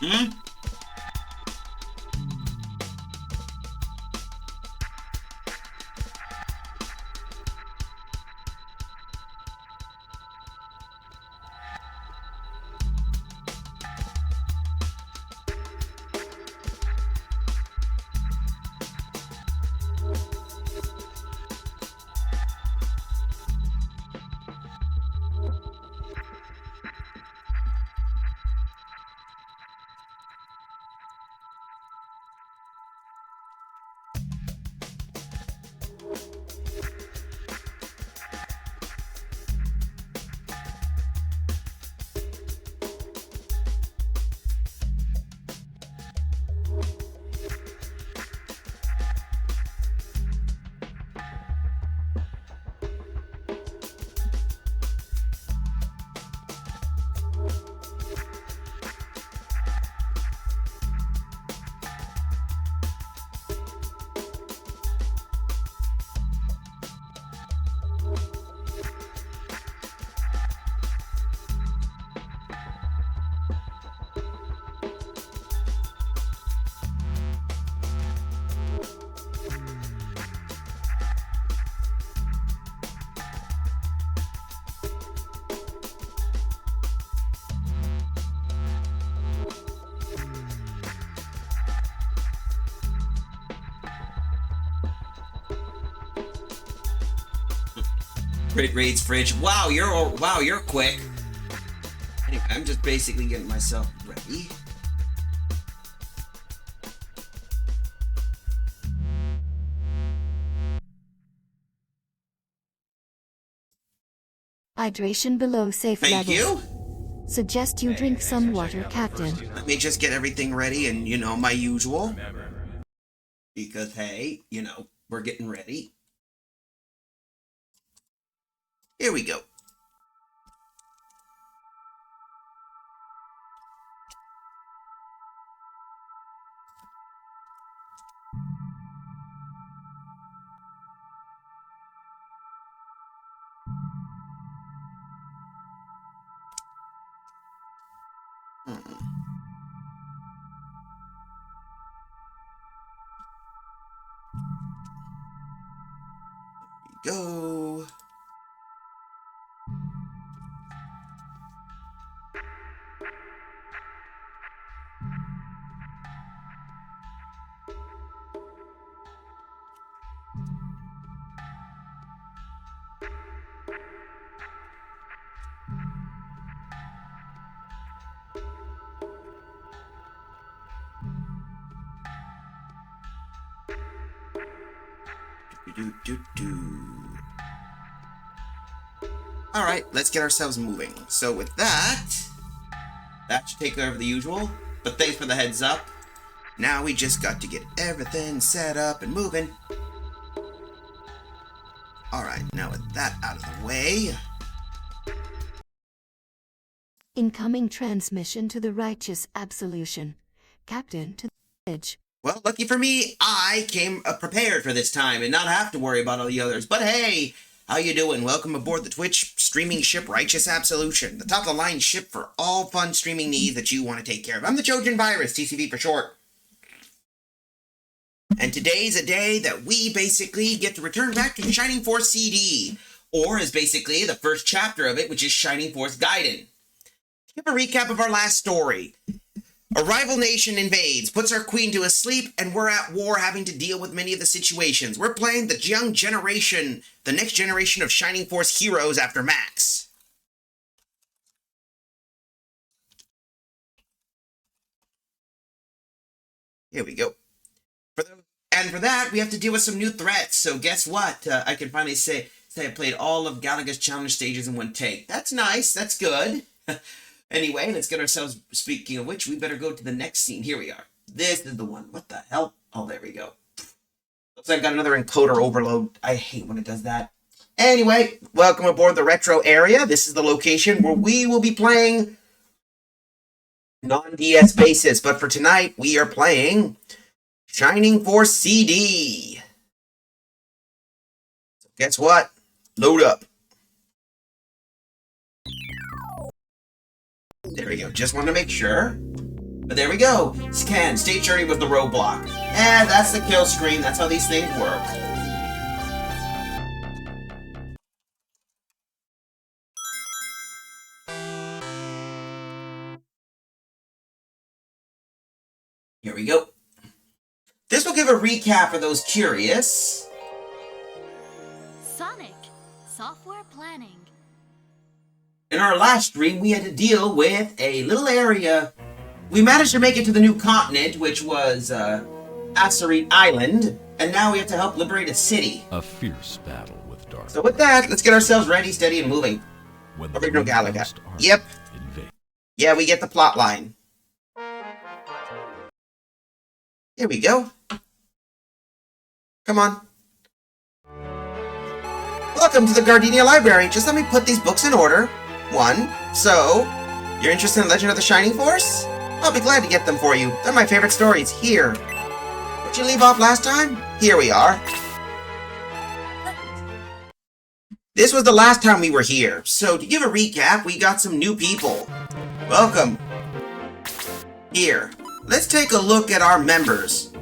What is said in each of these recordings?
Hmm? Crit Raids Fridge. Wow, you're quick. Anyway, I'm just basically getting myself ready. Hydration below safe Thank levels. you. Suggest you drink some water, Captain. Let me just get everything ready and, my usual. Because, hey, we're getting ready. Here we go. Go. All right, let's get ourselves moving. So with that should take care of the usual. But thanks for the heads up. Now we just got to get everything set up and moving. All right, now with that out of the way. Incoming transmission to the righteous absolution. Captain to the edge. Well, lucky for me, I came prepared for this time and not have to worry about all the others. But hey, how you doing? Welcome aboard the Twitch streaming ship Righteous Absolution, the top-of-the-line ship for all fun streaming needs that you want to take care of. I'm the Trojan Virus, TCV for short. And today's a day that we basically get to return back to Shining Force CD, or is basically the first chapter of it, which is Shining Force Gaiden. Give a recap of our last story. A rival nation invades, puts our queen to a sleep, and we're at war having to deal with many of the situations. We're playing the young generation, the next generation of Shining Force heroes after Max. Here we go. For that, we have to deal with some new threats. So guess what? I can finally say I played all of Galaga's challenge stages in one take. That's nice. That's good. Anyway, let's get ourselves, speaking of which, we better go to the next scene. Here we are. This is the one. What the hell? Oh, there we go. Looks like I got another encoder overload. I hate when it does that. Anyway, welcome aboard the retro area. This is the location where we will be playing non-DS basis. But for tonight, we are playing Shining Force CD. So guess what? Load up. There we go. Just want to make sure. But there we go. Scan. State journey was the roadblock. And that's the kill screen. That's how these things work. Here we go. This will give a recap for those curious. Sonic, software planning. In our last stream, we had to deal with a little area. We managed to make it to the new continent, which was Asteroid Island, and now we have to help liberate a city. A fierce battle with darkness. So with that, let's get ourselves ready, steady, and moving. When Original Galaga. lost army Yep. invade. Yeah, we get the plot line. Here we go. Come on. Welcome to the Gardenia Library. Just let me put these books in order. 1. So, you're interested in Legend of the Shining Force? I'll be glad to get them for you. They're my favorite stories. Here. Where'd you leave off last time? Here we are. This was the last time we were here. So, to give a recap, we got some new people. Welcome. Here. Let's take a look at our members.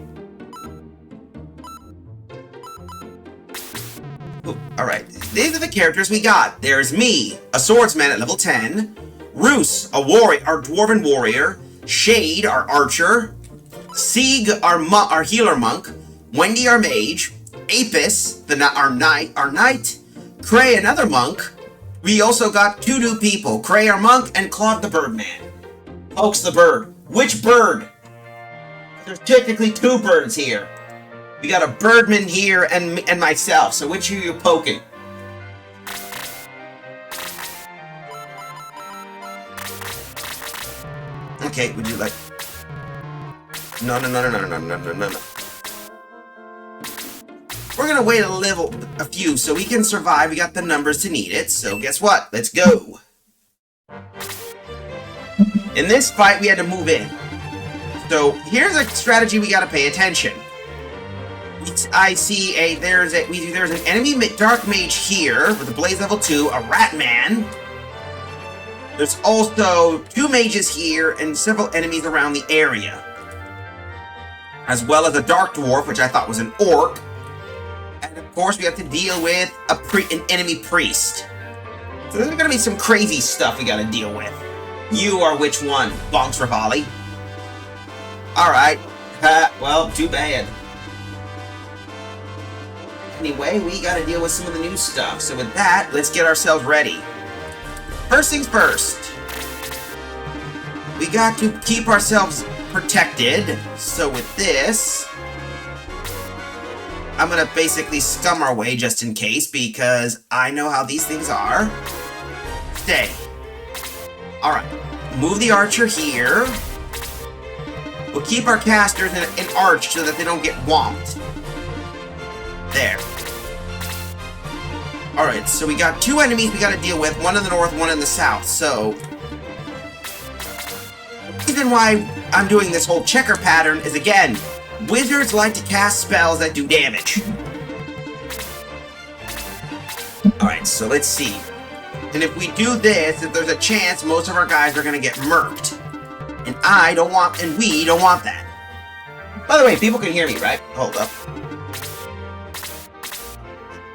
Alright, these are the characters we got. There's me, a swordsman at level 10. Roos, our dwarven warrior. Shade, our archer. Sieg, our healer monk. Wendy, our mage. Apis, our knight. Cray, another monk. We also got 2 new people. Cray, our monk, and Claude the Birdman. Pokes the bird. Which bird? There's technically 2 birds here. We got a birdman here and myself, so which are you poking? Okay, would you like... No. We're gonna wait a few so we can survive. We got the numbers to need it, so guess what? Let's go. In this fight, we had to move in. So here's a strategy we gotta pay attention. I see there's an enemy dark mage here with a blaze level 2, a rat man. There's also 2 mages here and several enemies around the area, as well as a dark dwarf, which I thought was an orc. And of course, we have to deal with an enemy priest. So there's gonna be some crazy stuff we gotta deal with. You are which one? Bonks Rivali. Alright. Well, too bad. Anyway, we gotta deal with some of the new stuff. So with that, let's get ourselves ready. First things first. We got to keep ourselves protected. So with this, I'm gonna basically scum our way just in case, because I know how these things are. Stay. Alright. Move the archer here. We'll keep our casters in arch so that they don't get whomped. There. Alright, so we got 2 enemies we gotta deal with, one in the north, one in the south, so... The reason why I'm doing this whole checker pattern is, again, wizards like to cast spells that do damage. Alright, so let's see. And if we do this, if there's a chance, most of our guys are gonna get murked. And we don't want that. By the way, people can hear me, right? Hold up.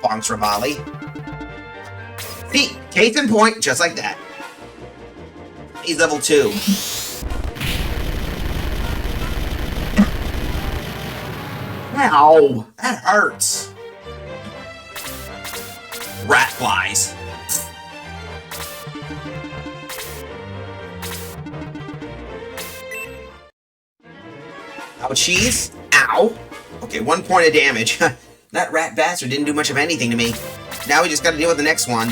Bonks Rivali. See, case in point, just like that. He's level 2. Ow! That hurts. Rat flies. Ouchies. Ow. Okay, 1 point of damage. That rat bastard didn't do much of anything to me. Now we just gotta deal with the next one.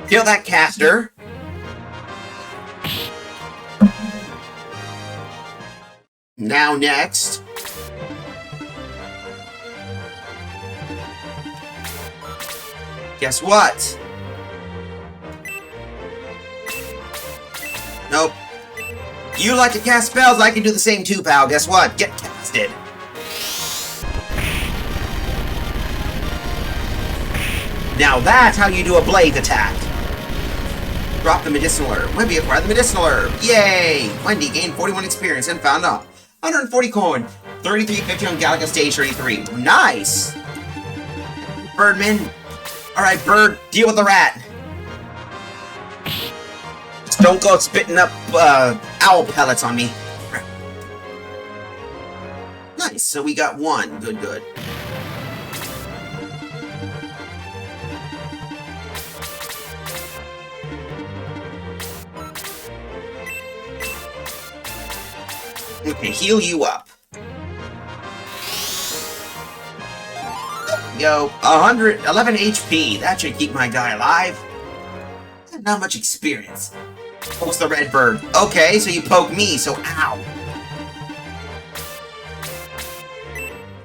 Kill that caster. Now next. Guess what? Nope. You like to cast spells, I can do the same too, pal. Guess what? Get casted. Now that's how you do a blaze attack. Drop the medicinal herb. Wendy acquired the medicinal herb. Yay! Wendy gained 41 experience and found a 140 coin. 3350 on Galaga Stage 33. Nice! Birdman. Alright, Bird, deal with the rat. Just don't go spitting up owl pellets on me. Nice, so we got one. Good, good. Okay, heal you up. Yo, 111 HP. That should keep my guy alive. Not much experience. Pokes the red bird. Okay, so you poke me, so ow.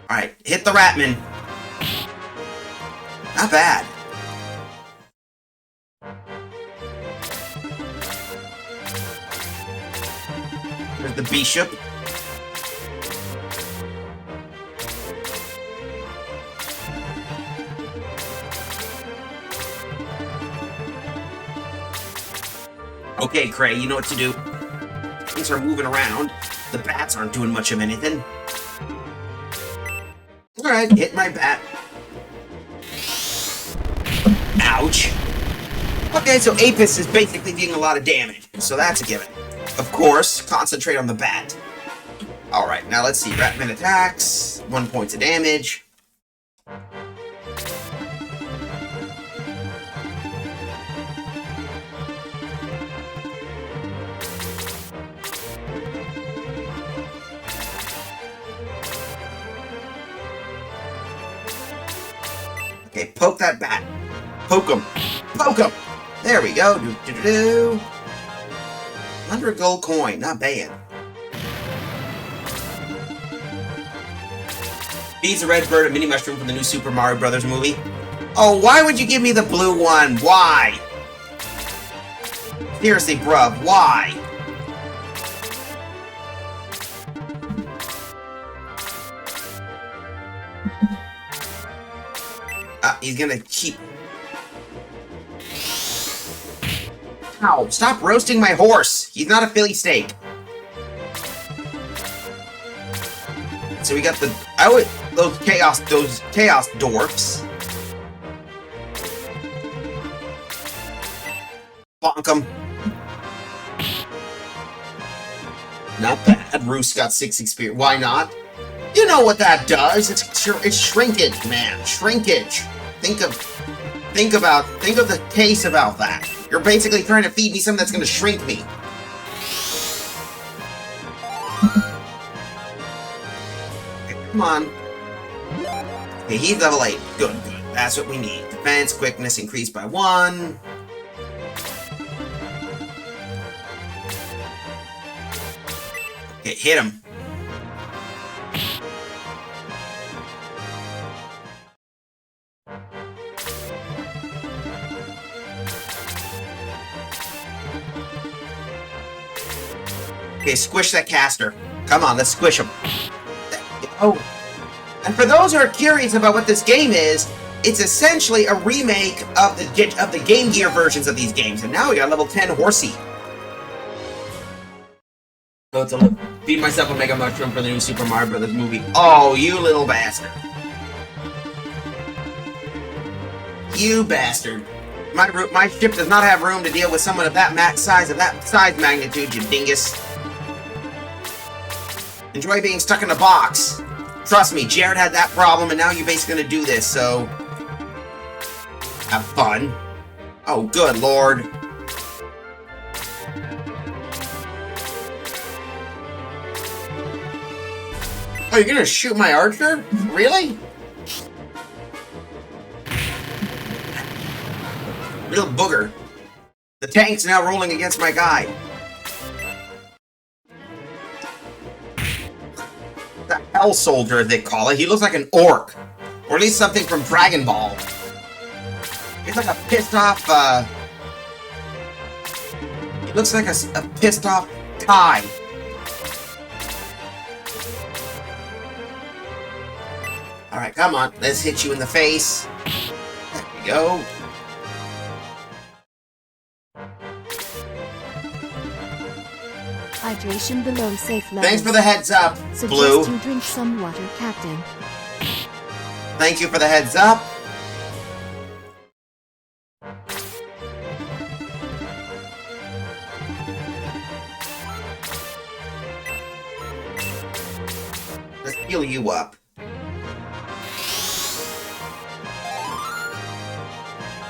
Alright, hit the Ratman. Not bad. There's the Bishop. Okay, Cray, you know what to do. Things are moving around. The bats aren't doing much of anything. Alright, hit my bat. Ouch. Okay, so Apis is basically doing a lot of damage, so that's a given. Of course, concentrate on the bat. Alright, now let's see. Ratman attacks. 1 point of damage. Okay, poke that bat. Poke him. Poke him! There we go. Do-do-do-do. 100 gold coin. Not bad. Feeds a red bird a mini mushroom from the new Super Mario Brothers movie. Oh, why would you give me the blue one? Why? Seriously, bruv. Why? He's gonna keep... Ow, stop roasting my horse! He's not a Philly steak. So we got the... those chaos dwarfs. Bonk 'em. Not bad. Roos got 6 experience. Why not? You know what that does. It's shrinkage, man. Shrinkage. Think of the case about that. You're basically trying to feed me something that's gonna shrink me. Okay, come on. Okay, he's level 8. Good, good. That's what we need. Defense, quickness increased by 1. Okay, hit him. Okay, squish that caster. Come on, let's squish him. Oh, and for those who are curious about what this game is, it's essentially a remake of the Game Gear versions of these games. And now we got level 10 Horsey. So it's a feed myself a Mega Mushroom for the new Super Mario Brothers movie. Oh, you little bastard. You bastard. My ship does not have room to deal with someone of that size magnitude, you dingus. Enjoy being stuck in a box. Trust me, Jared had that problem, and now you're basically gonna do this, so... have fun. Oh, good lord. Oh, you're gonna shoot my archer? Really? Real booger. The tank's now rolling against my guy. The Hell Soldier, as they call it. He looks like an orc. Or at least something from Dragon Ball. He's like a pissed off, he looks like a pissed off Kai. Alright, come on. Let's hit you in the face. There we go. hydration below safe levels. Thanks for the heads up, Suggest Blue. you drink some water, Captain. Thank you for the heads up. Let's heal you up.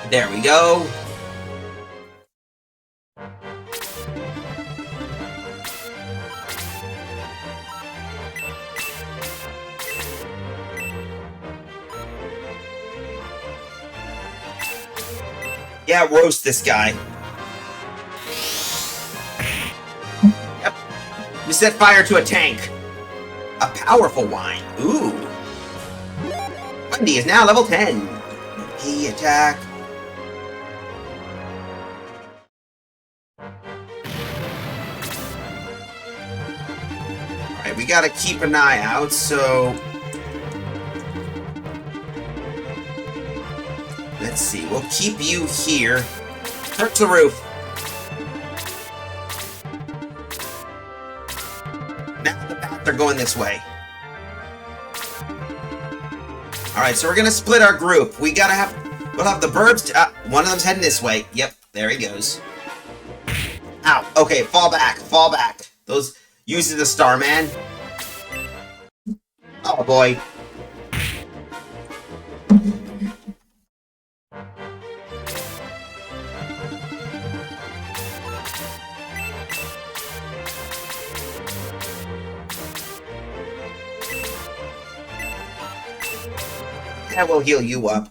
There we go. Yeah, roast this guy. Yep. We set fire to a tank. A powerful wine. Ooh. Wendy is now level 10. Key attack. Alright, we gotta keep an eye out, so... Let's see, we'll keep you here. Turn to the roof. Now the bats are going this way. Alright, so we're gonna split our group. We'll have the burbs, one of them's heading this way. Yep, there he goes. Ow, okay, fall back. Those uses the Starman. Oh boy. Yeah, we'll heal you up.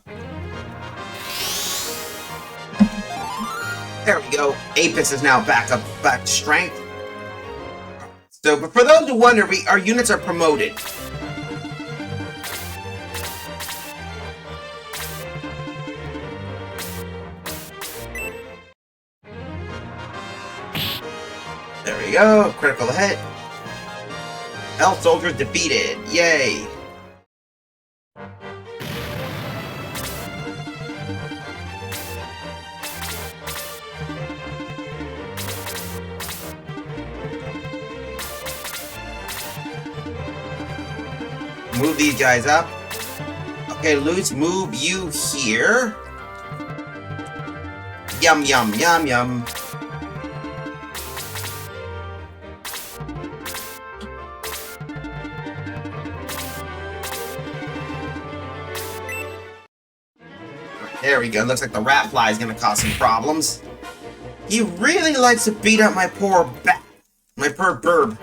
There we go. Apis is now back to strength. So, but for those who wonder, our units are promoted. There we go. Critical hit. Elf soldiers defeated. Yay. Move these guys up. Okay, let's move you here. Yum, yum, yum, yum. There we go. Looks like the rat fly is gonna cause some problems. He really likes to beat up my poor burb.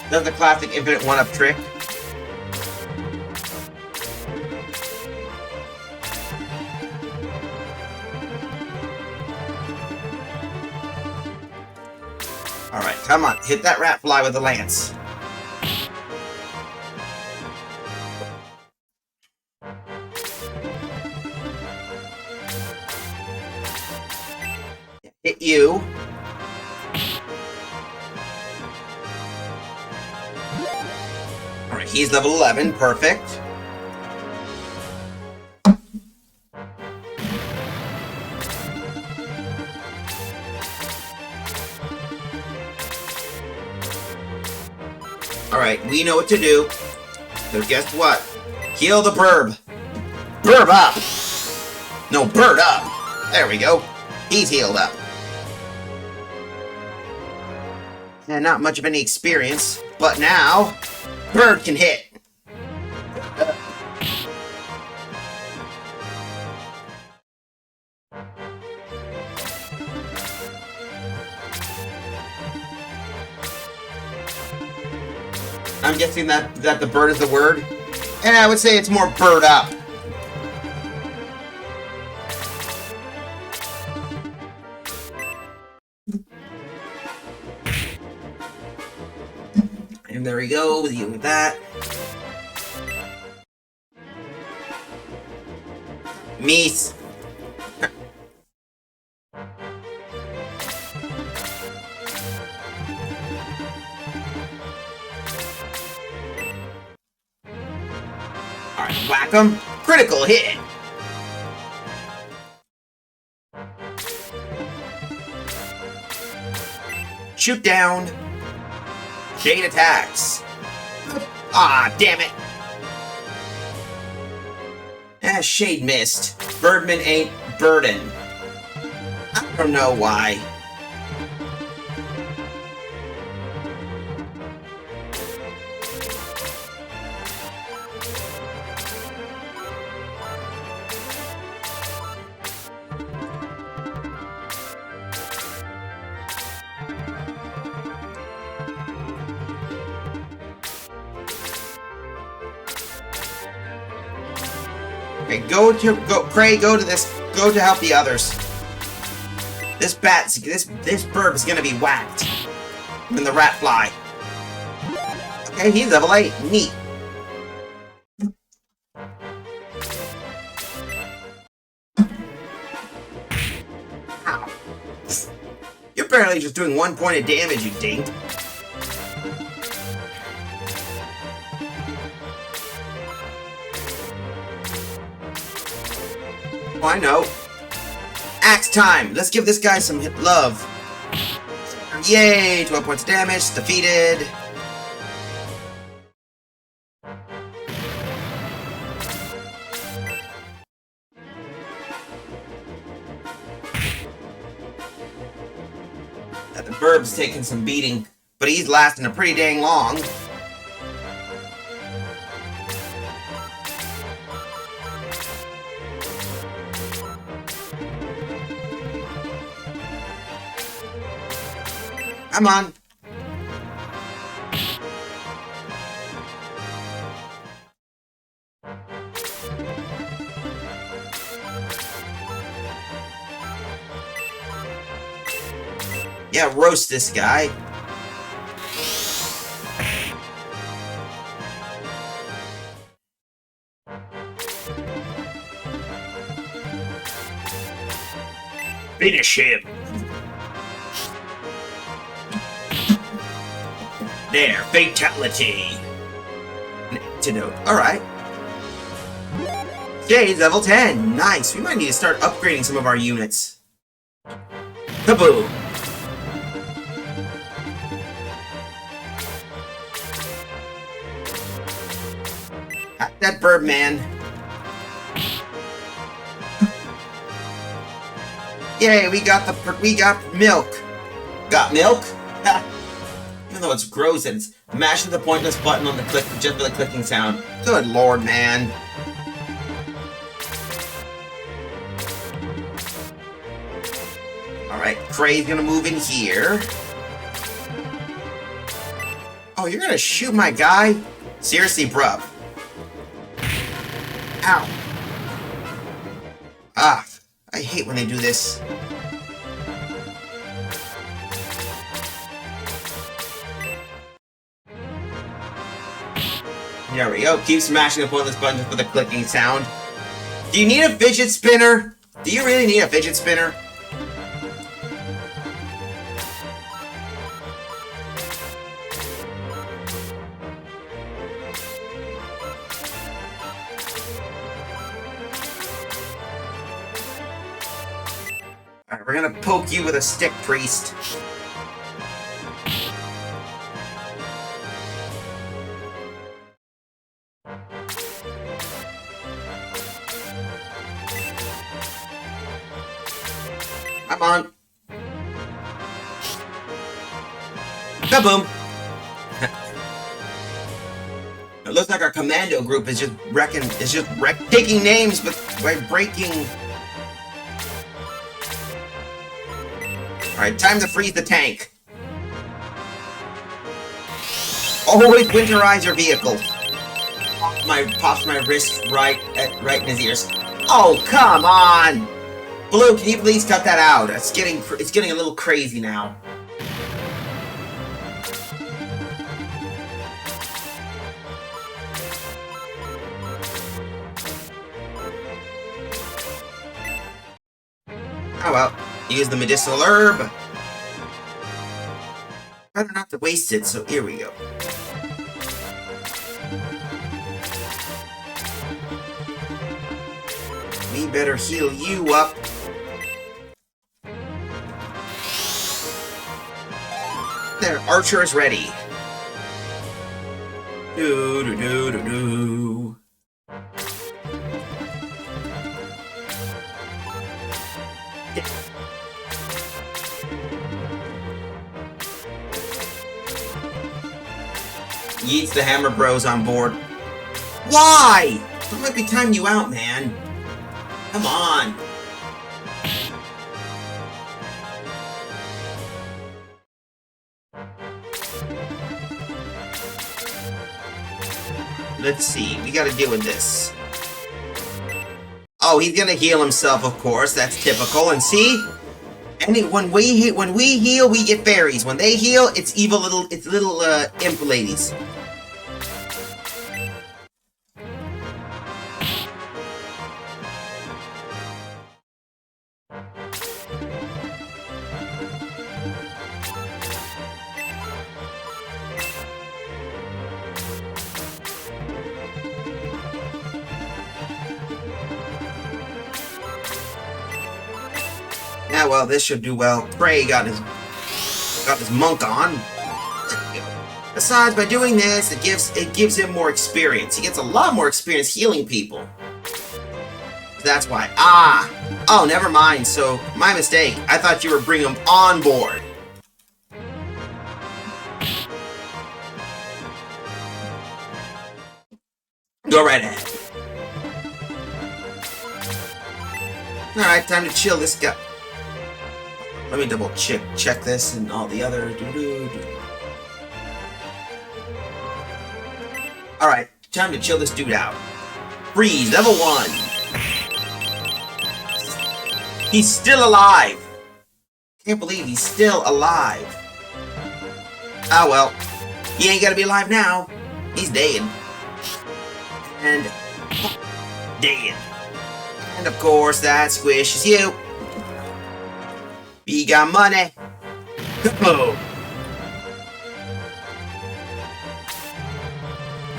That's the classic infinite one-up trick. Alright, come on. Hit that rat fly with the lance. Hit you. Alright, he's level 11. Perfect. Alright, we know what to do. So guess what? Heal the burb. Burb up! No, bird up! There we go. He's healed up. And not much of any experience, but now, bird can hit. I'm guessing that the bird is the word. And I would say it's more bird up. And there we go, with you with that. Meese. Alright, whack him. Critical hit. Shoot down. Shade attacks. Ah, damn it. Shade missed. Birdman ain't burden. I don't know why. Okay, go to help the others. This bird is gonna be whacked. When the rat fly. Okay, he's level 8. Neat. Ow. You're barely just doing 1 point of damage, you dink. Oh, I know. Axe time! Let's give this guy some love. Yay! 12 points of damage. Defeated. The Burb's taking some beating, but he's lasting a pretty dang long. Come on. Yeah, roast this guy. Finish him. There, fatality. An antidote. Alright. Jade's level 10. Nice. We might need to start upgrading some of our units. Kaboom. Hack that bird, man. Yay, we got milk. Got milk? Ha. Even though it's gross and it's mashing the pointless button on the click just for the clicking sound. Good lord, man. Alright, Cray's gonna move in here. Oh, you're gonna shoot my guy? Seriously, bruh. Ow. Ah, I hate when they do this. There we go. Keep smashing the pointless buttons for the clicking sound. Do you need a fidget spinner? Do you really need a fidget spinner? Alright, we're gonna poke you with a stick, priest. Come on. Kaboom. It looks like our commando group is just taking names by breaking. Alright, time to freeze the tank. Always winterize your vehicle. Pops my wrist right in his ears. Oh, come on! Blue, can you please cut that out? It's getting a little crazy now. Oh well, use the medicinal herb. Better not to waste it, so here we go. We better heal you up. archer is ready. Do do do do do. Yeets the Hammer Bros on board. Why? I might be timing you out, man. Come on. Let's see. We gotta deal with this. Oh, he's gonna heal himself, of course. That's typical. And see? When we heal, we get fairies. When they heal, it's little imp ladies. Yeah, well, this should do well. Prey got his monk on. Besides, by doing this, it gives him more experience. He gets a lot more experience healing people. That's why. Oh, never mind. So, my mistake. I thought you were bringing him on board. Go right ahead. Alright, time to chill this guy. Let me double check this and all the other Alright, time to chill this dude out. Freeze, level 1. He's still alive. Can't believe he's still alive. Ah well, he ain't gotta be alive now. He's dead. And dead. And of course that squishes you. We got money. Oh.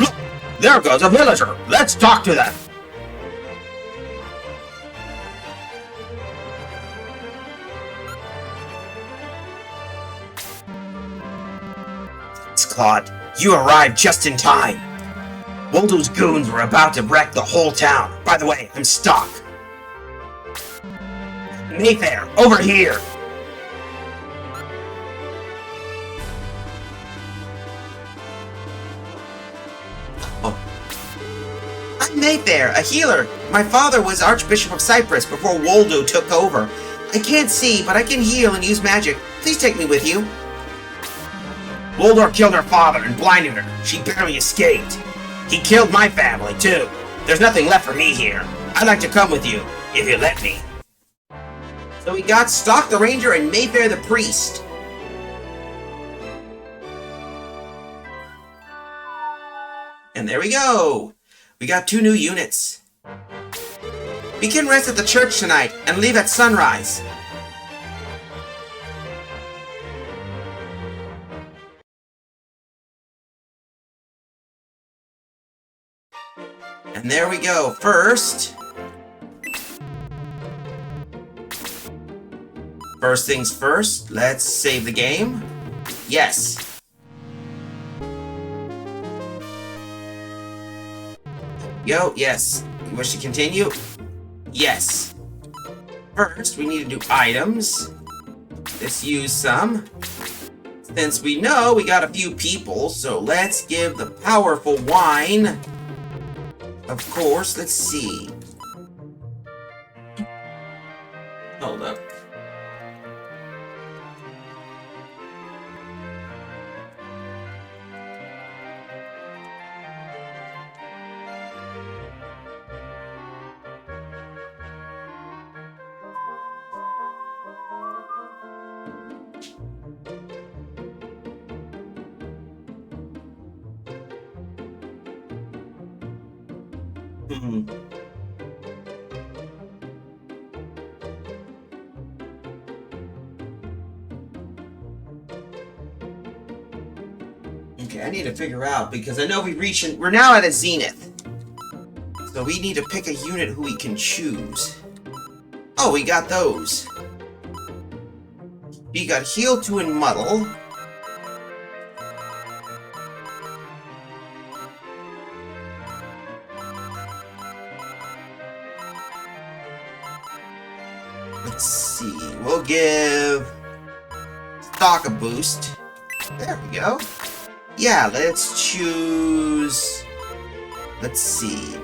Look, there goes a villager. Let's talk to them. It's Claude. You arrived just in time. Waldo's goons were about to wreck the whole town. By the way, I'm stuck. Mayfair, over here! Oh. I'm Mayfair, a healer. My father was Archbishop of Cyprus before Waldo took over. I can't see, but I can heal and use magic. Please take me with you. Waldo killed her father and blinded her. She barely escaped. He killed my family, too. There's nothing left for me here. I'd like to come with you, if you let me. So we got Stock the Ranger and Mayfair the Priest. And there we go. We got 2 new units. We can rest at the church tonight and leave at sunrise. And there we go. First things first, let's save the game. Yes. Yo, yes. You wish to continue? Yes. First, we need to do items. Let's use some. Since we know we got a few people, so let's give the powerful wine. Of course, let's see. Hold up. Okay, I need to figure out, because I know we're now at a zenith. So we need to pick a unit who we can choose. Oh, we got those. We got Heal 2 and Muddle. Let's see. We'll give stock a boost. There we go. Yeah, let's choose. Let's see.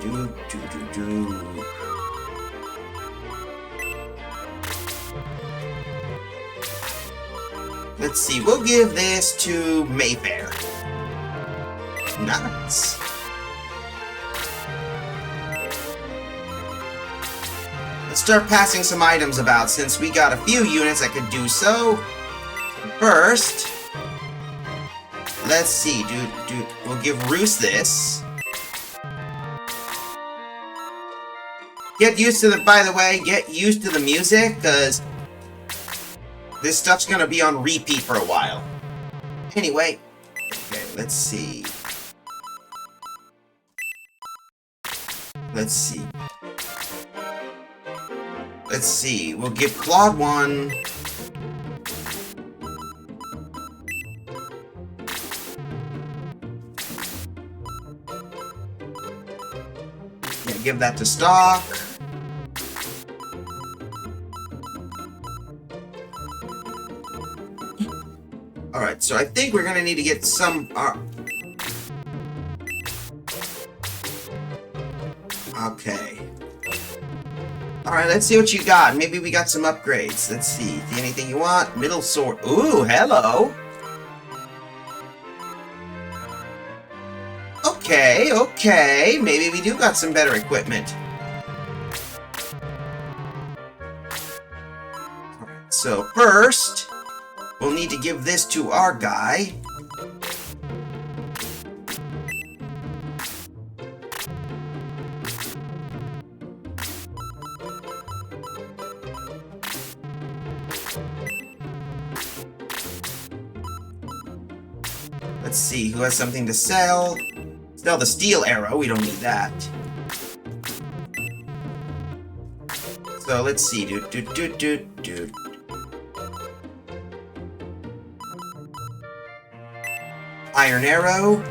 Let's see. We'll give this to Mayfair. Nice. Let's start passing some items about since we got a few units that could do so. First, let's see, we'll give Roos this. Get used to by the way, get used to the music, because this stuff's gonna be on repeat for a while. Anyway, okay, let's see. Let's see, we'll give Claude one. Yeah, give that to stock. Alright, so I think we're gonna need to get some... okay. Alright, let's see what you got. Maybe we got some upgrades. Let's see. Anything you want? Middle sword. Ooh, hello! Okay. Maybe we do got some better equipment. Alright, so first, we'll need to give this to our guy. Let's see, who has something to sell? Sell the steel arrow, we don't need that. So let's see, Iron arrow.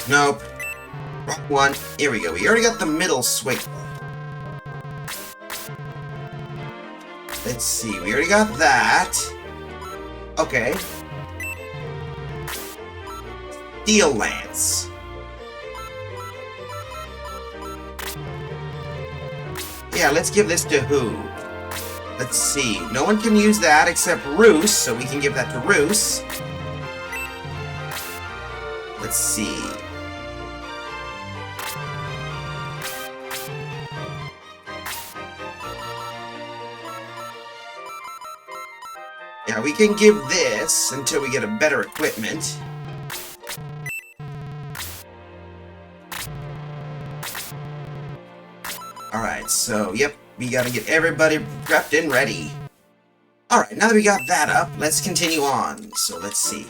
Nope. Wrong one. Here we go. We already got the middle swing. Let's see. We already got that. Okay. Steel lance. Yeah, let's give this to who? Let's see. No one can use that except Roos, so we can give that to Roos. Let's see. Yeah, we can give this until we get a better equipment. Alright, so, yep, we gotta get everybody prepped and ready. Alright, now that we got that up, let's continue on. So, let's see.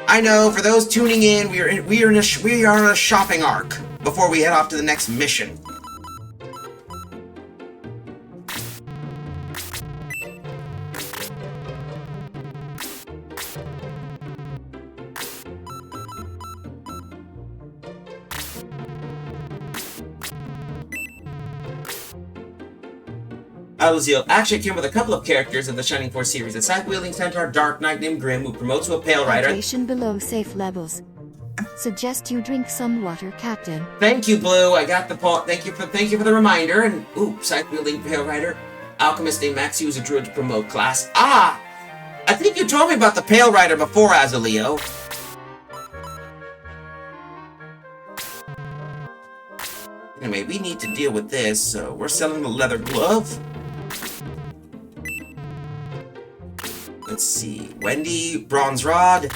I know, for those tuning in, we are in a shopping arc before we head off to the next mission. Aluziel actually came with a couple of characters in the Shining Force series. A scythe-wielding centaur Dark Knight named Grim, who promotes to a Pale Rider. Hydration below safe levels. Suggest you drink some water, Captain. Thank you, Blue. I got the point. Thank you for the reminder. And ooh, scythe-wielding Pale Rider. Alchemist named Maxi, who's a druid to promote class. Ah! I think you told me about the Pale Rider before, Azaleo. Anyway, we need to deal with this, so we're selling the leather glove. Let's see. Wendy, bronze rod.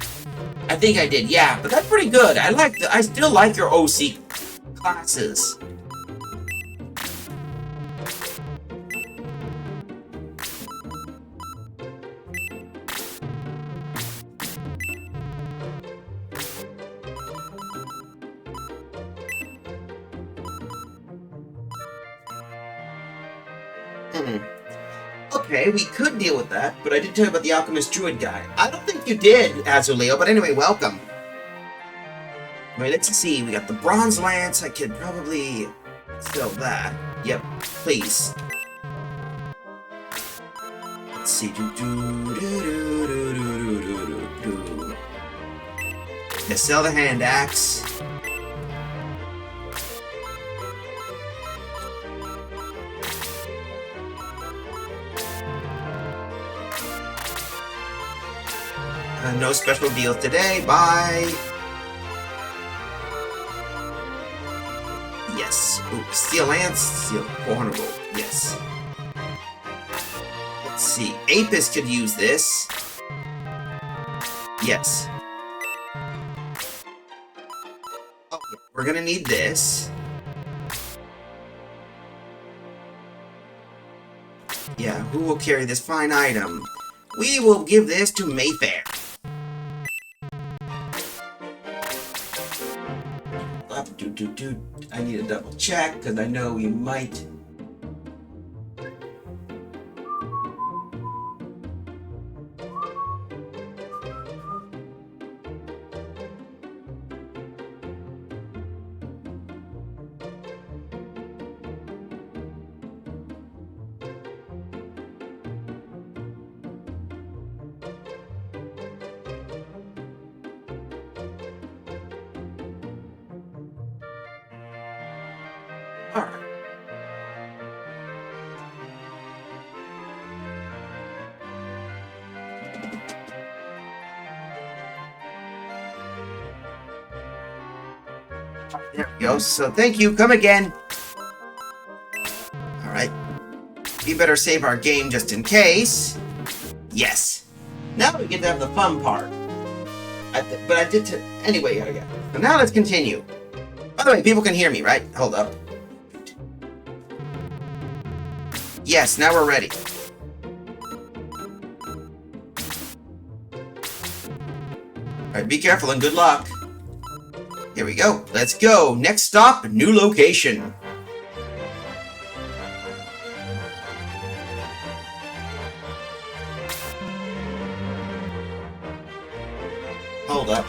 I think I did, yeah, but that's pretty good. I still like your OC classes. Okay, we could deal with that, but I did tell you about the alchemist druid guy. I don't think you did, Azuleo, but anyway, welcome. Alright, let's see. We got the bronze lance. I could probably sell that. Yep, please. Let's see. Yeah, sell the hand axe. No special deals today. Bye. Yes. Ooh, steel lance. Steel 400 gold. Yes. Let's see. Apis could use this. Yes. Oh, yeah. We're gonna need this. Yeah, who will carry this fine item? We will give this to Mayfair. I need to double check because I know you might. All right. There we go. So thank you. Come again. All right. We better save our game just in case. Yes. Now we get to have the fun part. But I did to anyway. Yeah. So now let's continue. By the way, people can hear me, right? Hold up. Yes, now we're ready. Alright, be careful and good luck. Here we go. Let's go. Next stop, new location. Hold up.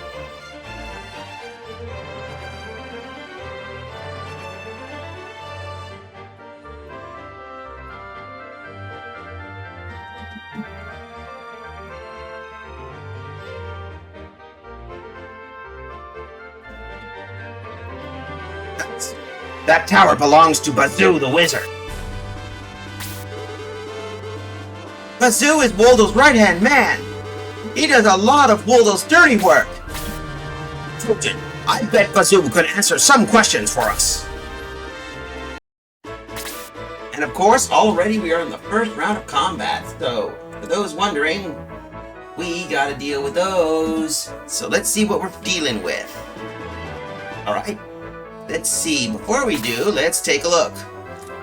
That tower belongs to Bazoo the Wizard. Bazoo is Waldo's right-hand man. He does a lot of Waldo's dirty work. Trojan, I bet Bazoo could answer some questions for us. And of course, already we are in the first round of combat, so for those wondering, we gotta deal with those. So let's see what we're dealing with. Alright. Let's see, before we do, let's take a look.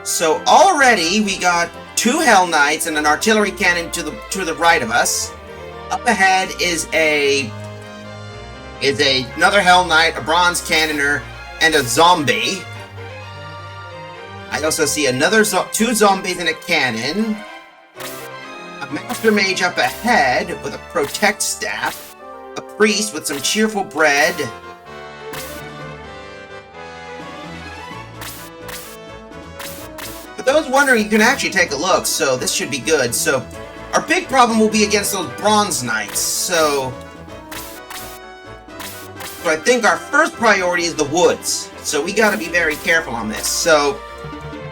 So already we got 2 Hell Knights and an artillery cannon to the right of us. Up ahead is another Hell Knight, a bronze cannoner, and a zombie. I also see another 2 zombies and a cannon. A master mage up ahead with a protect staff. A priest with some cheerful bread. For those wondering, you can actually take a look, so this should be good. So, our big problem will be against those bronze knights, so I think our first priority is the woods. So we gotta be very careful on this. So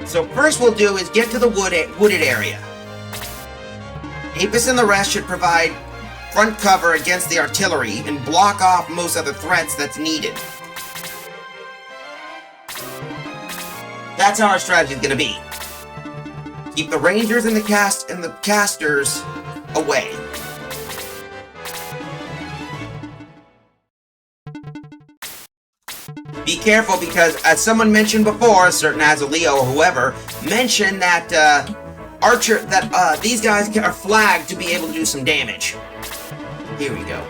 first we'll do is get to the wooded area. Apis and the rest should provide front cover against the artillery and block off most other threats that's needed. That's how our strategy is gonna be. Keep the rangers and the casters away. Be careful because, as someone mentioned before, a certain Azuleo or whoever mentioned that these guys are flagged to be able to do some damage. Here we go.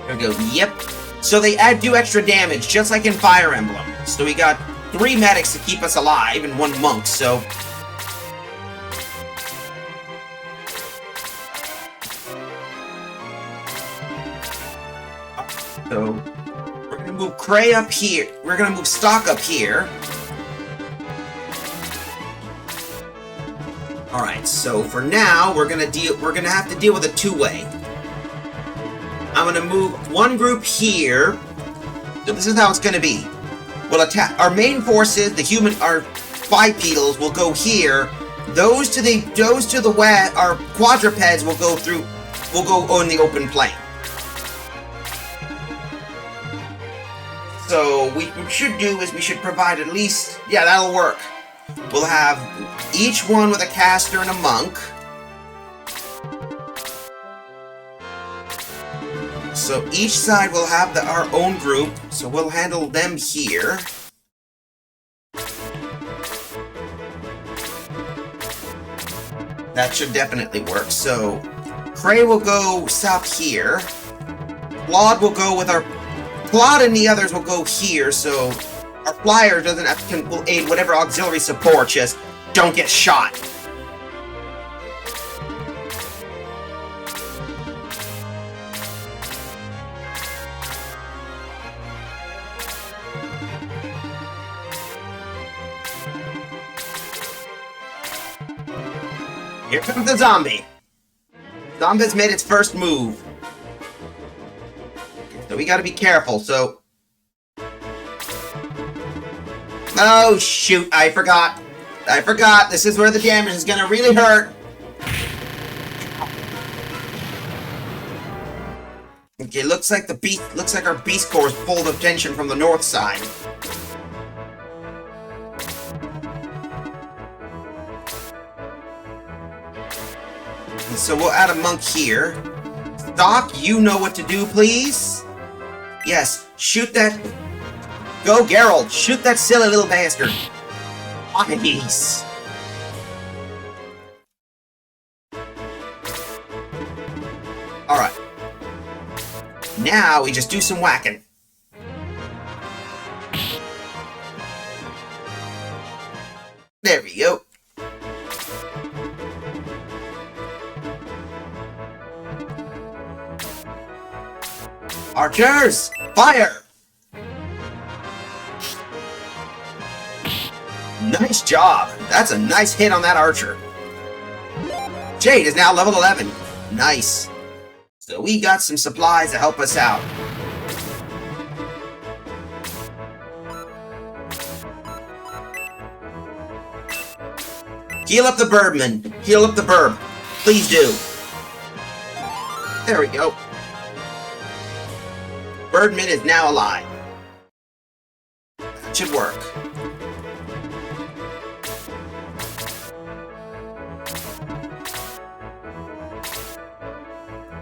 There we go. Yep. So they do extra damage, just like in Fire Emblem. So we got 3 medics to keep us alive and 1 monk, so... So, we're gonna move Cray up here. We're gonna move Stock up here. Alright, so for now, we're gonna have to deal with a 2-way. I'm gonna move one group here. So this is how it's gonna be. We'll attack our main forces, our bipedals will go here. Those to the west, our quadrupeds will go on the open plain. So what we should do is we should provide at least, yeah, that'll work. We'll have each one with a caster and a monk. So each side will have our own group, so we'll handle them here. That should definitely work. So Cray will go south here. Claude will go with Claude and the others will go here, so our flyer will aid whatever auxiliary support, just don't get shot. Here comes the zombie. Zombie's made its first move. So we gotta be careful, so... Oh, shoot, I forgot. This is where the damage is gonna really hurt. Okay, looks like our beast corps pulled attention from the north side. And so we'll add a monk here. Doc, you know what to do, please? Yes, shoot that... Go, Geralt! Shoot that silly little bastard! Nice! Alright. Now we just do some whacking. There we go. Archers! Fire! Nice job! That's a nice hit on that archer. Jade is now level 11. Nice. So we got some supplies to help us out. Heal up the birdman. Heal up the burb. Please do. There we go. Birdman is now alive. That should work.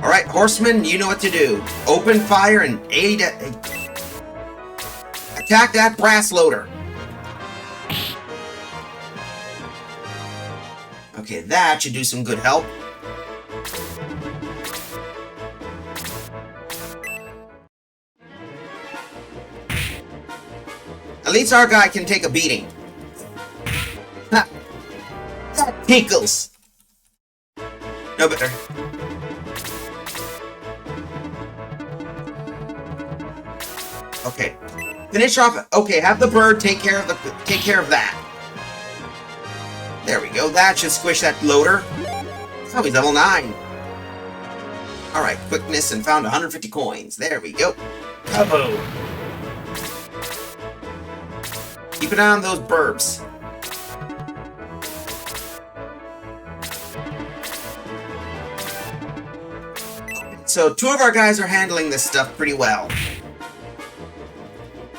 Alright, horsemen, you know what to do. Open fire and attack that brass loader. Okay, that should do some good help. At least our guy can take a beating. Ha! That tickles! No better. Okay. Finish off. Okay, have the bird take care of that. There we go. That should squish that loader. Oh, he's level 9. Alright, quickness and found 150 coins. There we go. Kaboom! Keep an eye on those burbs. So, 2 of our guys are handling this stuff pretty well.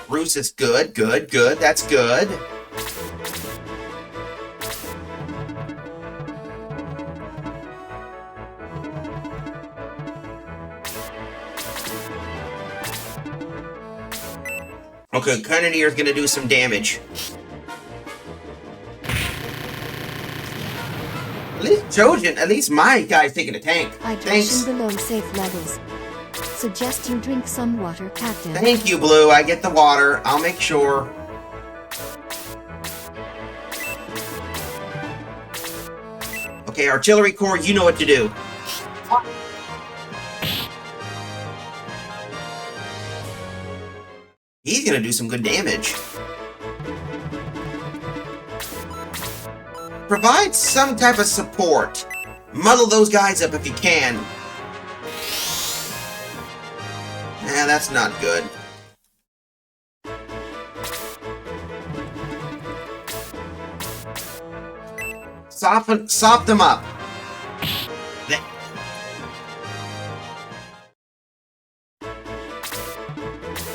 Bruce is good, good, good. That's good. Okay, Cannoneer's gonna do some damage. At least Trojan, at least my guy's taking a tank. Hydration below safe levels. Suggest you drink some water, Captain. Thank you, Blue. I get the water. I'll make sure. Okay, Artillery Corps, you know what to do. He's gonna do some good damage. Provide some type of support. Muddle those guys up if you can. Nah, that's not good. Sop them up.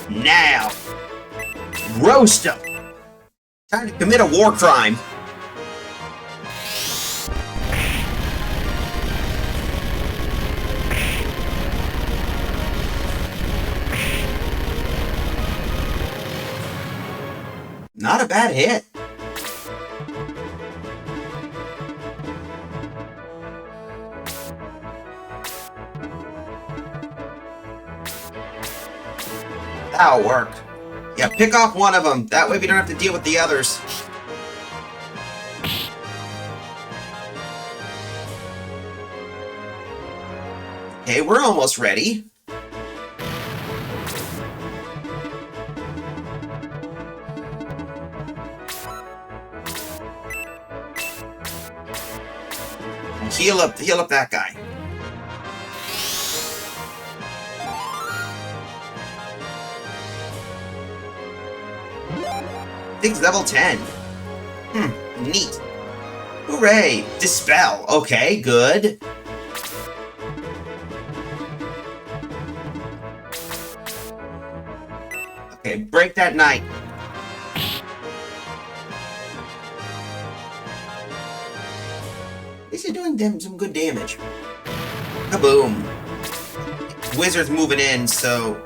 Now, roast them. Time to commit a war crime. Not a bad hit. That'll work. Yeah, pick off one of them. That way we don't have to deal with the others. Okay, we're almost ready. Heal up that guy. Thing's level 10. Neat. Hooray! Dispel. Okay, good. Okay, break that knight. At least you're doing them some good damage. Kaboom. Wizard's moving in, so...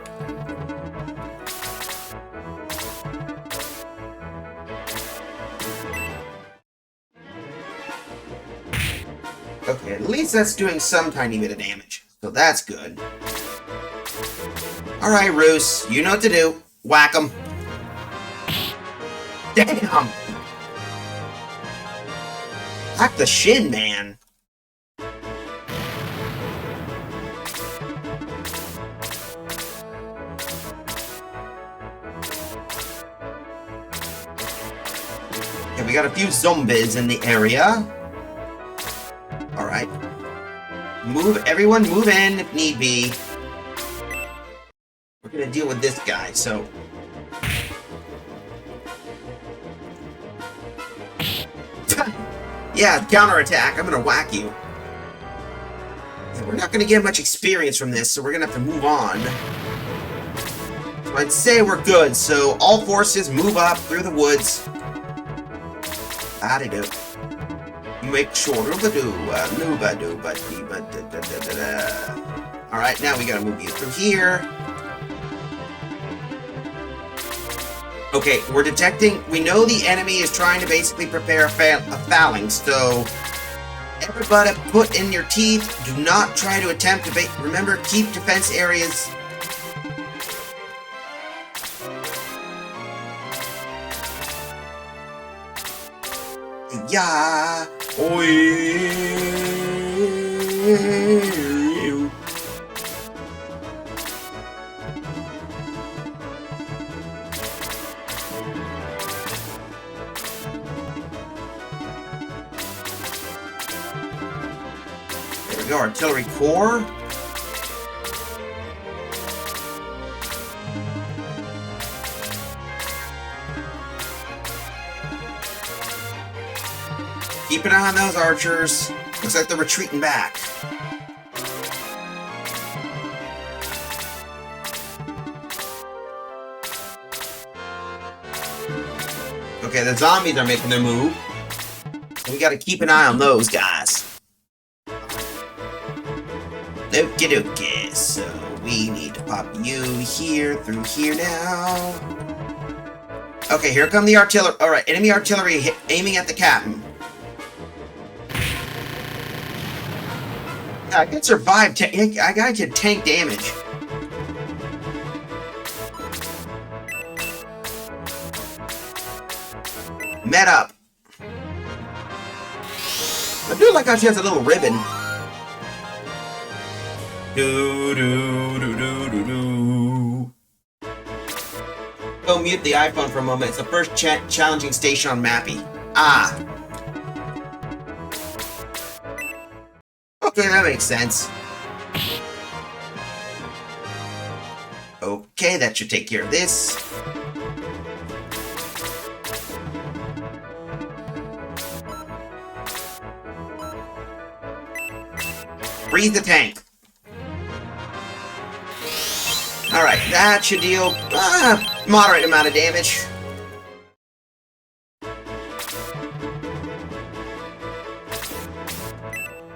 Okay, at least that's doing some tiny bit of damage. So that's good. Alright, Roos. You know what to do. Whack him. Damn! Whack the shin, man. Okay, we got a few zombies in the area. Alright. Everyone move in if need be. We're gonna deal with this guy, so... Yeah, counterattack. I'm gonna whack you. Yeah, we're not gonna get much experience from this, so we're gonna have to move on. So I'd say we're good, so all forces move up through the woods. Howdy do. Make sure Alright, now we gotta move you through here. Okay, we're detecting... We know the enemy is trying to basically prepare a phalanx, so... Everybody put in your teeth. Do not try to attempt to remember, keep defense areas... Yeah! Oi! There we go, Artillery Corps. Keep an eye on those archers. Looks like they're retreating back. Okay, the zombies are making their move. We gotta keep an eye on those guys. Okie dokie, so we need to pop you here, through here now. Okay, here come the artillery. Alright, enemy artillery aiming at the captain. I can survive. I got to tank damage. Met up. I do like how she has a little ribbon. Do do do do do do. Go mute the iPhone for a moment. It's the first challenging station on Mappy. Ah. Okay, that makes sense. Okay, that should take care of this. Freeze the tank. Alright, that should deal moderate amount of damage.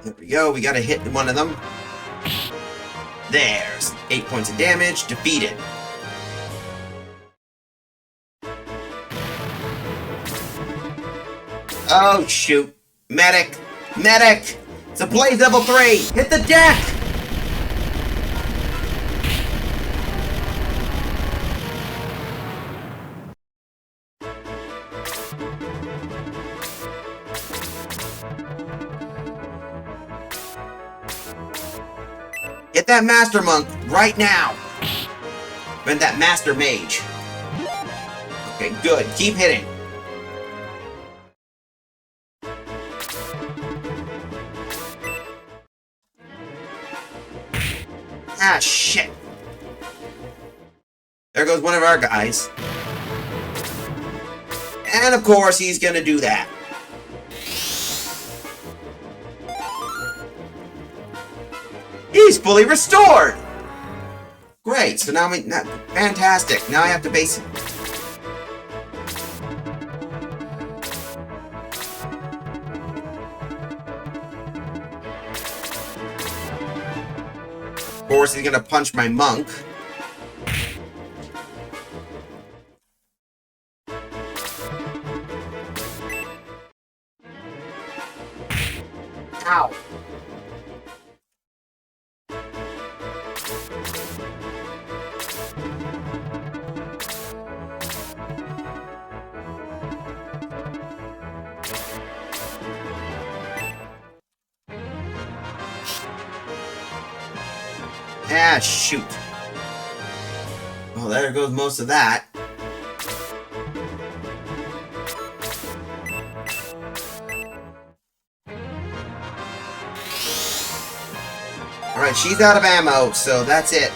There we go, we gotta hit one of them. There's 8 points of damage, defeated. Oh shoot. Medic! Medic! It's a Blaze level 3! Hit the deck! Get that Master Monk right now! And that Master Mage. Okay, good. Keep hitting. Ah, shit. There goes one of our guys. And of course, he's gonna do that. He's fully restored! Great, so now fantastic. Now I have to base it. Of course, he's gonna punch my monk. Ow. Ah, shoot. Well, there goes most of that. Alright, she's out of ammo, so that's it.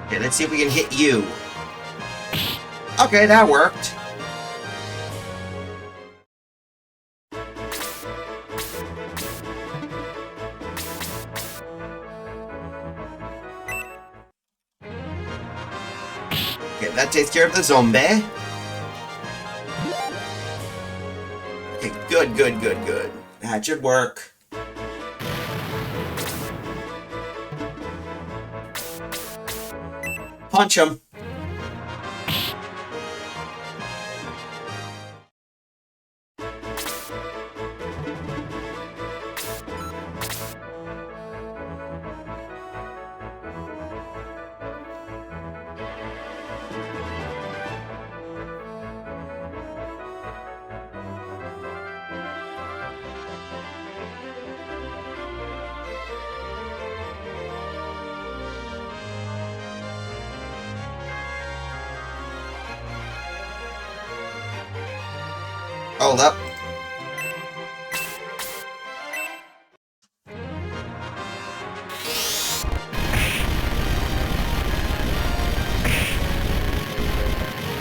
Okay, let's see if we can hit you. Okay, that worked. Okay, that takes care of the zombie. Okay, good, good, good, good. That should work. Punch him. Hold up.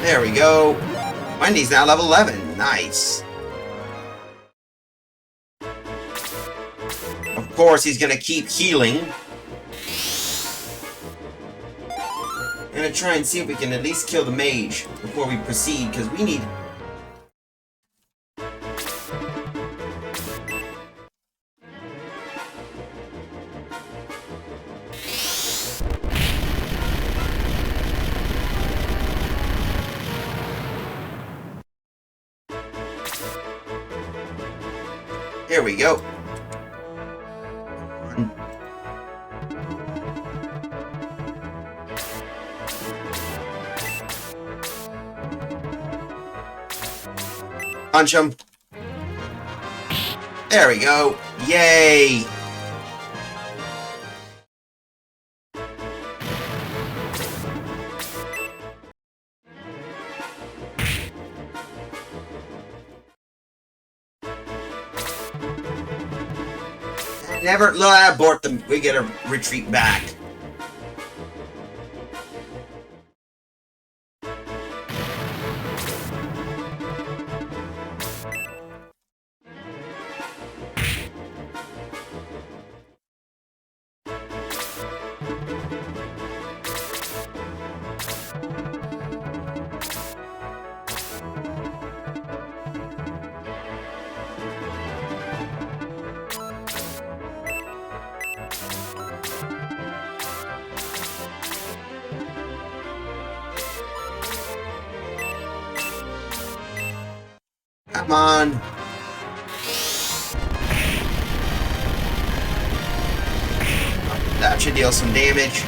There we go. Wendy's now level 11. Nice. Of course, he's gonna keep healing. I'm gonna try and see if we can at least kill the mage before we proceed, because we need... Here we go. Punch him. There we go. Yay! Never abort them. We get a retreat back. Come on. That should deal some damage.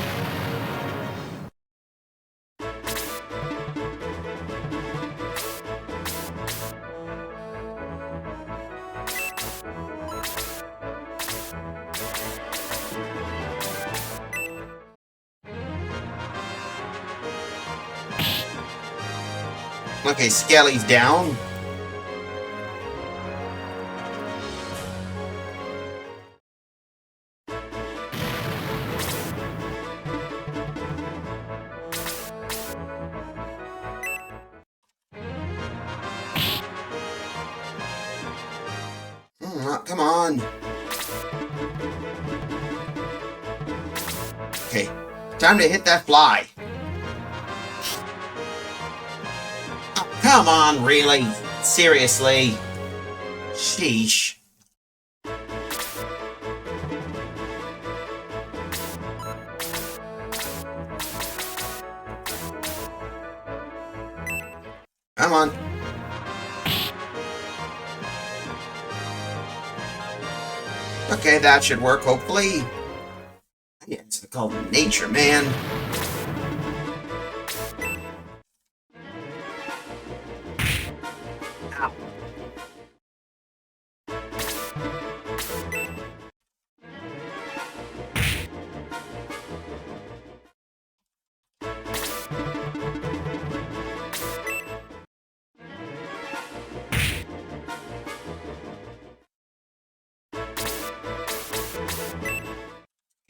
Okay, Skelly's down. Come on. Okay, time to hit that fly. Oh, come on, really? Seriously? Sheesh. Come on. Okay, that should work, hopefully. Yeah, it's called nature, man. Ow.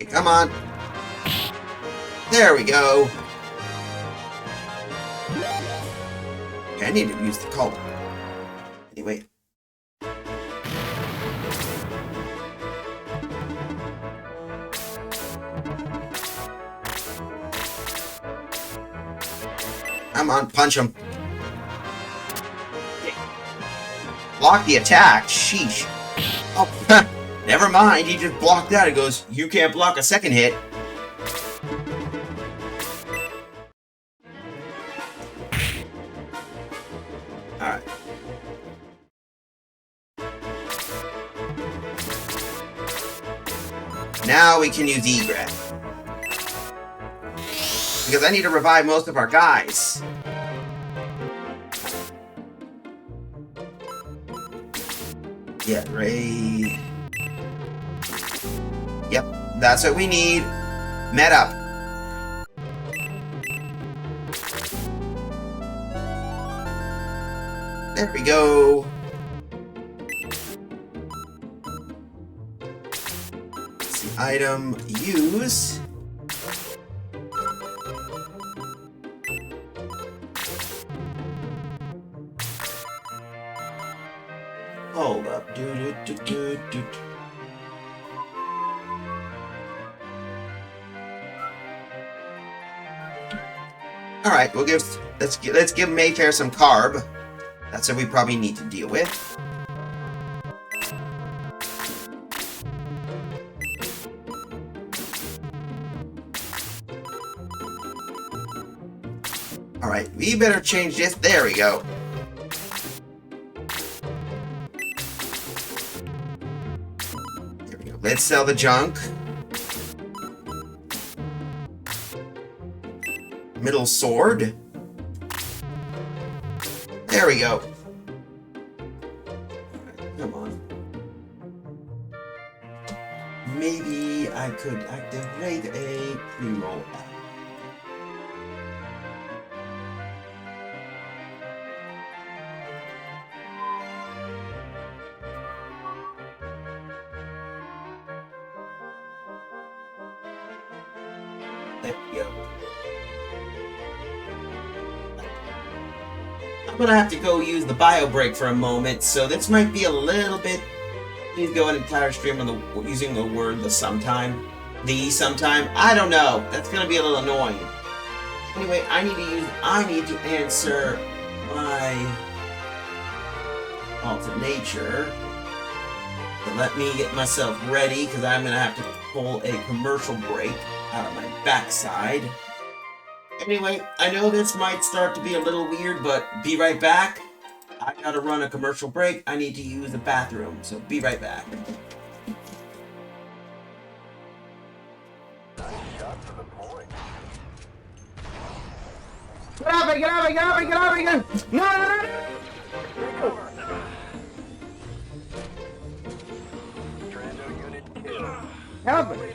Okay, come on. There we go. Okay, I need to use the color. Anyway. Come on, punch him. Block the attack. Sheesh. Oh, never mind. He just blocked that. It goes, you can't block a second hit. Alright. Now we can use egress. Because I need to revive most of our guys. Get ready. Yep, that's what we need. Met up. There we go. Let's see, item use. Hold up. All right, let's give Mayfair some carb. That's what we probably need to deal with. All right, we better change this. There we go. Let's sell the junk. Middle sword. There we go. Come on. Maybe I could activate a pre-roll app. There we go. I'm gonna have to go use the bio break for a moment, so this might be a little bit. Please go an entire stream on the using the word the sometime. I don't know. That's gonna be a little annoying. Anyway, I need to answer my call to nature. So let me get myself ready, because I'm gonna have to pull a commercial break out of my backside. Anyway, I know this might start to be a little weird, but be right back. I gotta run a commercial break. I need to use the bathroom, so be right back. Get off it! Get off it! Get off it! Get off it! Get off it! No! No! No! Help me!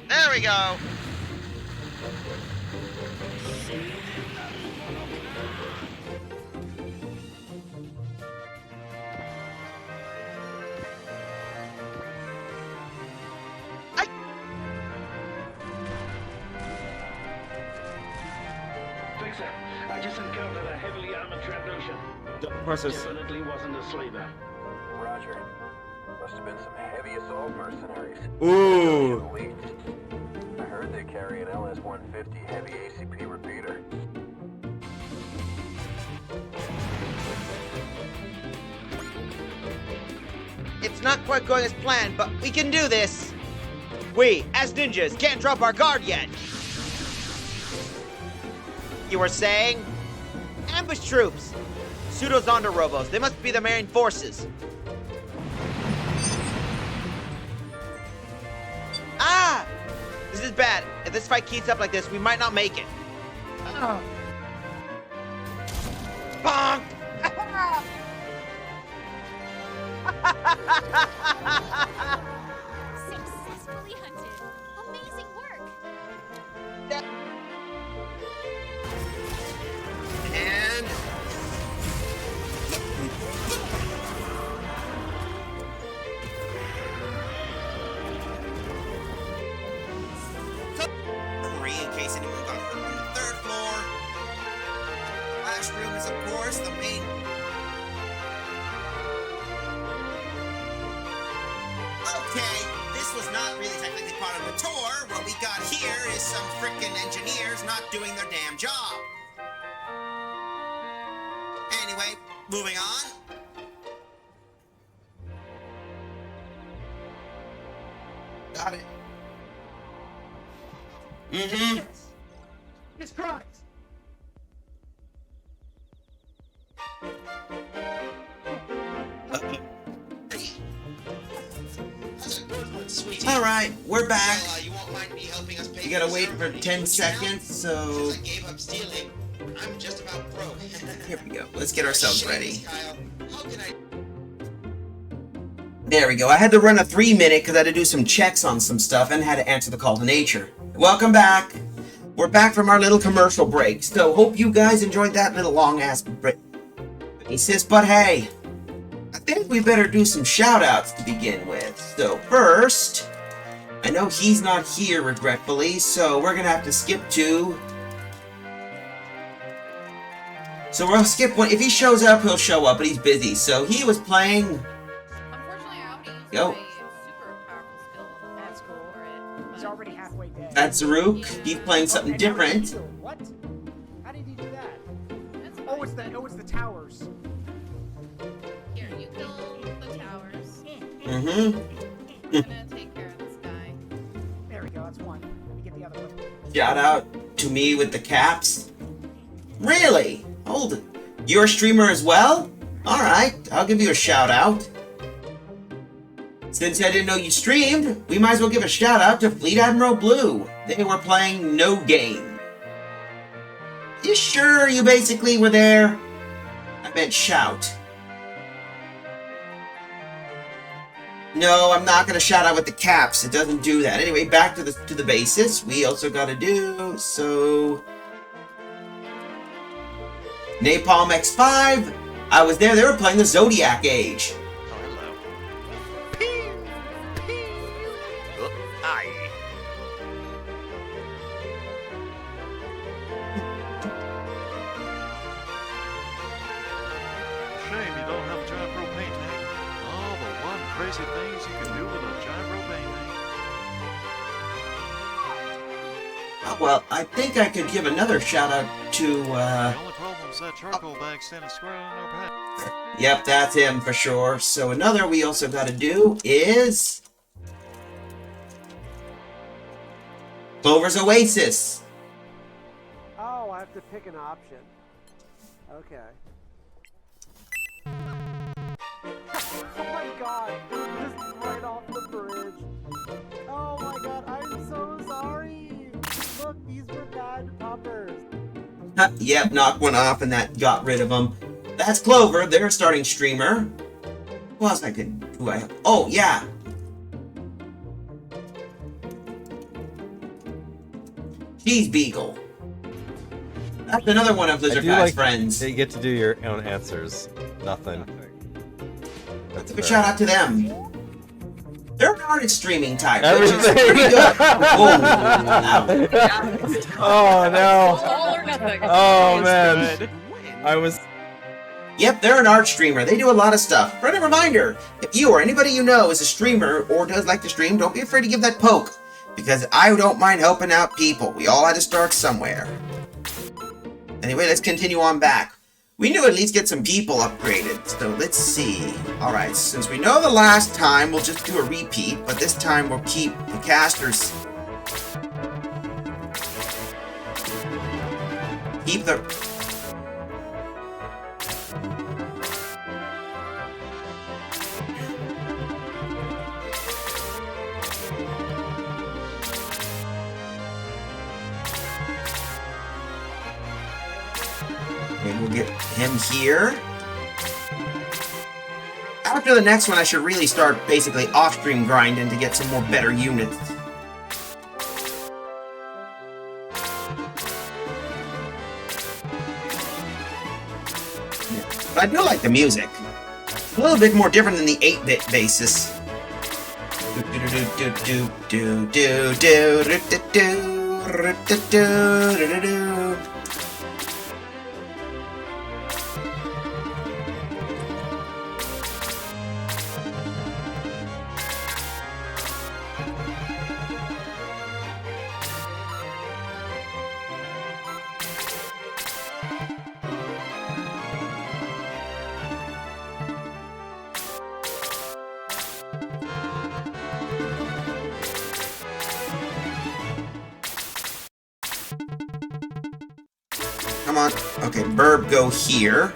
There we go. Fixer, I just encountered a heavily armored Trandoshan. Process. Definitely wasn't a slaver. Roger. Must have been some heavy assault mercenaries. Ooh. I heard they carry an LS-150 heavy ACP repeater. It's not quite going as planned, but we can do this. We, as ninjas, can't drop our guard yet. You were saying? Ambush troops. Pseudo-Zonda robos. They must be the main forces. Ah! This is bad. If this fight keeps up like this, we might not make it. Bonk! Successfully hunted. Amazing work. And in case anyone got hurt on the third floor. Last room is, of course, the main. Okay, this was not really technically part of the tour. What we got here is some frickin' engineers not doing their damn job. Anyway, moving on. Got it. Mm-hmm. It's Christ! Alright, we're back. Well, you won't mind me helping us pay You gotta for wait some for 10 remedial seconds, so Since I gave up stealing, I'm just about broke. here we go. Let's get ourselves Shit, ready. Kyle. How can I... There we go. I had to run a 3-minute because I had to do some checks on some stuff and had to answer the call to nature. Welcome back. We're back from our little commercial break. So hope you guys enjoyed that little long-ass break. He says, but hey, I think we better do some shout-outs to begin with. So first, I know he's not here, regretfully, so we're going to have to skip to... So we'll skip one. If he shows up, he'll show up, but he's busy. So he was playing... Unfortunately, I already used Yo. my super powerful skill. That's cool for it. He's already halfway dead. That's Zaruk. He's playing something And how did he different. do it? What? How did he do that? That's Oh, fine. it's the towers. Here, you kill the towers. Mm-hmm. gonna take care of this guy. There we go. That's one. Let me get the other one. Shout out to me with the caps. Really? Hold it. You're a streamer as well? Alright, I'll give you a shout out. Since I didn't know you streamed, we might as well give a shout out to Fleet Admiral Blue. They were playing No Game. You sure you basically were there? I meant shout. No, I'm not gonna shout out with the caps. It doesn't do that. Anyway, back to the basis. We also gotta do so. Napalm X5. I was there. They were playing the Zodiac Age. Oh, hello. Pew! Pew! Oh, hi. Shame you don't have a giant propane tank. All the one crazy things you can do with a giant propane tank. Oh, well, I think I could give another shout out to. The only problem is that charcoal bag standing square on our path. Yep, that's him for sure. So another we also got to do is Clover's Oasis. Oh, I have to pick an option. Okay. Oh my god! Just right off the bridge. Oh my god, I'm so sorry! Look, these were bad poppers. Yep, knocked one off and that got rid of him. That's Clover, they're a starting streamer. Who else I could, who I have? Oh, yeah. Cheese Beagle. That's another one of Lizardfast's friends. You get to do your own answers. Nothing. That's Give a fair. shout out to them. They're an artist streaming type, which is Everything. pretty good. Oh, wow. Oh no! All or nothing. Oh man! I was. Yep, they're an art streamer. They do a lot of stuff. Friendly reminder, if you or anybody you know is a streamer or does like to stream, don't be afraid to give that poke. Because I don't mind helping out people. We all had to start somewhere. Anyway, let's continue on back. We knew at least get some people upgraded. So let's see. Alright, since we know the last time, we'll just do a repeat. But this time we'll keep the casters. Keep the... Okay, we'll get him here. After the next one, I should really start basically off-stream grinding to get some more better units. Yeah. But I do like the music. It's a little bit more different than the 8-bit basis. Come on. Okay, Burb, go here.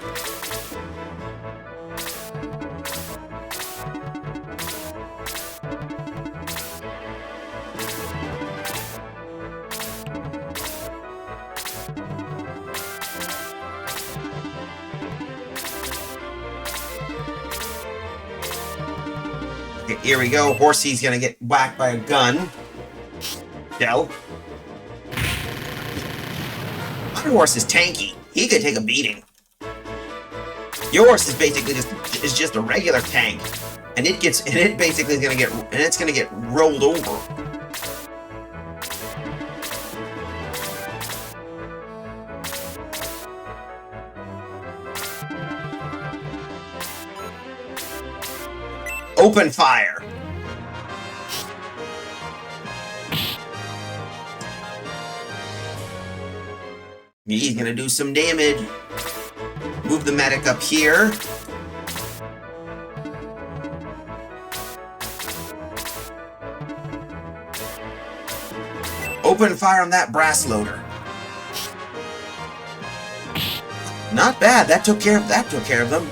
Okay, here we go. Horsey's gonna get whacked by a gun. Dell. My horse is tanky. He could take a beating. Your horse is basically just a regular tank, and it basically is gonna get rolled over. Open fire. He's gonna do some damage. Move the medic up here. Open fire on that brass loader. Not bad. That took care of them.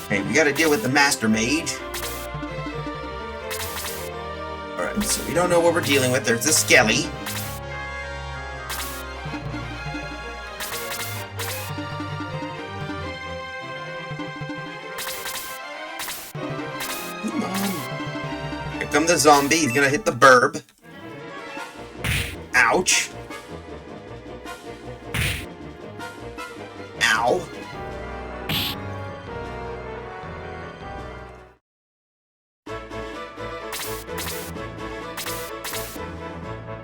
Okay, we gotta deal with the Master Mage. Alright, so we don't know what we're dealing with. There's the Skelly. Come on. Here comes the zombie. He's gonna hit the burb. Ouch. Ow.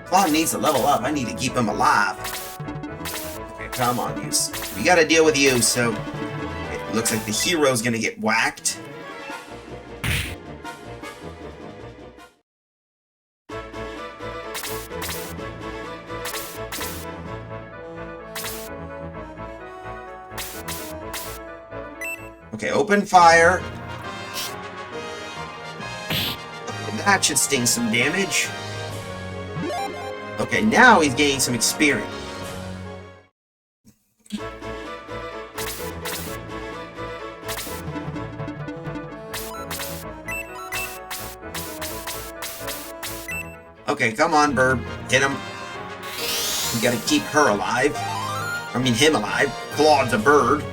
Claw needs to level up. I need to keep him alive. Okay, come on, you. We gotta deal with you, so it looks like the hero's gonna get whacked. Okay, open fire. Okay, that should sting some damage. Okay, now he's gaining some experience. Okay, come on, Burb. Hit him. We gotta keep her alive. I mean, him alive. Claude's a bird.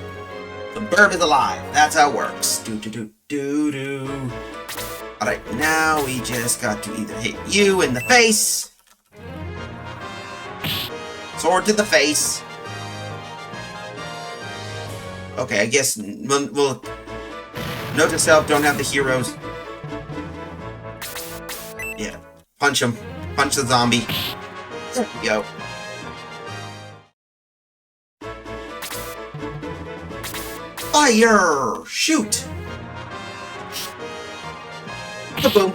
The Burb is alive. That's how it works. Do-do-do-do-do. Alright, now we just got to either hit you in the face. Sword to the face. Okay, I guess we'll note to self, don't have the heroes. Yeah, punch him. Punch the zombie. There we go. Fire! Shoot! Kaboom!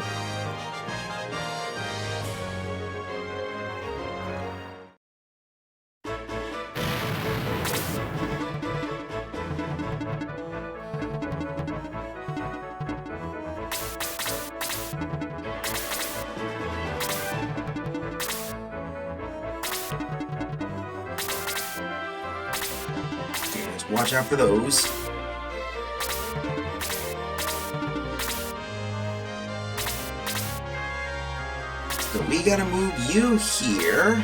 Watch out for those. So we gotta move you here.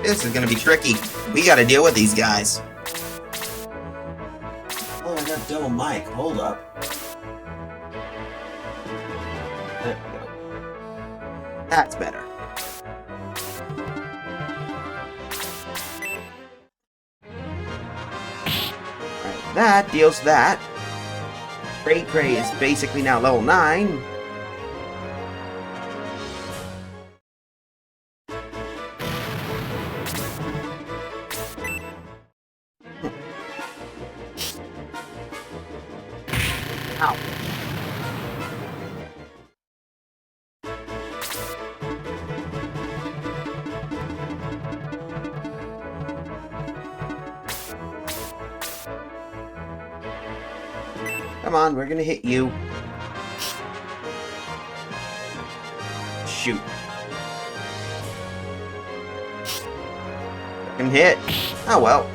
This is gonna be tricky. We gotta deal with these guys. Oh, I got double mic. Hold up. There we go. That's better. Alright, that deals that. Cray is basically now level 9. Ow. Come on, we're gonna hit you. Shoot. Second hit. Oh well.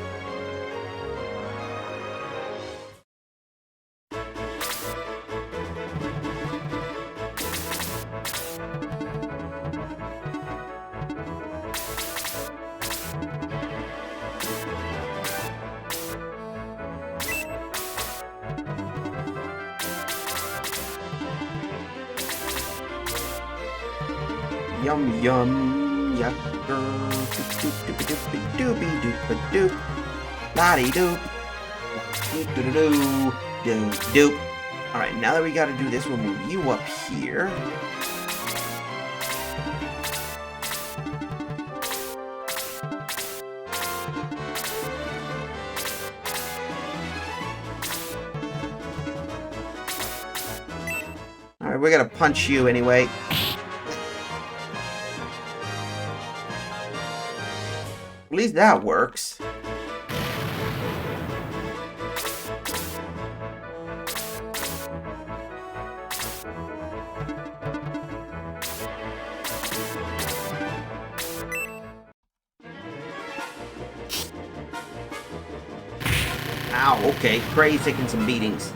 Yum yum yucker doopy doop doop lottie doop doop doop doop doop. Alright, now that we gotta do this, we'll move you up here. Alright, we're gonna punch you anyway. At least that works. Ow, okay. Cray's taking some beatings.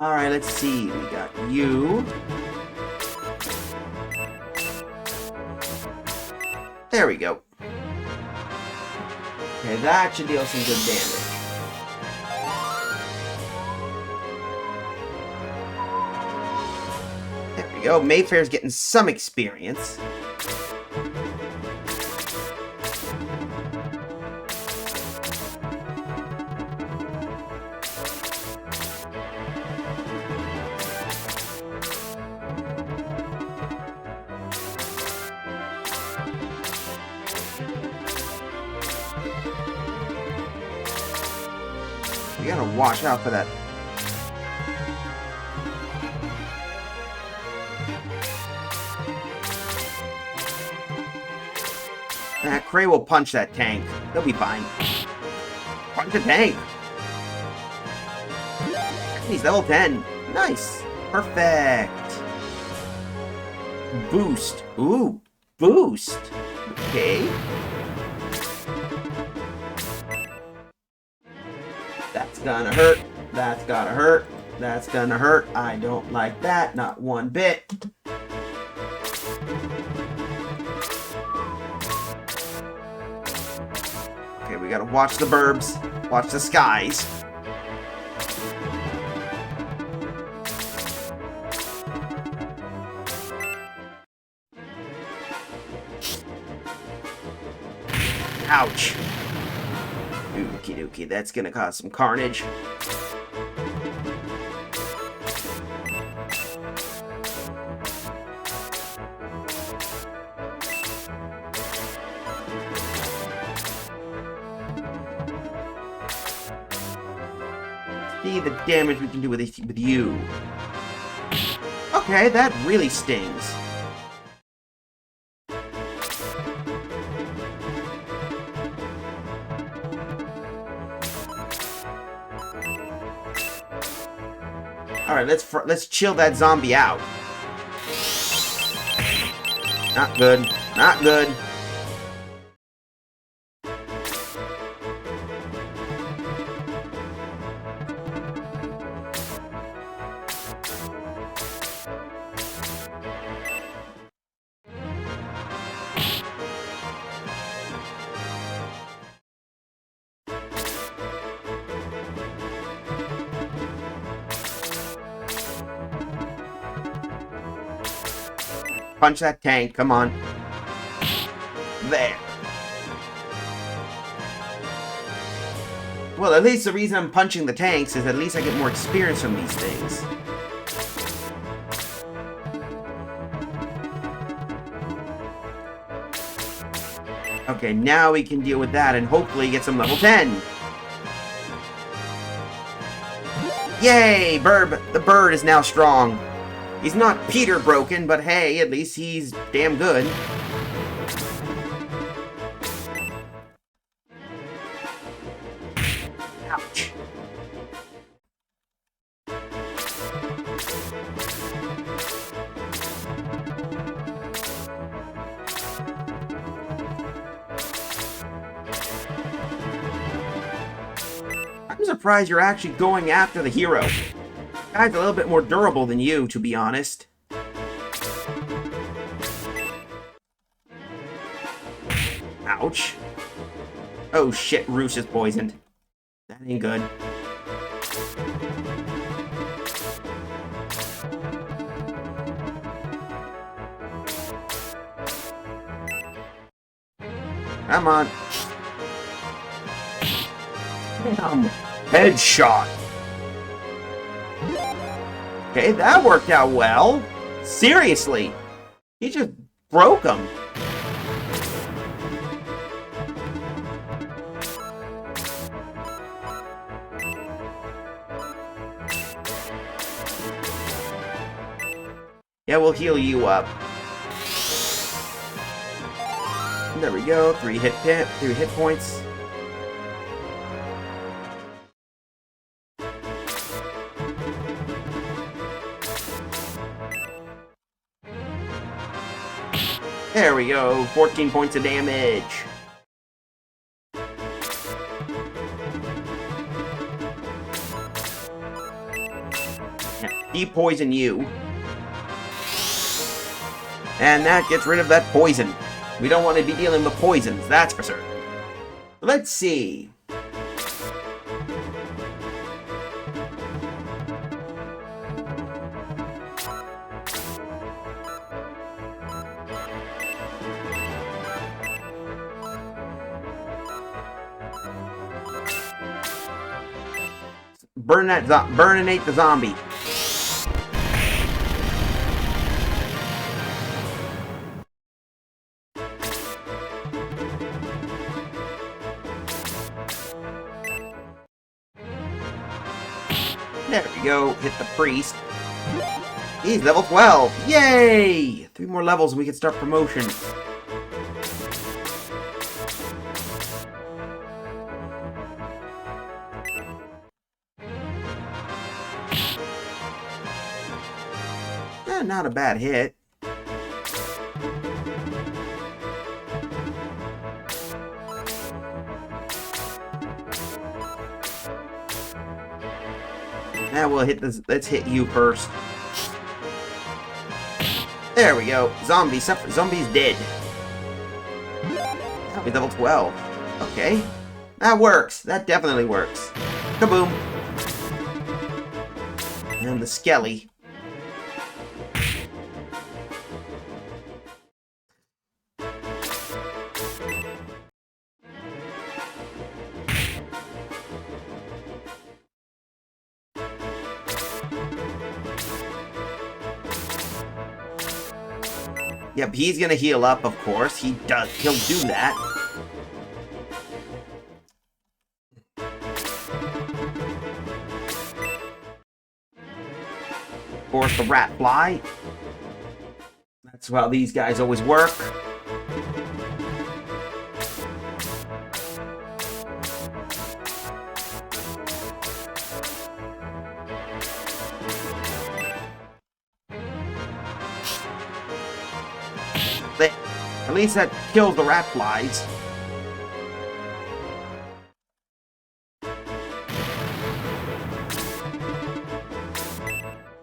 Alright, let's see. We got you. There we go. Okay, that should deal some good damage. There we go. Mayfair's getting some experience. We gotta watch out for that. Cray will punch that tank. He'll be fine. Punch the tank. He's level 10. Nice. Perfect. Boost. Ooh. Boost. Okay. That's gonna hurt. That's gonna hurt. That's gonna hurt. I don't like that. Not one bit. Okay, we gotta watch the burbs. Watch the skies. Ouch. Okie dokie, that's gonna cause some carnage. See the damage we can do with you. Okay, that really stings. Alright, let's chill that zombie out. Not good. Not good. Punch that tank, come on. There. Well, at least the reason I'm punching the tanks is at least I get more experience from these things. Okay, now we can deal with that and hopefully get some level 10. Yay! The bird is now strong. He's not Peter broken, but hey, at least he's damn good. Ouch. I'm surprised you're actually going after the hero. Guy's a little bit more durable than you, to be honest. Ouch. Oh shit, Roos is poisoned. That ain't good. Come on. Damn. Headshot. Okay, that worked out well. Seriously. He just broke him. Yeah, we'll heal you up. There we go. 3 hit points. There we go. 14 points of damage. De-poison you. And that gets rid of that poison. We don't want to be dealing with poisons, that's for certain. Let's see. Burninate the zombie. There we go. Hit the priest. He's level 12. Yay! 3 more levels and we can start promotions. Not a bad hit. Now we'll hit this. Let's hit you first. There we go. Zombie's dead. Now he's level 12. Okay. That works. That definitely works. Kaboom. And the skelly. Yep, he's gonna heal up, of course. He'll do that. Of course, the rat fly. That's how these guys always work. At least that kills the rat flies.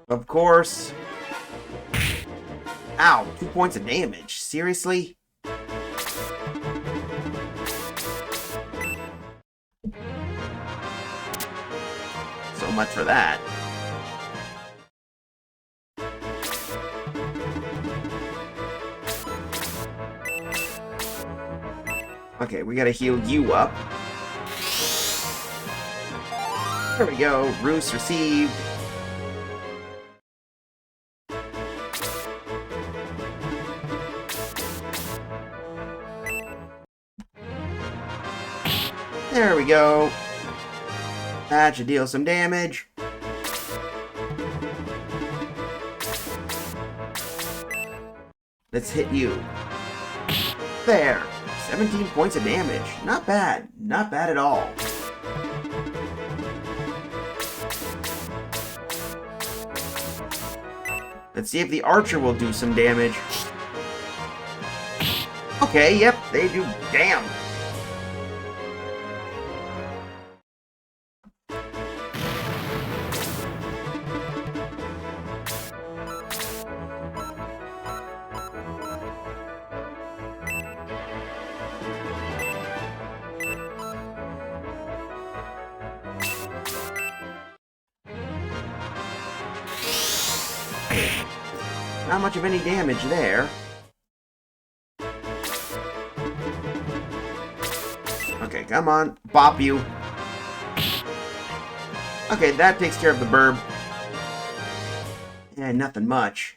Of course. Ow, 2 points of damage. Seriously? So much for that. Okay, we gotta heal you up. There we go. Roost received. There we go. That should deal some damage. Let's hit you. There. 17 points of damage. Not bad. Not bad at all. Let's see if the archer will do some damage. Okay, yep, they do. Damn. Not much of any damage there. Okay, come on. Bop you. Okay, that takes care of the burb. Yeah, nothing much.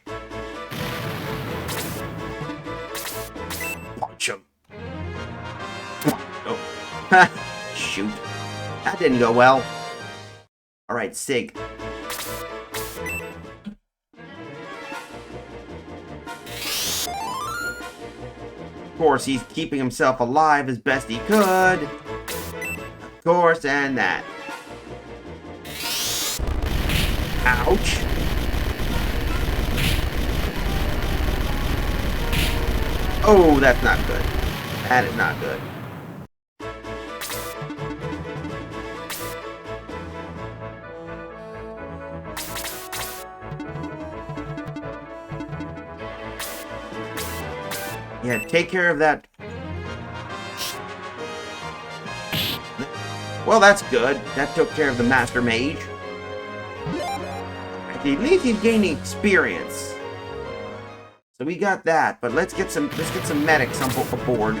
Punch him. Oh. Shoot. That didn't go well. Alright, Sig. Of course, he's keeping himself alive as best he could. Of course, and that. Ouch. Oh, that's not good. That is not good. Yeah, take care of that. Well, that's good. That took care of the Master Mage. At least he's gaining experience. So we got that, but let's get some medics on aboard.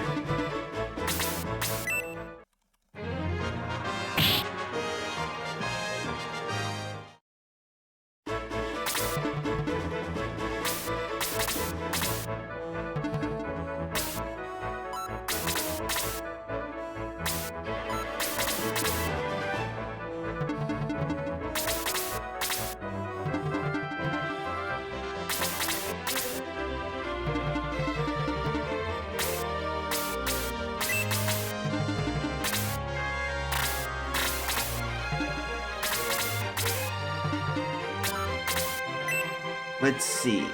Let's see.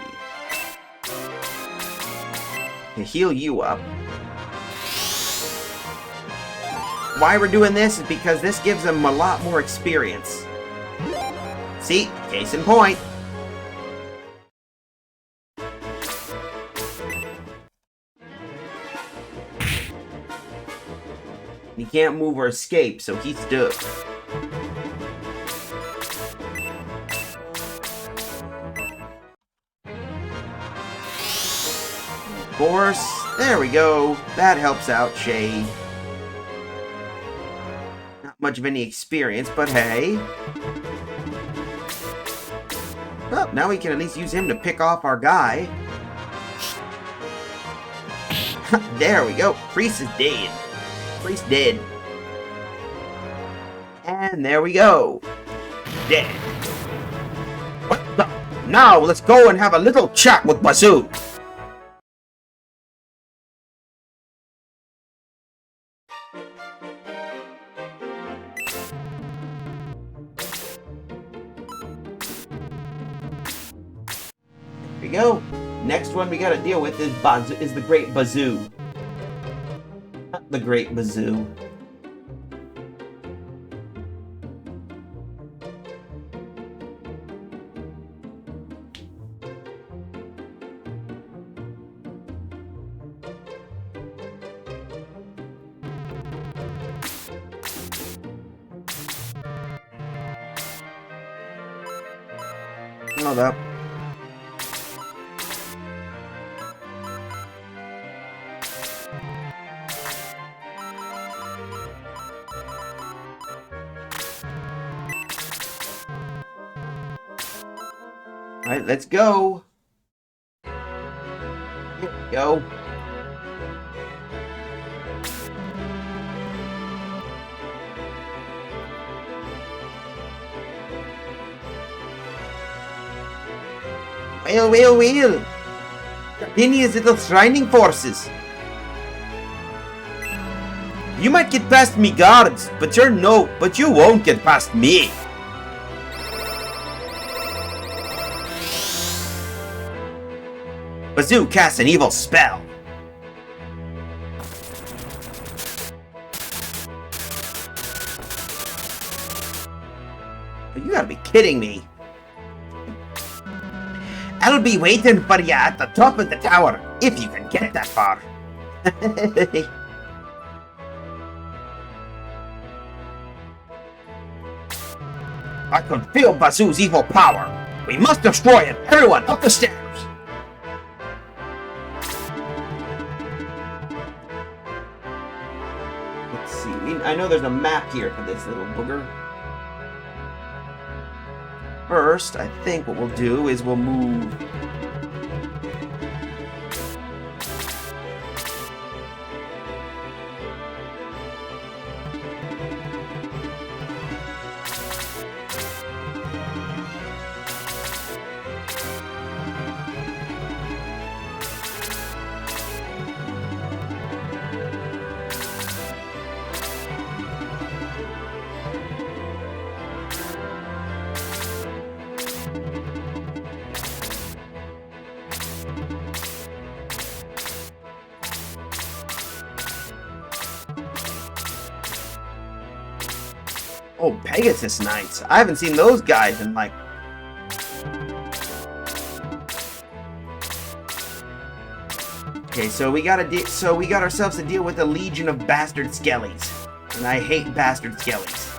To heal you up. Why we're doing this is because this gives them a lot more experience. See? Case in point. He can't move or escape, so he's stuck. Of course. There we go. That helps out Shade. Not much of any experience, but hey. Well, now we can at least use him to pick off our guy. There we go. Priest is dead. Priest dead. And there we go. Dead. What the? Now let's go and have a little chat with Bazoo. Here we go. Next one we gotta deal with is the Great Bazoo. Not the Great Bazoo. Hold up. Alright, let's go. Here we go. Well. Continue little shrining forces. You might get past me guards, but you won't get past me. Bazoo casts an evil spell. You gotta be kidding me. I'll be waiting for you at the top of the tower, if you can get that far. I can feel Bazoo's evil power. We must destroy it. Everyone, up the stairs. Let's see. I know there's a map here for this little booger. first, I think what we'll do is we'll move... Oh, Pegasus Knights. I haven't seen those guys in like... Okay, so we got ourselves to deal with a legion of bastard skellies. And I hate bastard skellies.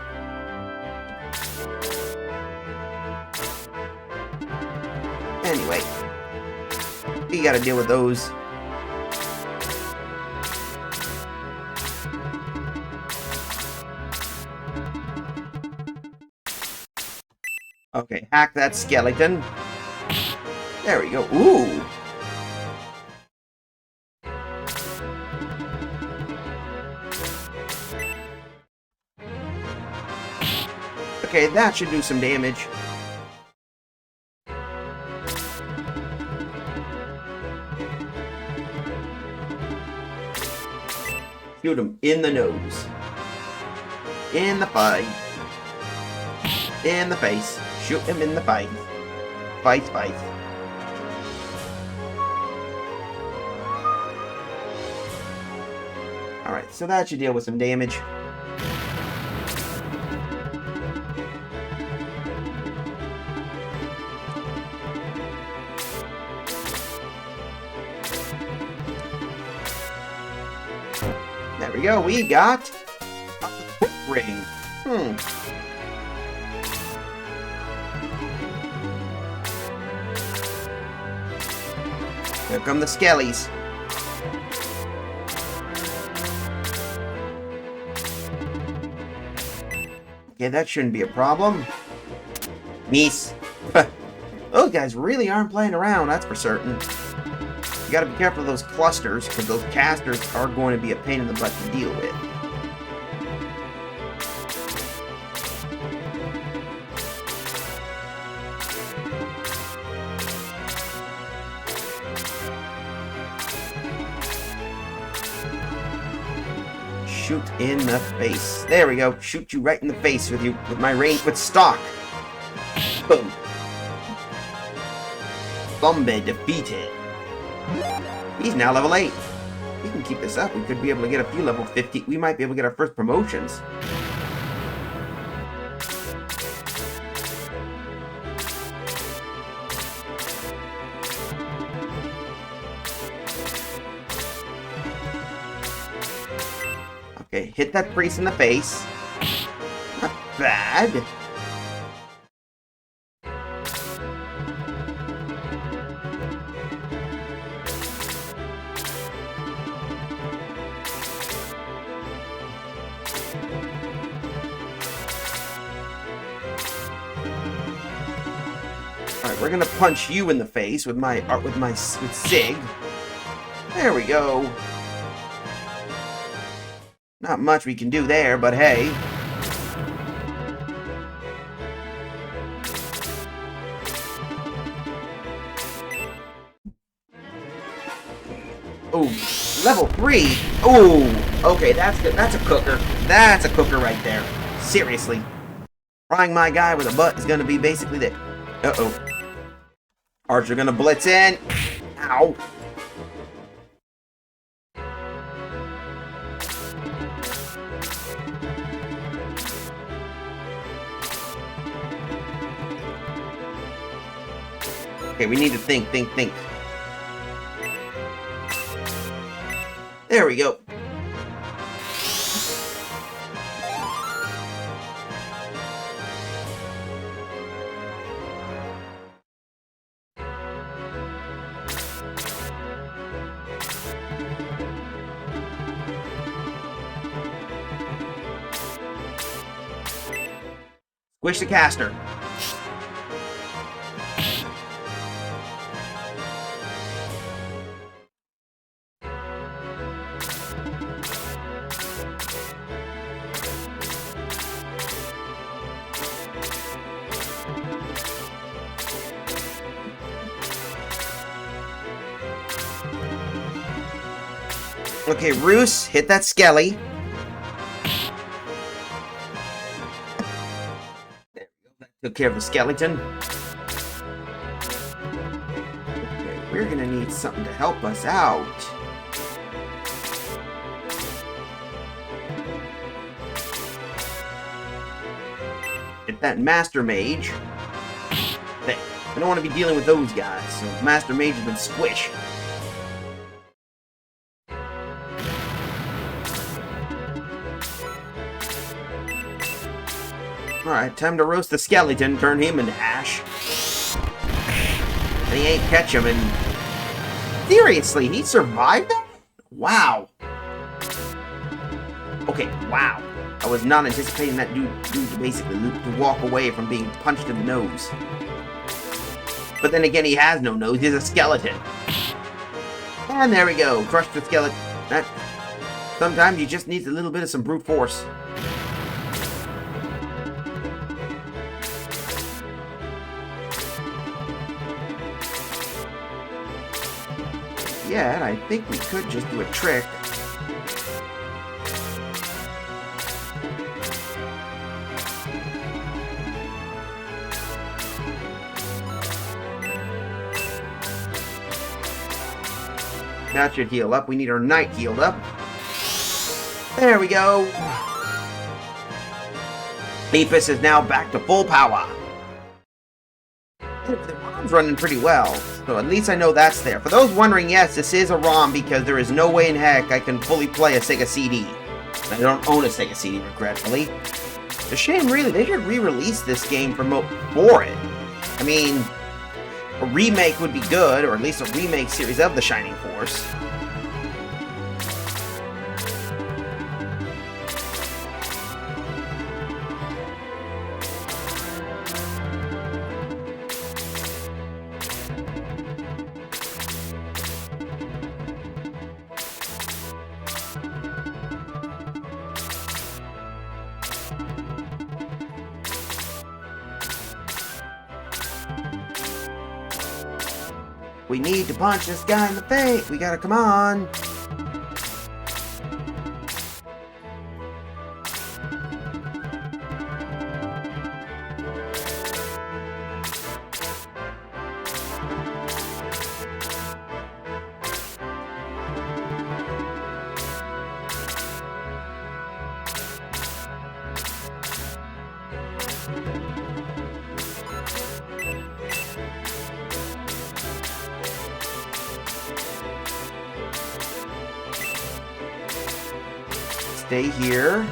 Anyway, we gotta deal with those. Okay, hack that skeleton. There we go. Ooh! Okay, that should do some damage. Shoot him in the nose. In the face. In the face. Shoot him in the face. Face. Alright, so that should deal with some damage. There we go, we got a ring. Here come the skellies. Okay, that shouldn't be a problem. Nice. Those guys really aren't playing around, that's for certain. You gotta be careful of those clusters, because those casters are going to be a pain in the butt to deal with. Shoot in the face. There we go. Shoot you right in the face with my range with stock. Boom. Bombe defeated. He's now level 8. We can keep this up. We could be able to get a few level 50. We might be able to get our first promotions. Okay, hit that priest in the face. Not bad. Alright, we're gonna punch you in the face with with Sig. There we go. Not much we can do there, but hey. Oh, level 3. Oh, okay, that's good. That's a cooker. That's a cooker right there. Seriously, frying my guy with a butt is gonna be basically the. Uh-oh. Archer gonna blitz in. Ow. Okay, we need to think. There we go. Squish the caster. Okay, Roos, hit that skelly. There we go. That took care of the skeleton. Okay, we're gonna need something to help us out. Get that Master Mage. There. I don't want to be dealing with those guys, so Master Mage has been squished. Alright, time to roast the skeleton, turn him into ash. And he ain't catch him, and... Seriously, he survived that? Wow. Okay, wow. I was not anticipating that dude to basically to walk away from being punched in the nose. But then again, he has no nose, he's a skeleton. And there we go, crushed the skeleton. That... Sometimes you just need a little bit of some brute force. Yeah, and I think we could just do a trick. That should heal up. We need our knight healed up. There we go. Beefus is now back to full power. The ROM's running pretty well, so at least I know that's there. For those wondering, yes, this is a ROM because there is no way in heck I can fully play a Sega CD. I don't own a Sega CD, regretfully. It's a shame, really. They should re-release this game for it. I mean, a remake would be good, or at least a remake series of The Shining Force. We need to punch this guy in the face. We gotta come on. Stay here.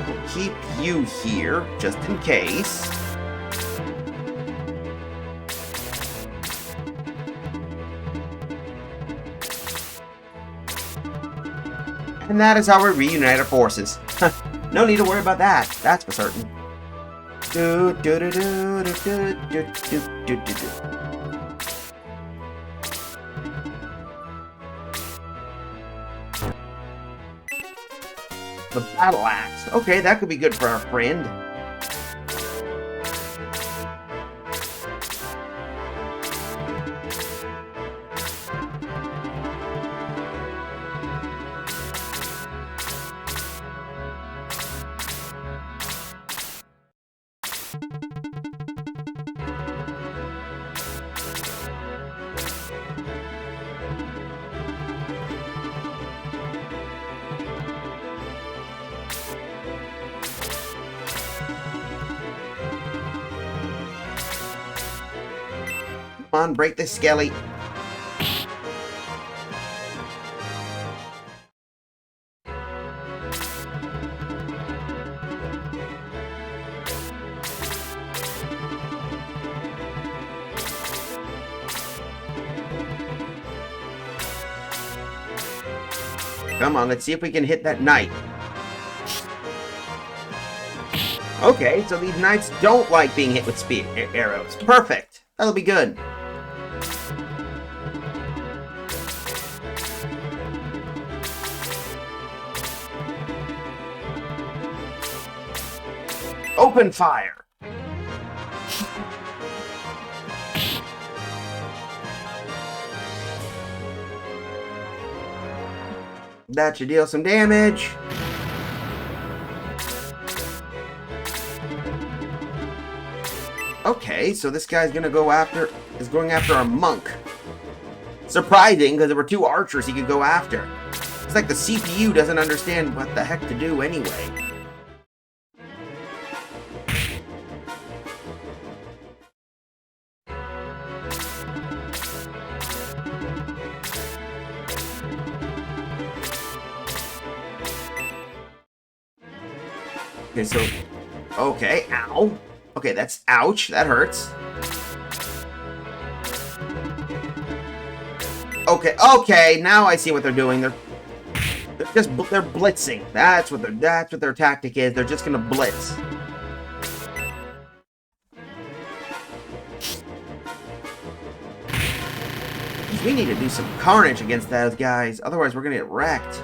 We'll keep you here, just in case. And that is how we reunite our forces. No need to worry about that. That's for certain. The battle axe. Okay, that could be good for our friend. Come on, break the skelly. Come on, let's see if we can hit that knight. Okay, so these knights don't like being hit with spear arrows. Perfect. That'll be good. Open fire! That should deal some damage. Okay, so this guy's gonna going after our monk. Surprising, because there were 2 archers he could go after. It's like the CPU doesn't understand what the heck to do anyway. Okay, so... Okay, ow. Okay, that's... Ouch, that hurts. Okay, now I see what they're doing. They're blitzing. That's what their tactic is. They're just gonna blitz. We need to do some carnage against those guys, otherwise we're gonna get wrecked.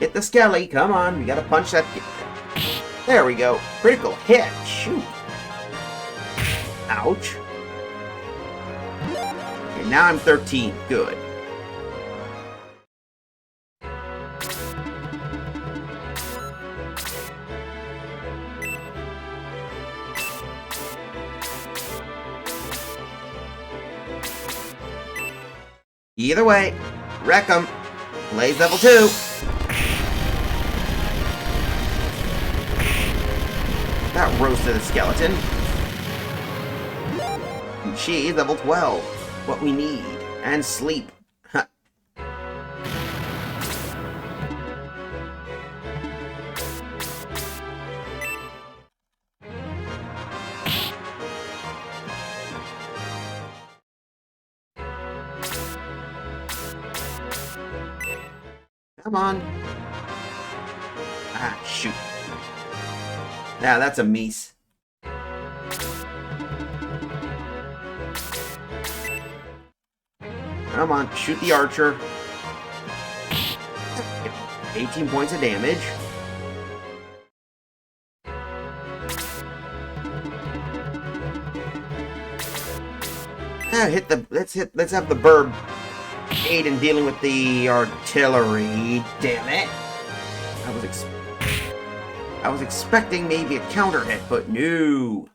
Hit the skelly, come on, we gotta punch that. There we go. Critical hit, shoot. Ouch. Okay, now I'm 13, good. Either way, wreck them. Blaze level 2. That roasted a skeleton. And she's level 12. What we need. And sleep. Huh. Come on. Ah, shoot. Now that's a miss. Come on, shoot the archer. 18 points of damage. Let's have the bird aid in dealing with the artillery. Damn it. I was expecting maybe a counter hit, but no.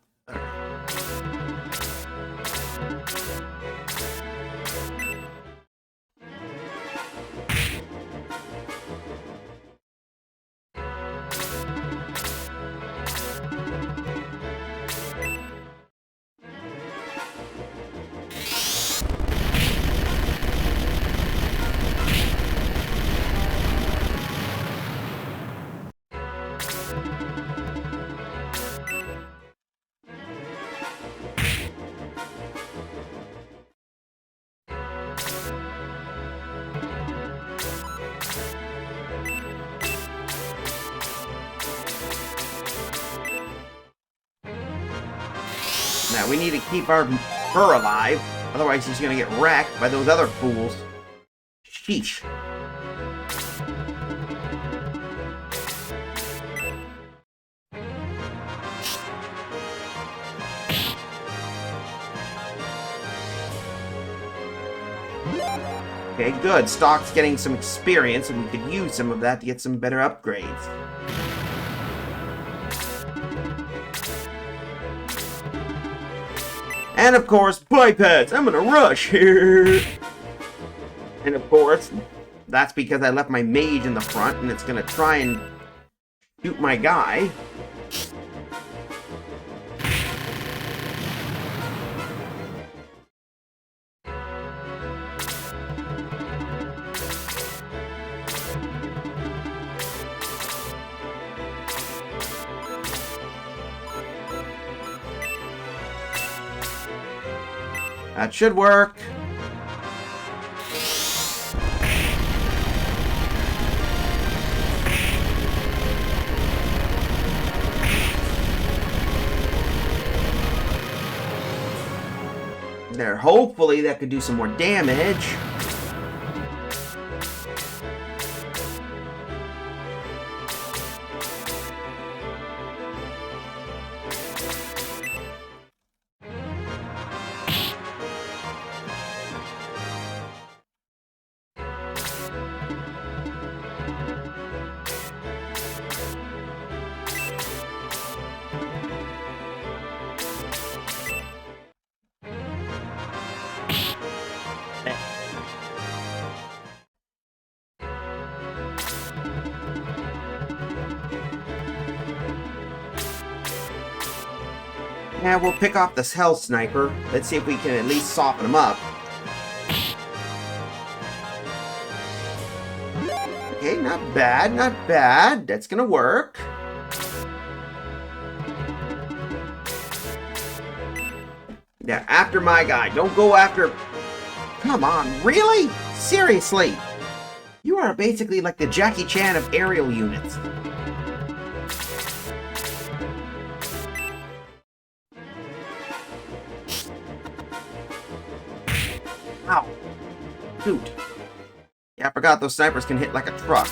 Now, we need to keep our fur alive, otherwise he's gonna get wrecked by those other fools. Sheesh. Okay, good. Stock's getting some experience, and we could use some of that to get some better upgrades. And of course, bipeds! I'm gonna rush here! And of course, that's because I left my mage in the front, and it's gonna try and shoot my guy. That should work. There, hopefully that could do some more damage. Yeah, we'll pick off this hell sniper. Let's see if we can at least soften him up. Okay, not bad, not bad. That's gonna work. Yeah, after my guy. Don't go after... Come on, really? Seriously? You are basically like the Jackie Chan of aerial units. Ow. Shoot. Yeah, I forgot those snipers can hit like a truck.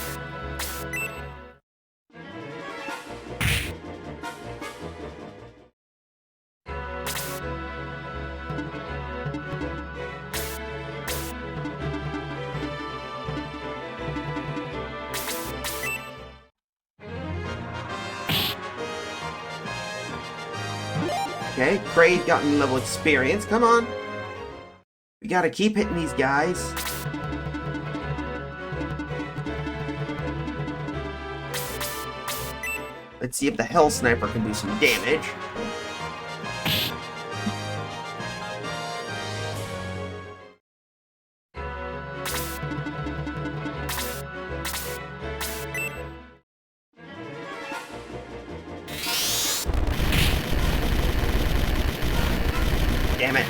Okay, Craig gotten level experience. Come on. We gotta keep hitting these guys. Let's see if the Hell Sniper can do some damage. Damn it.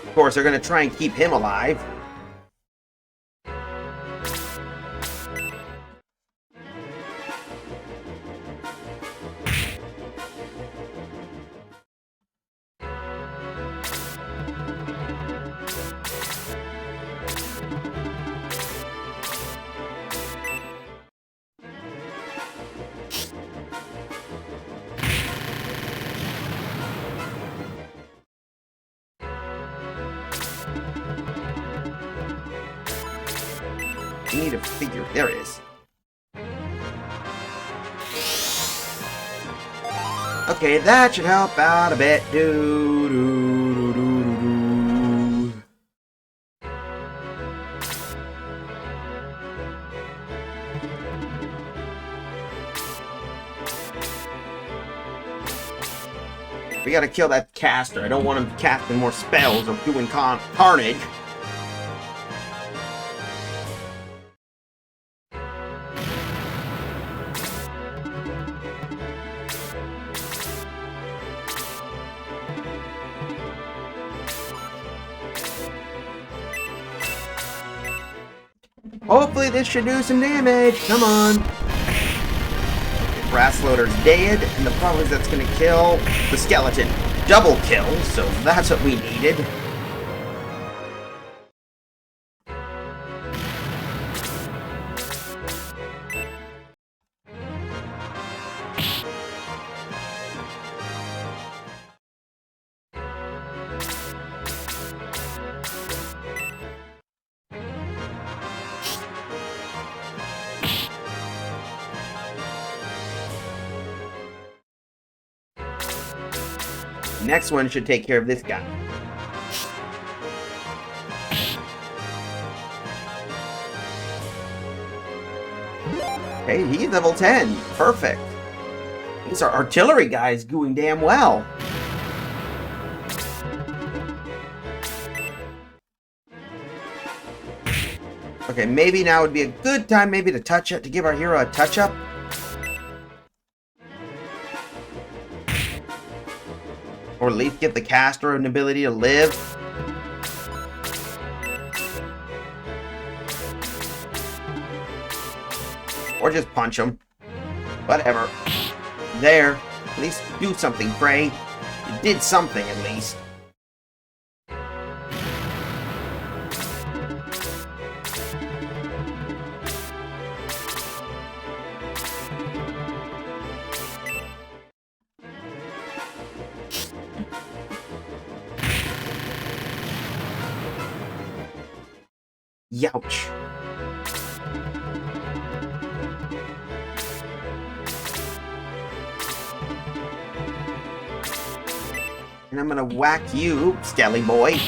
Of course, they're going to try and keep him alive. I need a figure. There it is. Okay, that should help out a bit. Do, do, do, do, do, do. We gotta kill that caster. I don't want him casting more spells or doing carnage. Hopefully this should do some damage. Come on. Brass loader's dead, and the problem is that's going to kill the skeleton. Double kill, so that's what we needed. Next one should take care of this guy. Hey, he's level 10. Perfect. These are artillery guys doing damn well. Okay, maybe now would be a good time maybe to give our hero a touch-up. Or at least give the caster an ability to live. Or just punch him. Whatever. There. At least do something, Frey. You did something, at least. Youch. And I'm gonna whack you, Skelly boy.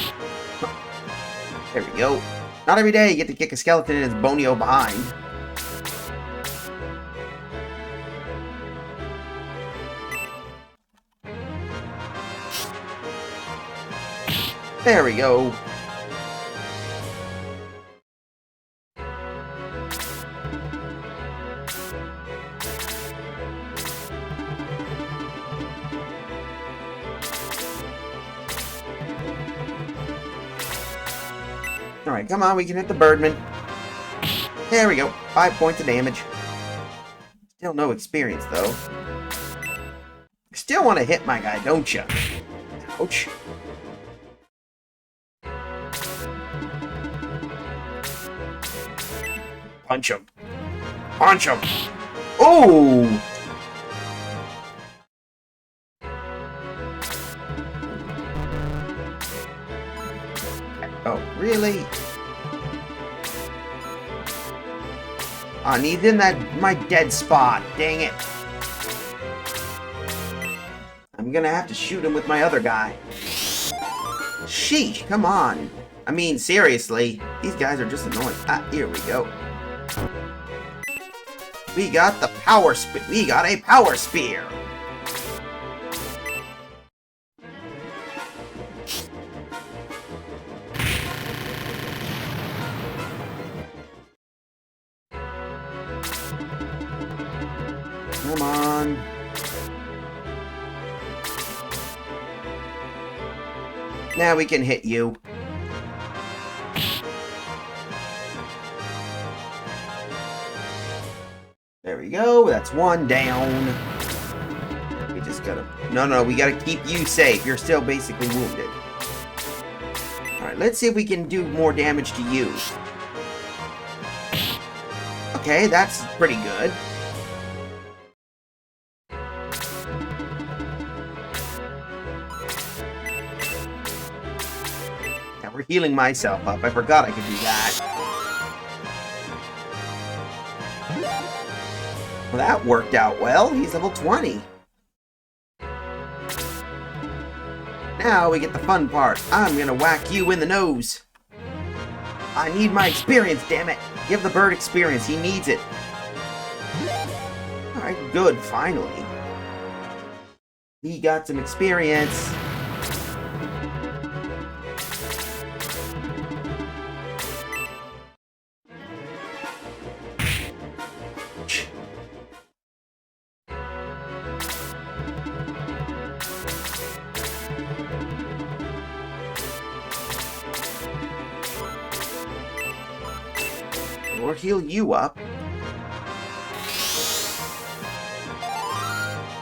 There we go. Not every day you get to kick a skeleton in his bony old behind. There we go. Alright, come on, we can hit the Birdman. There we go. 5 points of damage. Still no experience, though. You still want to hit my guy, don't you? Ouch. Punch him. Punch him. Oh! Oh, really? Oh, and he's in my dead spot. Dang it. I'm gonna have to shoot him with my other guy. Sheesh, come on. I mean, seriously. These guys are just annoying. Ah, here we go. We got the power spear. We got a power spear. Come on. Now we can hit you. There we go. That's one down. We just gotta... No, we gotta keep you safe. You're still basically wounded. Alright, let's see if we can do more damage to you. Okay, that's pretty good. Now we're healing myself up. I forgot I could do that. Well, that worked out well. He's level 20. Now we get the fun part. I'm gonna whack you in the nose. I need my experience, damn it. Give the bird experience. He needs it. Alright, good. Finally. He got some experience. Or heal you up.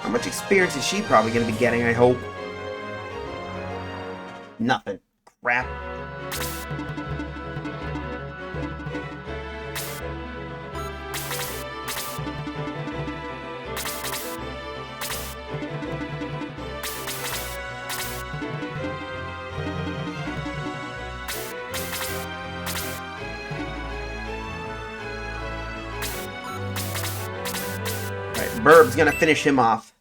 How much experience is she probably going to be getting, I hope? Nothing. Crap. Burb's gonna finish him off.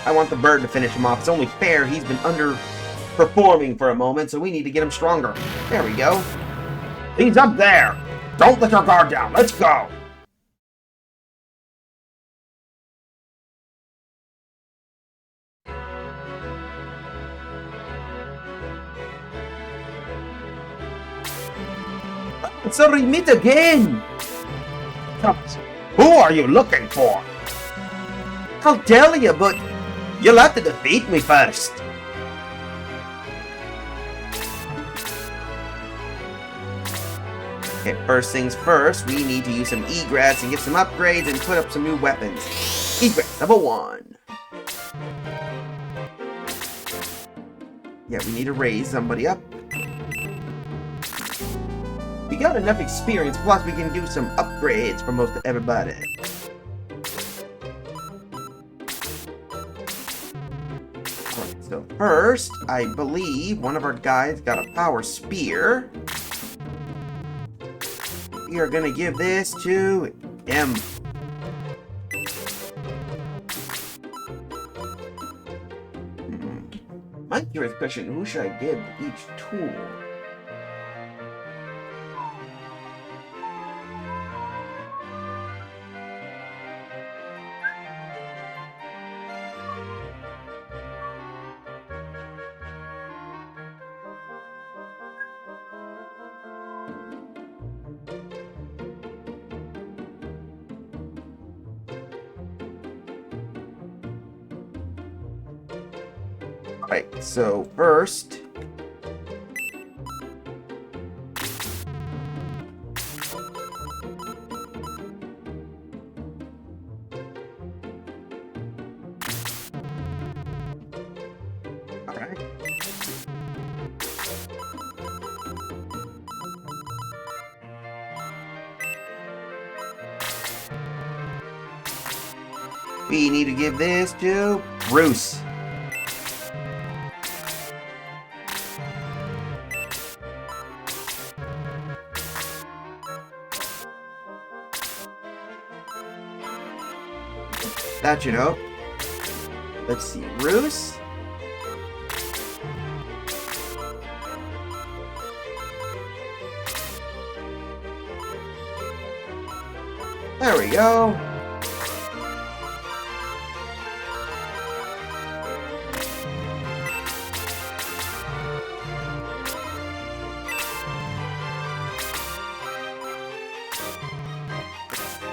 I want the bird to finish him off. It's only fair. He's been underperforming for a moment, so we need to get him stronger. There we go. He's up there. Don't let your guard down. Let's go. So we meet again. Who are you looking for? I'll tell you, but you'll have to defeat me first. Okay, first things first, we need to use some egrets and get some upgrades and put up some new weapons. Egrets, level 1. Yeah, we need to raise somebody up. We got enough experience, plus we can do some upgrades for most of everybody. Alright, so first, I believe one of our guys got a power spear. We are gonna give this to him. My curious question, who should I give each tool? Alright, so first... Alright. We need to give this to Bruce. That you know. Let's see, Bruce. There we go.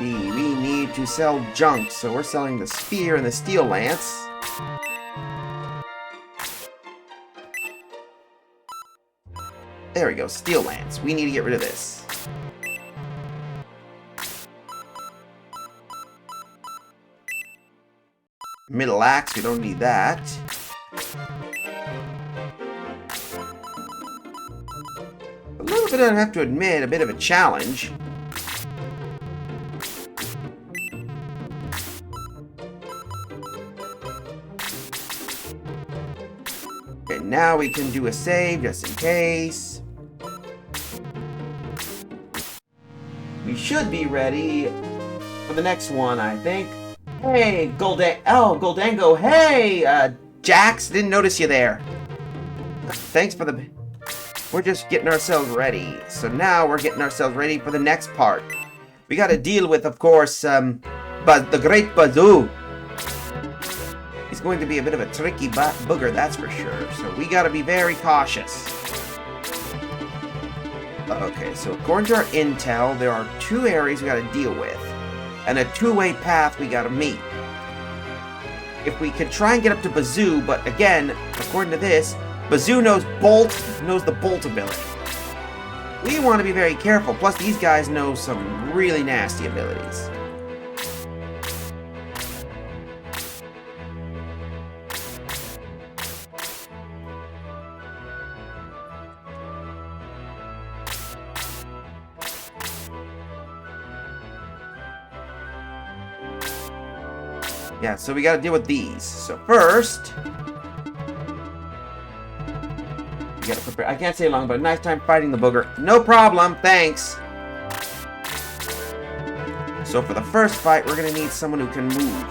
We need to sell junk, so we're selling the spear and the steel lance. There we go, steel lance. We need to get rid of this. Middle axe, we don't need that. A little bit, I have to admit, a bit of a challenge. Okay, now we can do a save just in case. We should be ready for the next one, I think. Hey, Goldango. Hey, Jax, didn't notice you there. Thanks for the... We're just getting ourselves ready. So now we're getting ourselves ready for the next part. We gotta deal with, of course, but the Great Bazoo. He's going to be a bit of a tricky booger, that's for sure. So we gotta be very cautious. Okay, so according to our intel, there are 2 areas we gotta deal with. And a 2-way path we gotta meet. If we could try and get up to Bazoo, but again, according to this, Bazoo knows the bolt ability. We want to be very careful, plus these guys know some really nasty abilities. Yeah, so we gotta deal with these. So first, we gotta prepare. I can't say long, but a nice time fighting the booger. No problem, thanks. So for the first fight, we're gonna need someone who can move.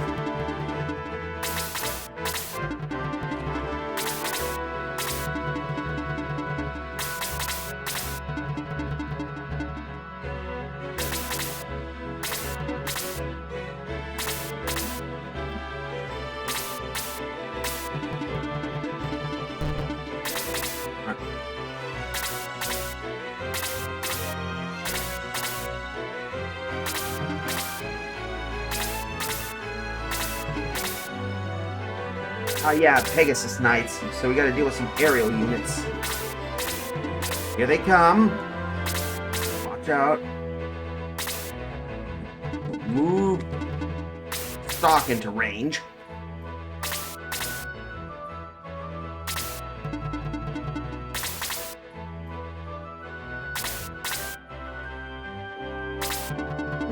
Yeah, Pegasus Knights. So we gotta deal with some aerial units. Here they come. Watch watch out. Move stock into range.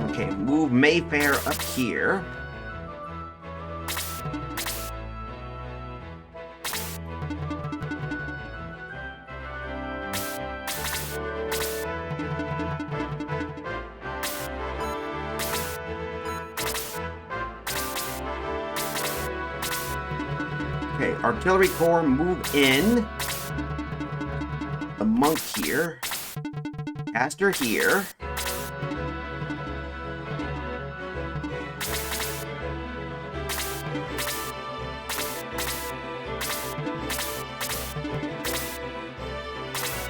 Okay, move Mayfair up here. Okay, artillery corps move in. The monk here. Caster here.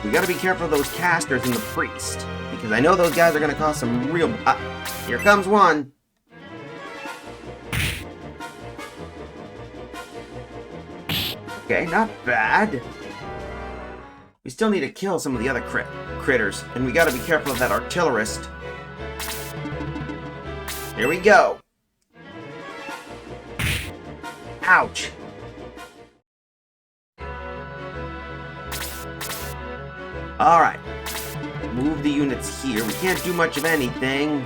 We gotta be careful of those casters and the priest, because I know those guys are gonna cause some real... here comes one. Okay, not bad. We still need to kill some of the other critters, and we gotta be careful of that artillerist. Here we go. Ouch. Alright. Move the units here. We can't do much of anything.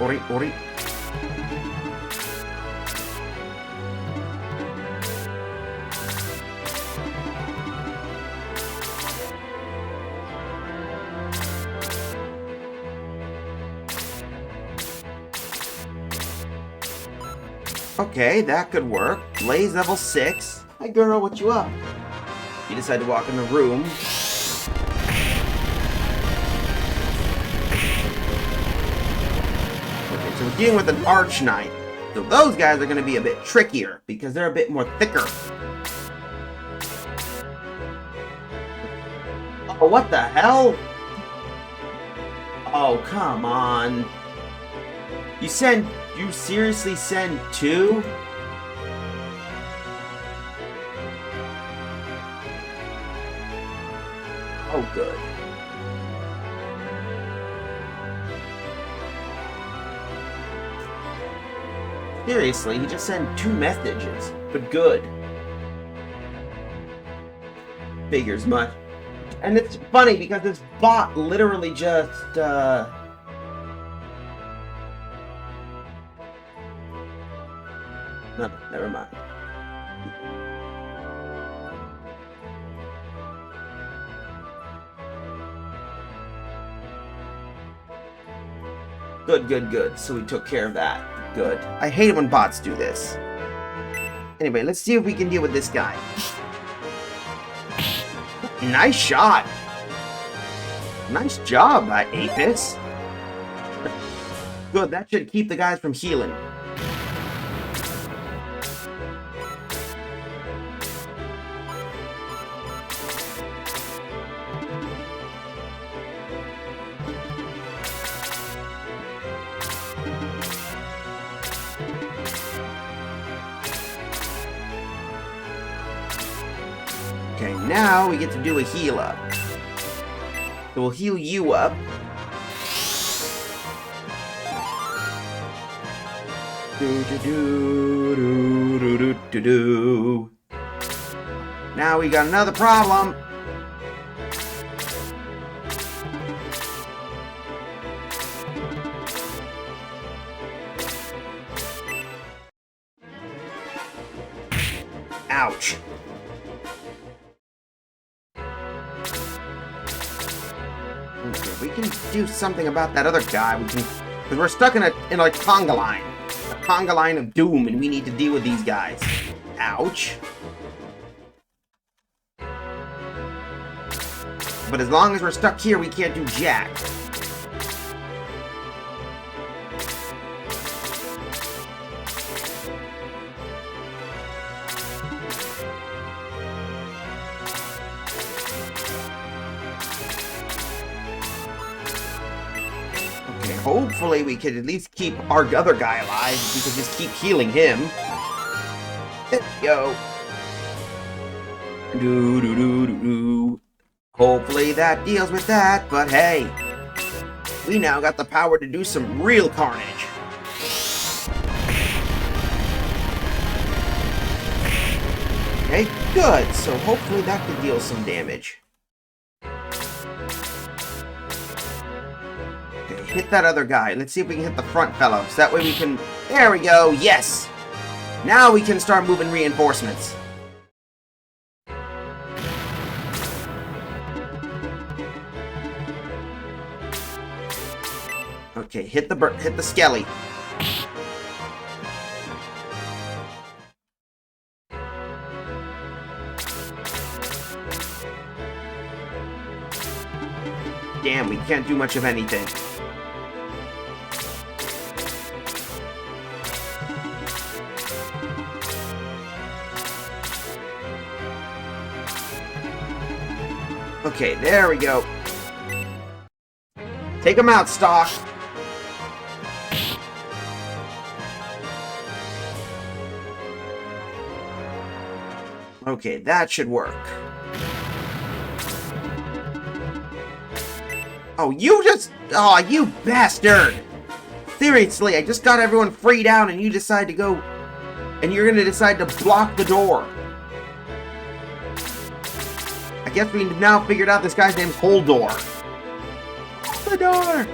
Ori. Okay, that could work. Blaze level 6. Hi girl, what you up? You decide to walk in the room. Okay, so we're dealing with an Arch Knight. So those guys are going to be a bit trickier, because they're a bit more thicker. Oh, what the hell? Oh, come on. You seriously send 2? Oh, good. Seriously, he just sent 2 messages, but good. Figures much. And it's funny because this bot literally just, No, never mind. Good. So we took care of that. Good. I hate it when bots do this. Anyway, let's see if we can deal with this guy. Nice shot. Nice job, Apis. Good, that should keep the guys from healing. Okay, now we get to do a heal up. So we'll heal you up. Now we got another problem. Ouch. Okay, we can do something about that other guy. We can, because we're stuck in a conga line. A conga line of doom, and we need to deal with these guys. Ouch. But as long as we're stuck here, we can't do jack. Okay, hopefully we can at least keep our other guy alive. We can just keep healing him. There we go. Do do do do do. Hopefully that deals with that, but hey, we now got the power to do some real carnage. Okay, good. So hopefully that could deal some damage. Okay, hit that other guy. Let's see if we can hit the front fellows. That way we can... There we go. Yes. Now we can start moving reinforcements. Okay, hit the skelly. Damn, we can't do much of anything. Okay, there we go. Take him out, Stock. Okay, that should work. Oh, you just... Oh, you bastard! Seriously, I just got everyone freed out and you decide to go... And you're gonna decide to block the door. I guess we now figured out this guy's name's Holdor. The door!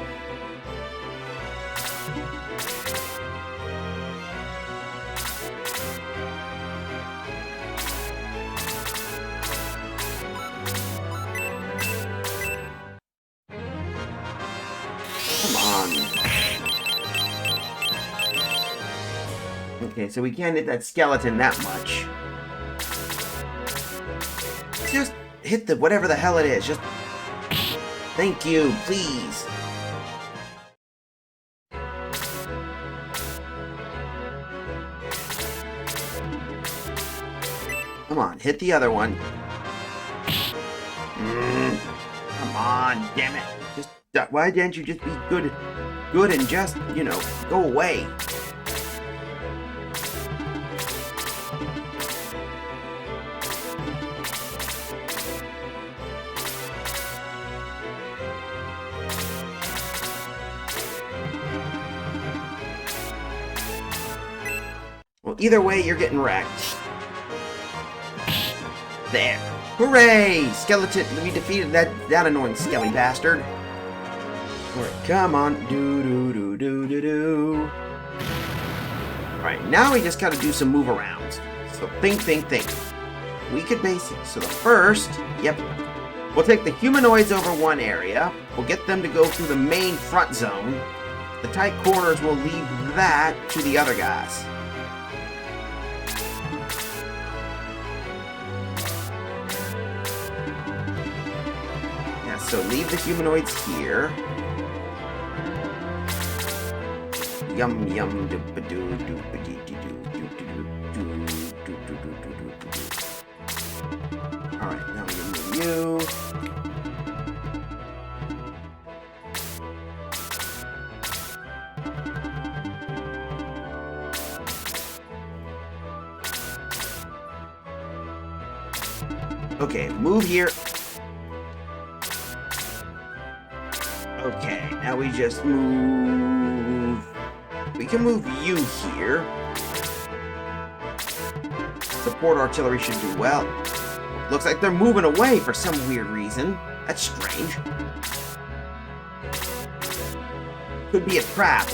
Come on. Okay, so we can't hit that skeleton that much. Just hit the whatever the hell it is. Just... Thank you, please. Come on, hit the other one. Come on, damn it. Just why didn't you just be good and just, you know, go away? Well, either way, you're getting wrecked. There. Hooray! Skeleton, we defeated that annoying skelly bastard. Alright, come on. Do. Alright, now we just gotta do some move arounds. So think. We could basically... So the first... Yep. We'll take the humanoids over one area. We'll get them to go through the main front zone. The tight corners will leave that to the other guys. Yeah, so leave the humanoids here. Yum yum doop doo doop dee dee doo. Alright, now we move you. Okay, move here. Okay, now we just move... We can move you here. Support artillery should do well. Looks like they're moving away for some weird reason. That's strange. Could be a trap.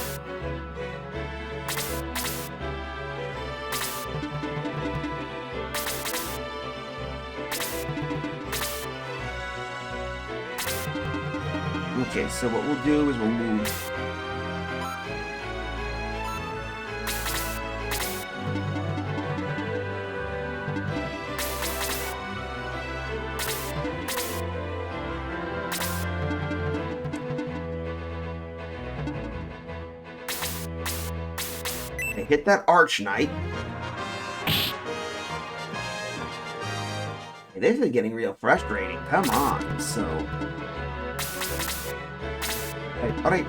Okay, so what we'll do is we'll move... Okay, hit that Arch Knight. Okay, this is getting real frustrating. Come on, so... Alright.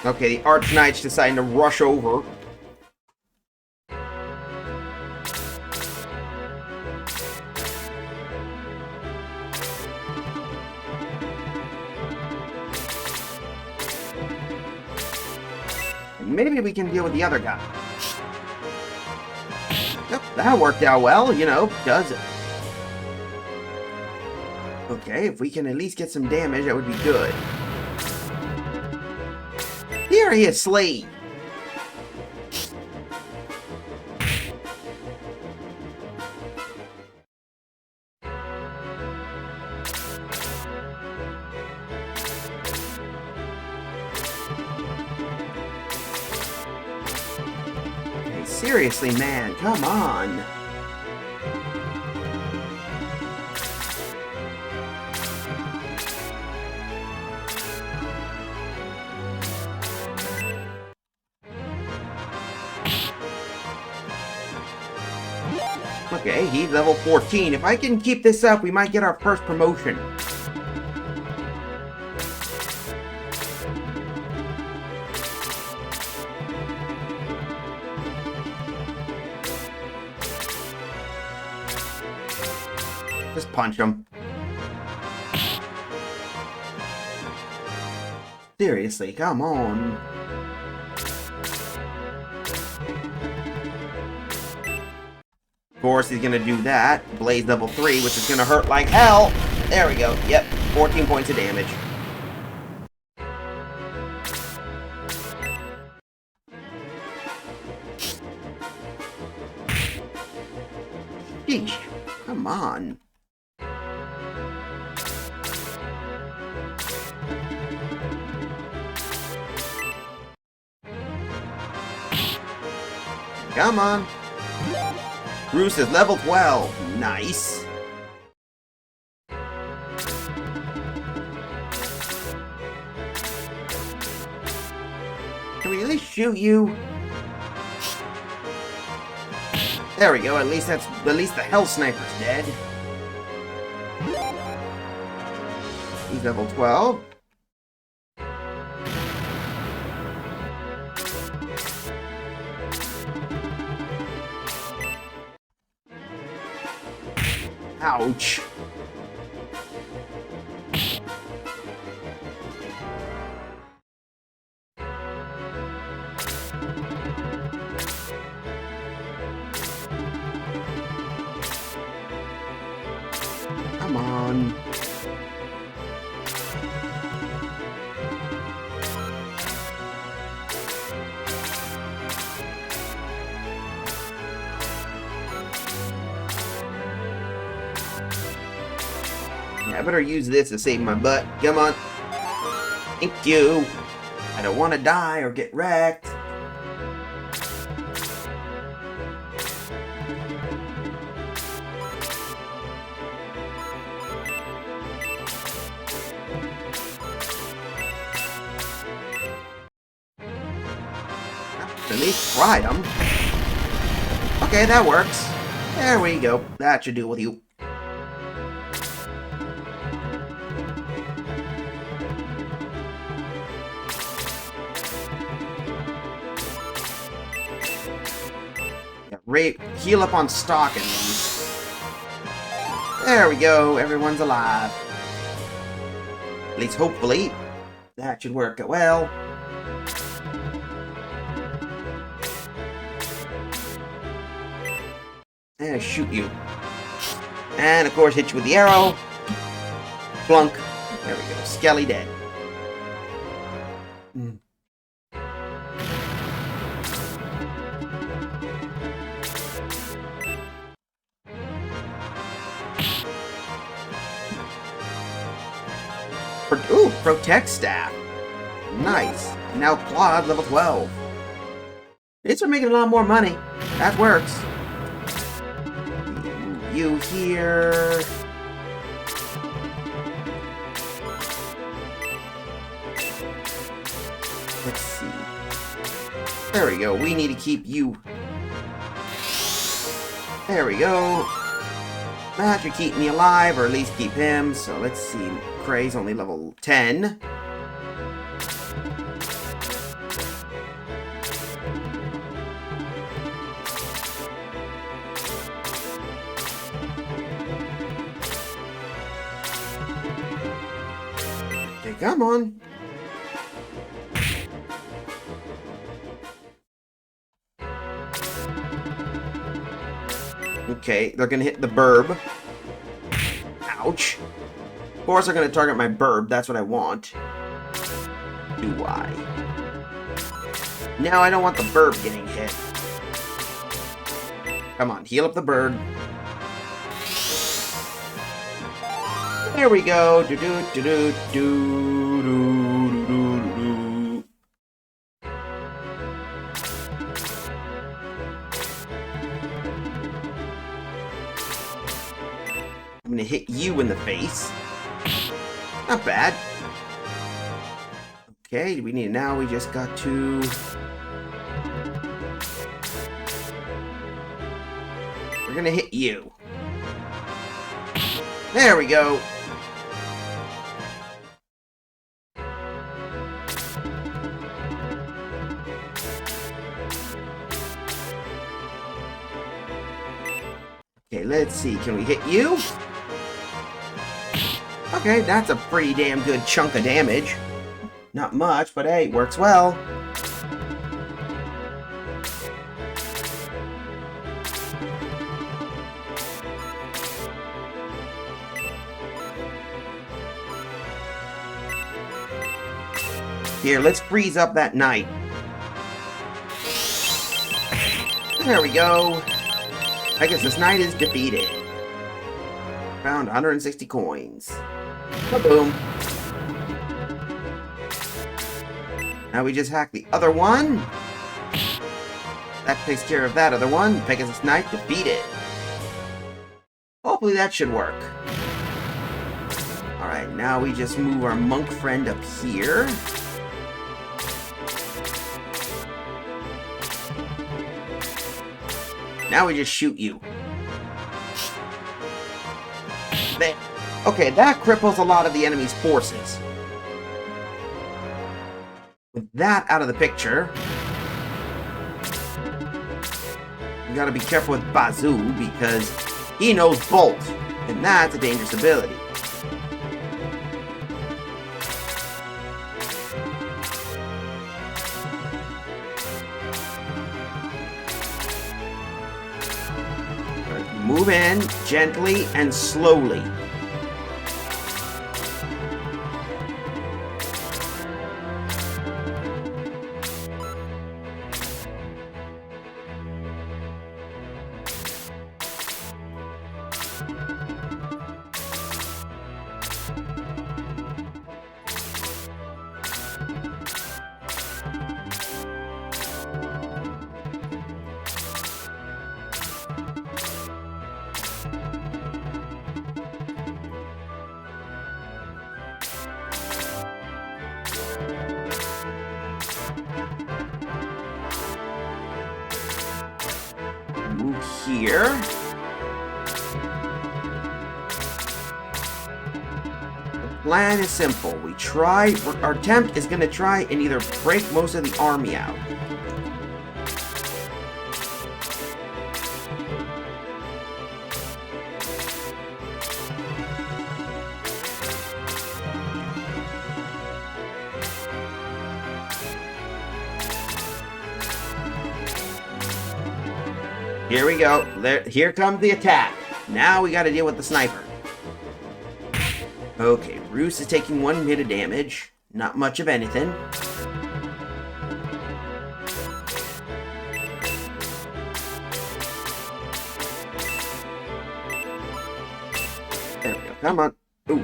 Okay, the Arch Knight's deciding to rush over. Maybe we can deal with the other guy. Yep, that worked out well, you know, does it? Okay, if we can at least get some damage, that would be good. Here he is, Slade. Hey, seriously, man, come on. Okay, he's level 14. If I can keep this up, we might get our first promotion. Just punch him. Seriously, come on. Of course, he's gonna do that. Blaze level 3, which is gonna hurt like hell. There we go. Yep, 14 points of damage. Sheesh. Come on. Come on. Bruce is level 12. Nice. Can we at least shoot you? There we go. At least the Hell Sniper's dead. He's level 12. Ouch. Come on. Yeah, I better use this to save my butt. Come on. Thank you. I don't want to die or get wrecked. At least try them. Okay, that works. There we go. That should do with you. Heal up on stock at least. There we go. Everyone's alive. At least hopefully. That should work out well. And shoot you. And of course hit you with the arrow. Plunk. There we go. Skelly dead. Ooh, Protect Staff. Nice. Now Claude, level 12. These are making a lot more money. That works. You here. Let's see. There we go. We need to keep you. There we go. That should keep me alive, or at least keep him. So let's see. Cray's only level 10. come on. Okay, they're gonna hit the burb. Ouch. Of course they're gonna target my burb, that's what I want. Do I? Now I don't want the burb getting hit. Come on, heal up the bird. There we go. Do do do do do do do do. I'm gonna hit you in the face. Not bad. Okay, we need now. We just got to. We're gonna hit you. There we go. Okay, let's see. Can we hit you? Okay, that's a pretty damn good chunk of damage. Not much, but hey, works well. Here, let's freeze up that knight. There we go. I guess this knight is defeated. Found 160 coins. Kaboom. Now we just hack the other one. That takes care of that other one. Pegasus Knight defeated. Hopefully that should work. Alright, now we just move our monk friend up here. Now we just shoot you. There. Okay, that cripples a lot of the enemy's forces. With that out of the picture, you gotta be careful with Bazoo because he knows Bolt, and that's a dangerous ability. Move in gently and slowly. Move here. The plan is simple. Our attempt is going to try and either break most of the army out. Here we go. Here comes the attack. Now we got to deal with the sniper. Okay, Roos is taking 1 hit of damage. Not much of anything. There we go. Come on. Ooh.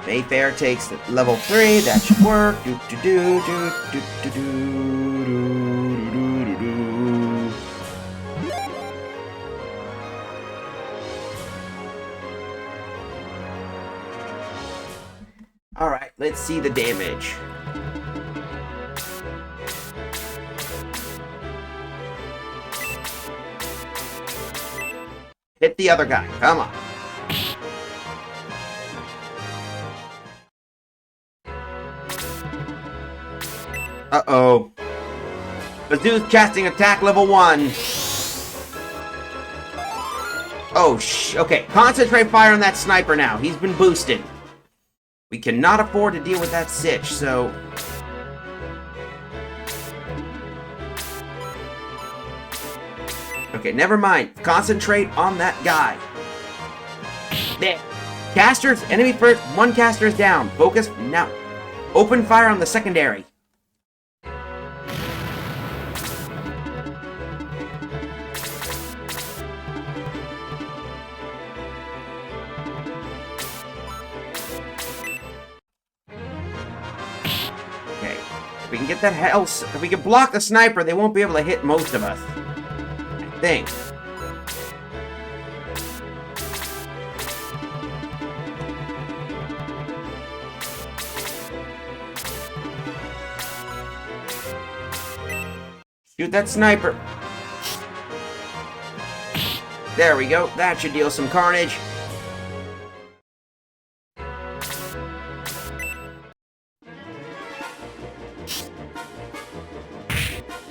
Mayfair takes level 3. That should work. Do do do do do do do do do do. Alright, let's see the damage. Hit the other guy, come on. Uh-oh. Bazoo's casting attack level 1. Oh, okay. Concentrate fire on that sniper now. He's been boosted. We cannot afford to deal with that sitch, so... Okay, never mind. Concentrate on that guy. There. Casters, enemy first. One caster is down. Focus, now. Open fire on the secondary. Okay. If we can get that health, if we can block the sniper, they won't be able to hit most of us. I think. Shoot that sniper. There we go. That should deal some carnage.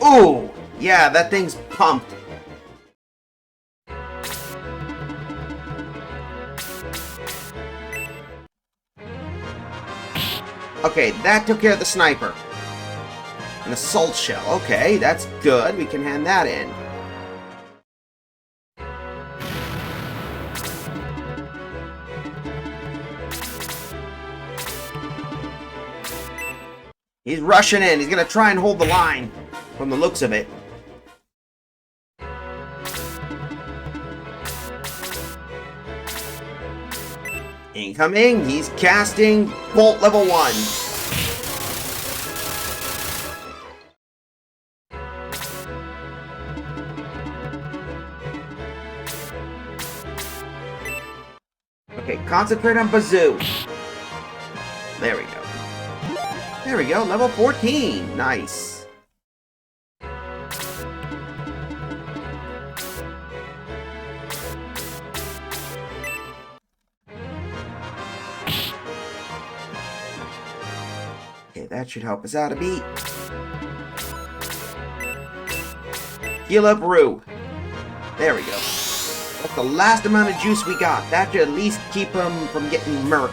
Ooh! Yeah, that thing's pumped. Okay, that took care of the sniper. An assault shell. Okay, that's good. We can hand that in. He's rushing in. He's gonna try and hold the line from the looks of it. Incoming. He's casting Bolt level 1. Okay, concentrate on Bazoo. There we go. There we go, level 14. Nice. Okay, that should help us out a beat. Heal up Rue. There we go. That's the last amount of juice we got. That should at least keep him from getting murked.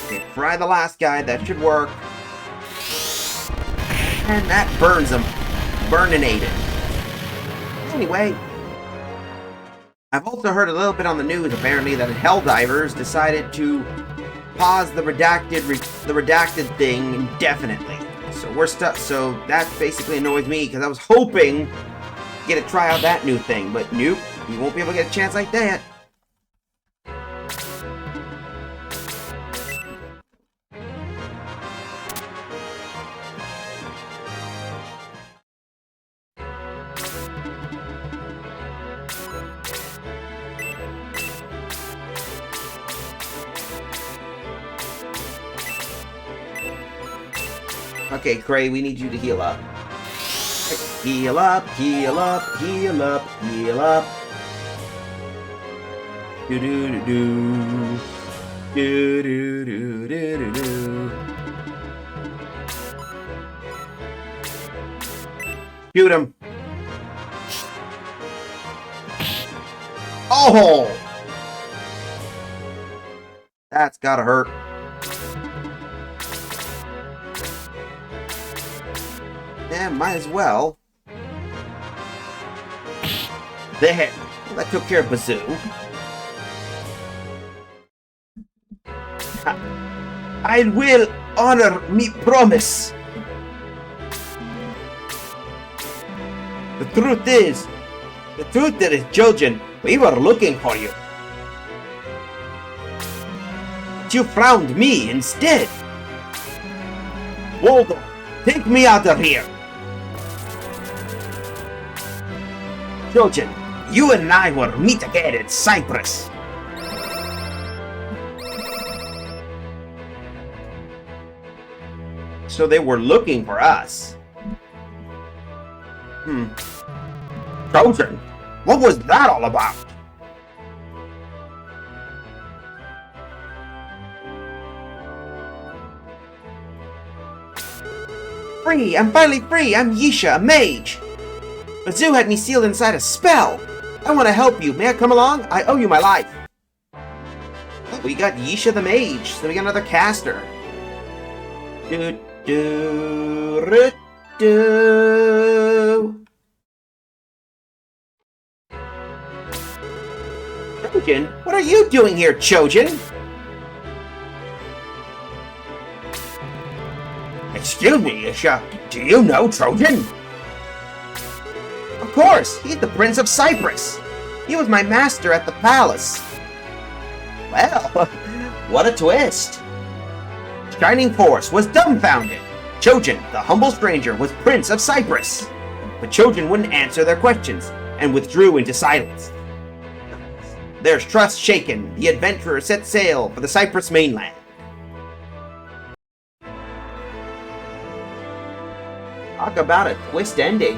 Okay, fry the last guy. That should work. And that burns him. Burninated. Anyway, I've also heard a little bit on the news, apparently, that Helldivers decided to pause the redacted thing indefinitely. So we're stuck. So that basically annoys me because I was hoping to get to try out that new thing, but nope, we won't be able to get a chance like that. Okay, Cray, we need you to heal up. Heal up, heal up, heal up, heal up. Do do do do. Do do do do do do. Shoot him. Oh! That's gotta hurt. Yeah, might as well. There. Well, that took care of Bazoo. I will honor me promise. The truth is, children, we were looking for you. But you found me instead. Waldo, take me out of here. Children, you and I will meet again in Cyprus. So they were looking for us. Trojan, what was that all about? Free! I'm finally free! I'm Yisha, a mage! The zoo had me sealed inside a spell! I want to help you. May I come along? I owe you my life. Oh, we got Yisha the mage, so we got another caster. Trojan? What are you doing here, Trojan? Excuse me, Yisha. Do you know Trojan? Of course, he's the Prince of Cyprus. He was my master at the palace. Well, what a twist. Shining Force was dumbfounded. Trojan, the humble stranger, was Prince of Cyprus. But Trojan wouldn't answer their questions and withdrew into silence. Their trust shaken, the adventurers set sail for the Cyprus mainland. Talk about a twist ending.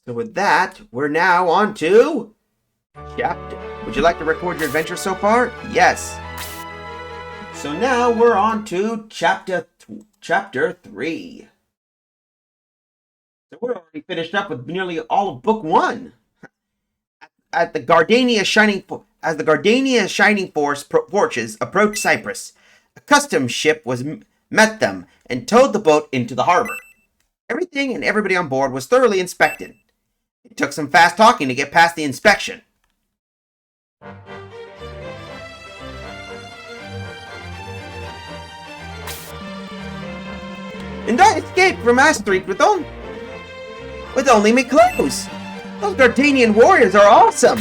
So with that, we're now on to chapter. Would you like to record your adventure so far? Yes. So now we're on to chapter 3. So we're already finished up with nearly all of book 1. As the Gardania Shining Force forces approached Cyprus, a customs ship met them and towed the boat into the harbor. Everything and everybody on board was thoroughly inspected. It took some fast talking to get past the inspection. And I escaped from Astrid with only my clothes. Those Gardanian warriors are awesome.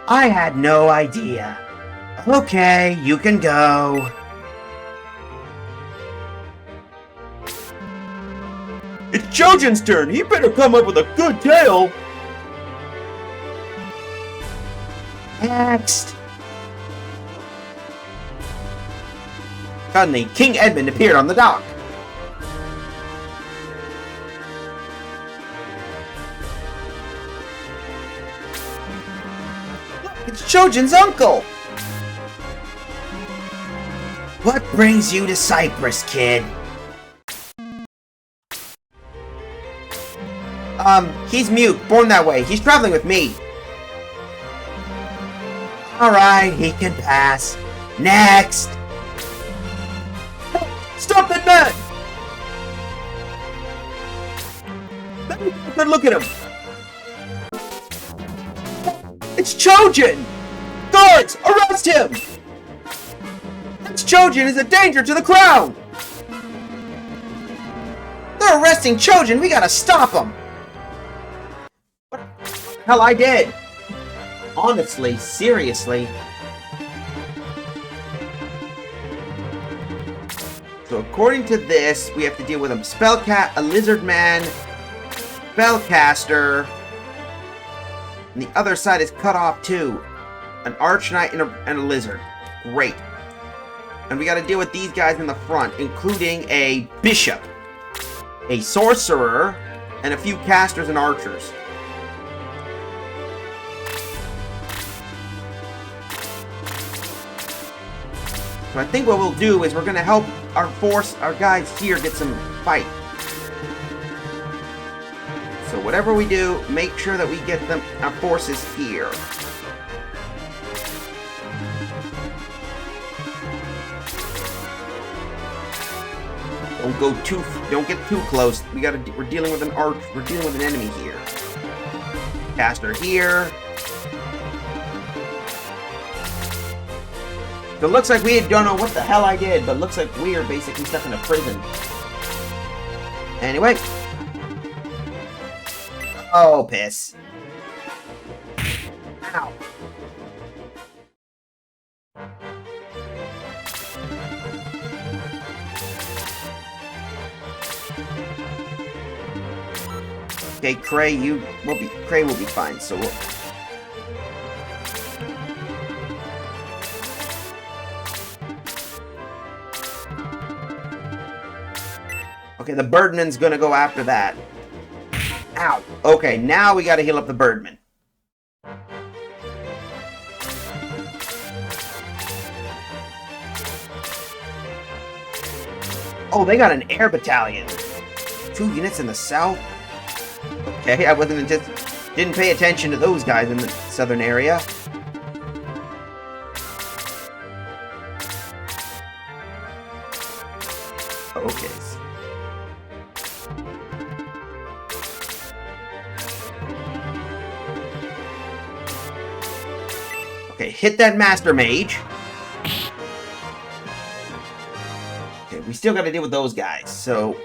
I had no idea. Okay, you can go. It's Trojan's turn. He better come up with a good tale. Next. Suddenly, King Edmund appeared on the dock. It's Trojan's uncle. What brings you to Cyprus, kid? He's mute, born that way. He's traveling with me. Alright, he can pass. Next! Stop that man! Good look at him! It's Trojan! Guards, arrest him! This Trojan is a danger to the crown! They're arresting Trojan, we gotta stop him! Hell, I did. Honestly, seriously. So according to this, we have to deal with a lizard man, spellcaster, and the other side is cut off too. An arch knight and a lizard. Great. And we got to deal with these guys in the front, including a bishop, a sorcerer, and a few casters and archers. So I think what we'll do is we're going to help our guys here get some fight. So whatever we do, make sure that we get our forces here. Don't get too close. We're dealing with an enemy here. Caster here. So it looks like we don't know what the hell I did, but it looks like we are basically stuck in a prison. Anyway. Oh, piss. Ow. Okay, Cray will be fine, so we'll... Okay, the Birdman's gonna go after that. Ow. Okay, now we gotta heal up the Birdman. Oh, they got an air battalion. 2 units in the south? Okay, I didn't pay attention to those guys in the southern area. Okay. Okay, hit that Master Mage. Okay, we still gotta deal with those guys, so...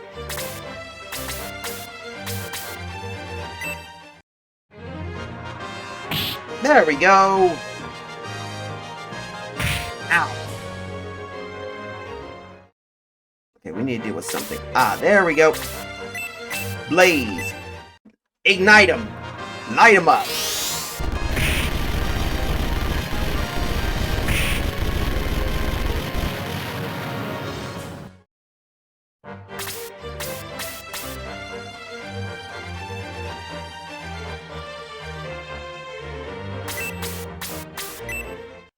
There we go! Ow. Okay, we need to deal with something. Ah, there we go. Blaze. Ignite them. Light them up.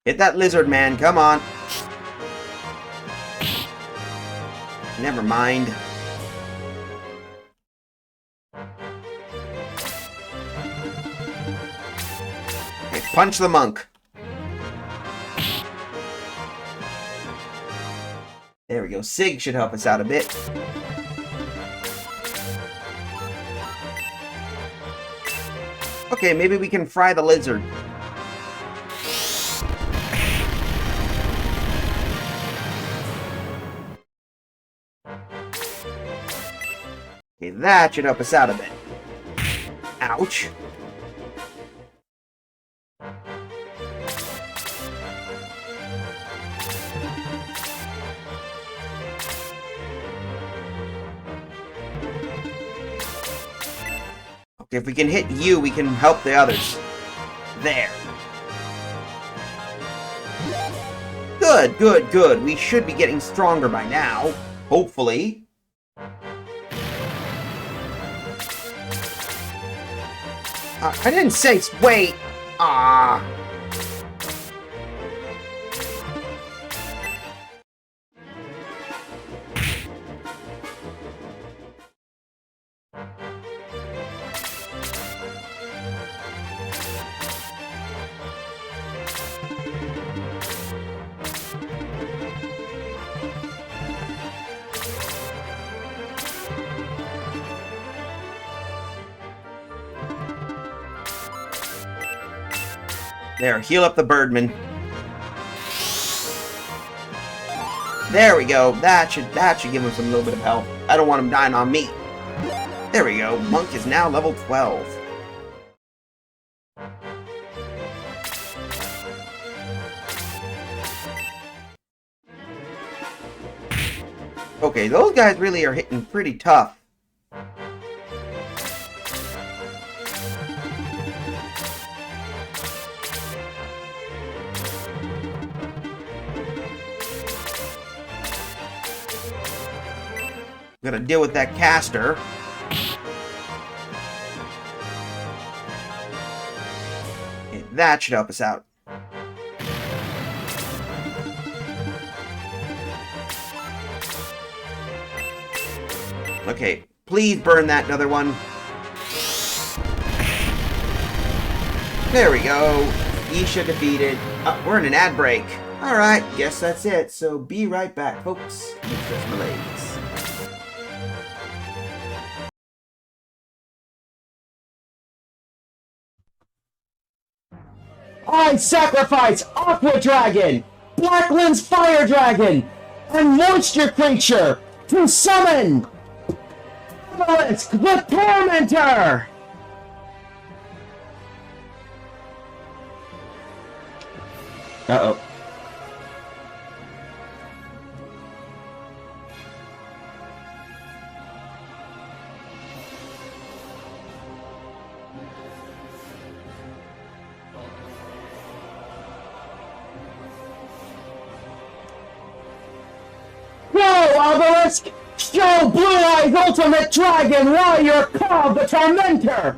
Hit that lizard man, come on. Never mind. Okay, punch the monk. There we go. Sig should help us out a bit. Okay, maybe we can fry the lizard. Okay, that should help us out a bit. Ouch. Okay, if we can hit you, we can help the others. There. Good, good, good. We should be getting stronger by now. Hopefully. I didn't say wait. Ah. There, heal up the Birdman. There we go. That should give him some little bit of health. I don't want him dying on me. There we go. Monk is now level 12. Okay, those guys really are hitting pretty tough. Gotta deal with that caster. Okay, that should help us out. Okay, please burn that other one. There we go. Isha defeated. We're in an ad break. Alright, guess that's it. So be right back, folks. Mistress Malaise. I sacrifice Aqua Dragon, Blackland's Fire Dragon, and Moisture Creature to summon Obelisk the Tormentor! Uh-oh. Go, Obelisk! Show Blue Eyes Ultimate Dragon Warrior Cub the Tormentor!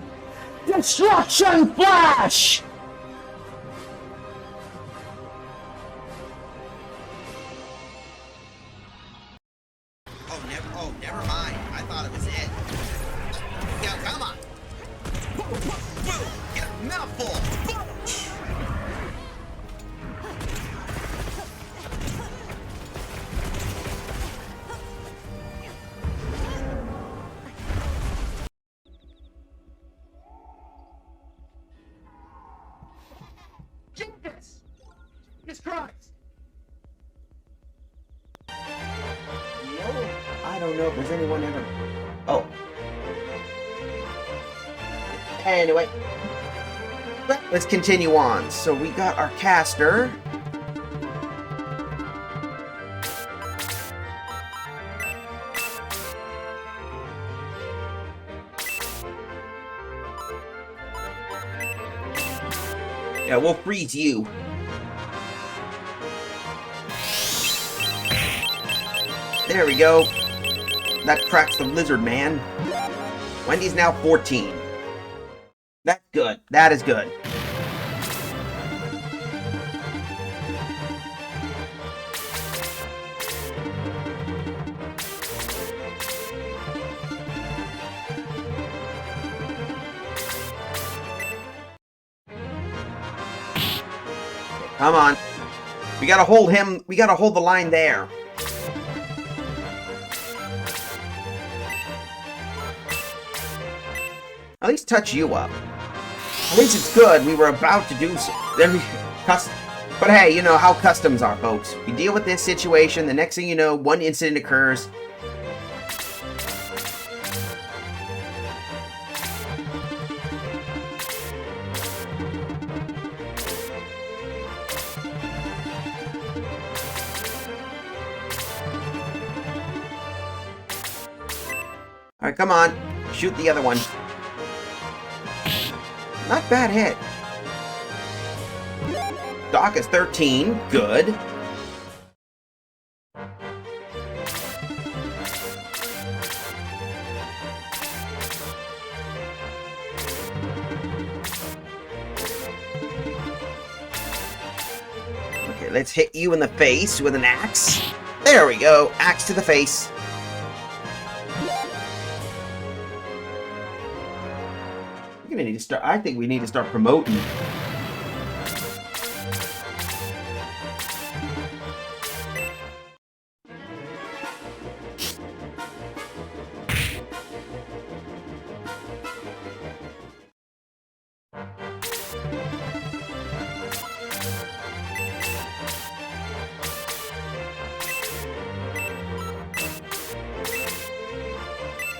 Destruction Flash! Oh, never mind. I thought it was it. Yeah, come on. Get a mouthful. Jesus Christ! I don't know if there's anyone ever... Oh. Anyway. Let's continue on. So we got our caster. Yeah, we'll freeze you. There we go. That cracks the lizard man. Wendy's now 14. That's good. That is good. Come on. We gotta hold him. We gotta hold the line there. At least touch you up. At least it's good. We were about to do so. Then we but hey, you know how customs are, folks. We deal with this situation. The next thing you know, one incident occurs. Alright, come on. Shoot the other one. Not bad hit. Doc is 13. Good. Okay, let's hit you in the face with an axe. There we go. Axe to the face. We're gonna need to start. I think we need to start promoting.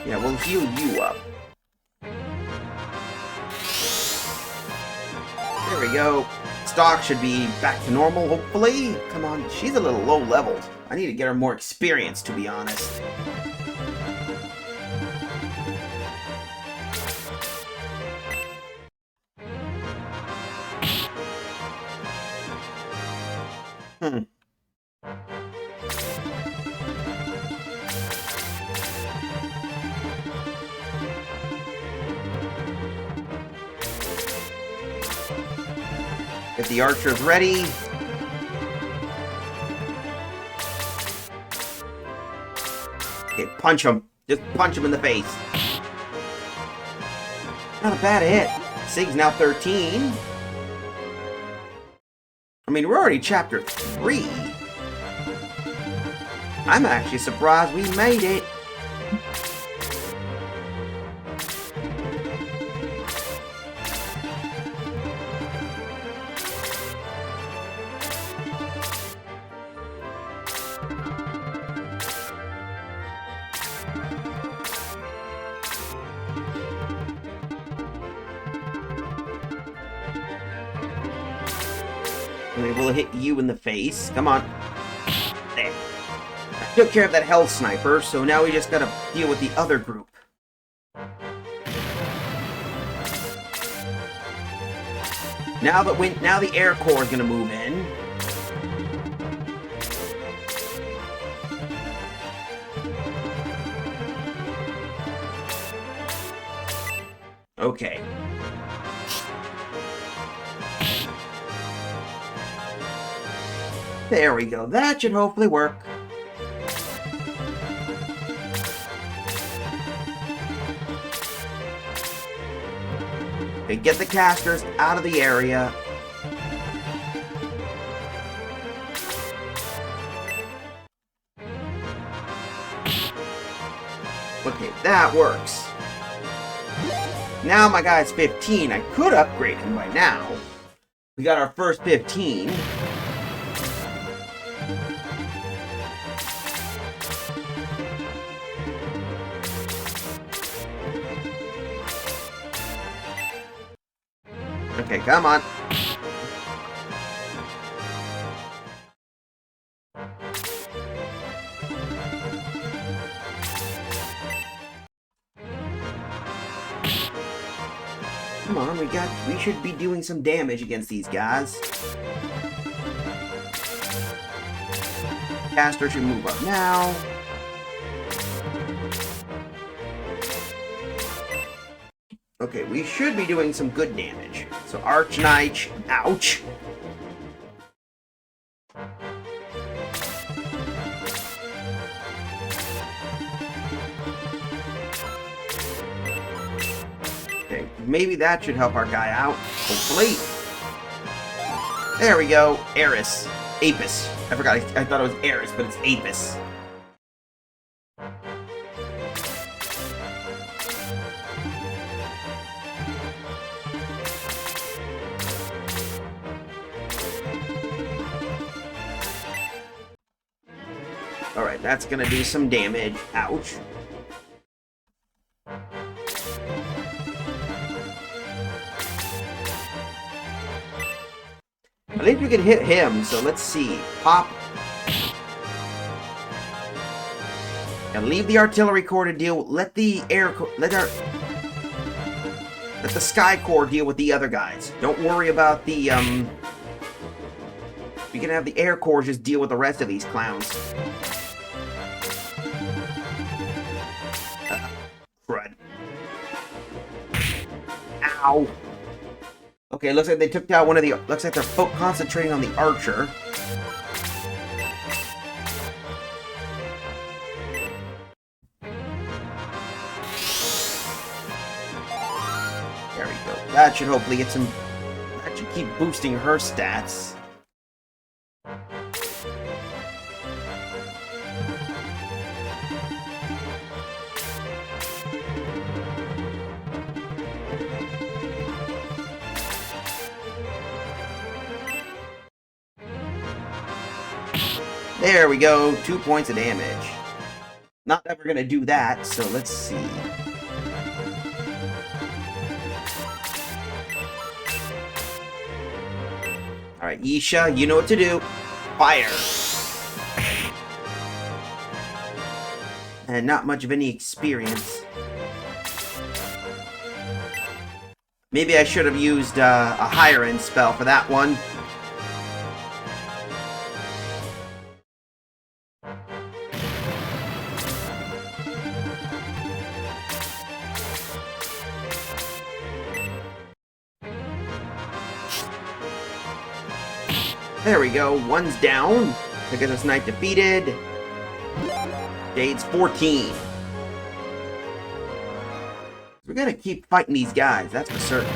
Yeah, we'll heal you up. There we go. Stock should be back to normal, hopefully. Come on, she's a little low leveled. I need to get her more experience, to be honest. Get the archers ready. Okay, punch him. Just punch him in the face. Not a bad hit. Sig's now 13. I mean, we're already chapter 3. I'm actually surprised we made it. We'll hit you in the face. Come on. There. I took care of that hell sniper, so now we just gotta deal with the other group. Now the Air Corps is gonna move in. Okay. There we go. That should hopefully work. Okay, get the casters out of the area. Okay, that works. Now my guy's 15. I could upgrade him by now. We got our first 15. Okay, come on. Come on, we should be doing some damage against these guys. Caster should move up now. Okay, we should be doing some good damage. So Arch-Knight, ouch. Okay, maybe that should help our guy out. Hopefully. There we go. Eris. Apis. I forgot. I thought it was Eris, but it's Apis. Alright, that's gonna do some damage. Ouch. I think we can hit him, so let's see. Pop. And leave the artillery corps to deal. Let the sky corps deal with the other guys. Don't worry about the we can have the air corps just deal with the rest of these clowns. Crud. Ow. Okay, looks like they took out one of the... Looks like they're concentrating on the archer. There we go. That should hopefully get some... That should keep boosting her stats. There we go, 2 points of damage. Not that we're gonna do that, so let's see. Alright, Yisha, you know what to do. Fire! And not much of any experience. Maybe I should have used a higher end spell for that one. There we go, one's down. Pegasus Knight defeated. Jade's 14. We're gonna keep fighting these guys, that's for certain.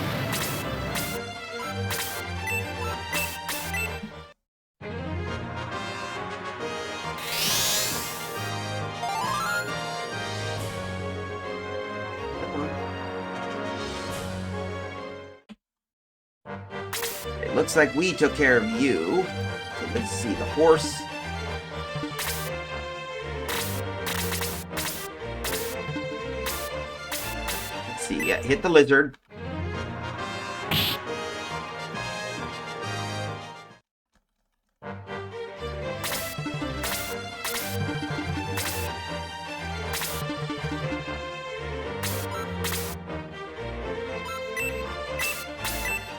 Looks like we took care of you. So let's see, the horse. Let's see, yeah, hit the lizard.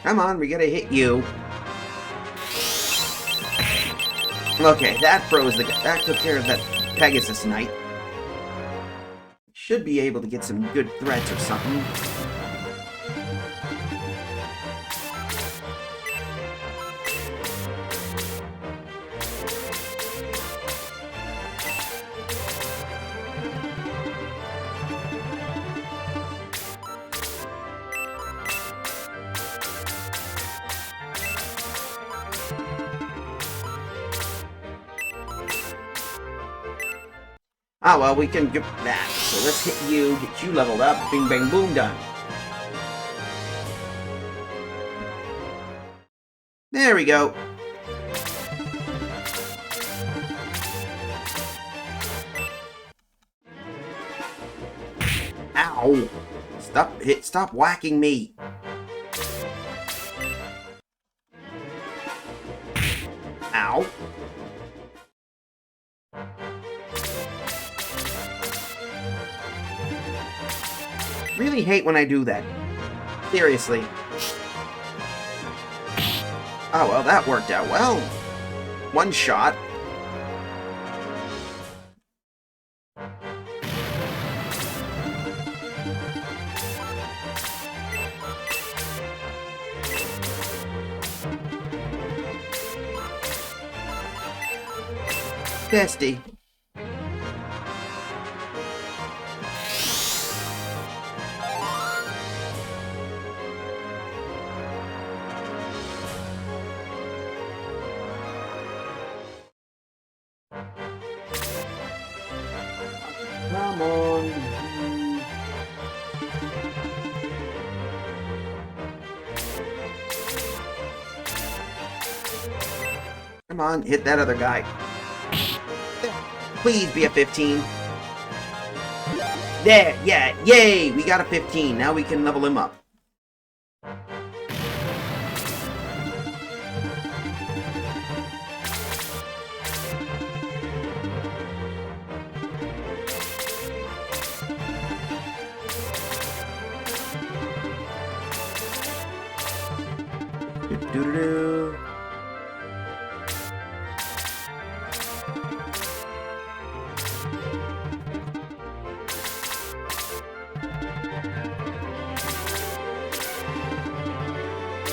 Come on, we gotta hit you. Okay, that froze that took care of that Pegasus Knight. Should be able to get some good threats or something. Ah, well, we can get that. So let's hit you, get you leveled up. Bing, bang, boom, done. There we go. Ow! Stop whacking me. Ow. Really hate when I do that. Seriously. Oh, well, that worked out well. One shot. Testy. Come on. Come on, hit that other guy. Please be a 15. There, yeah, yay! We got a 15. Now we can level him up. Do-do-do.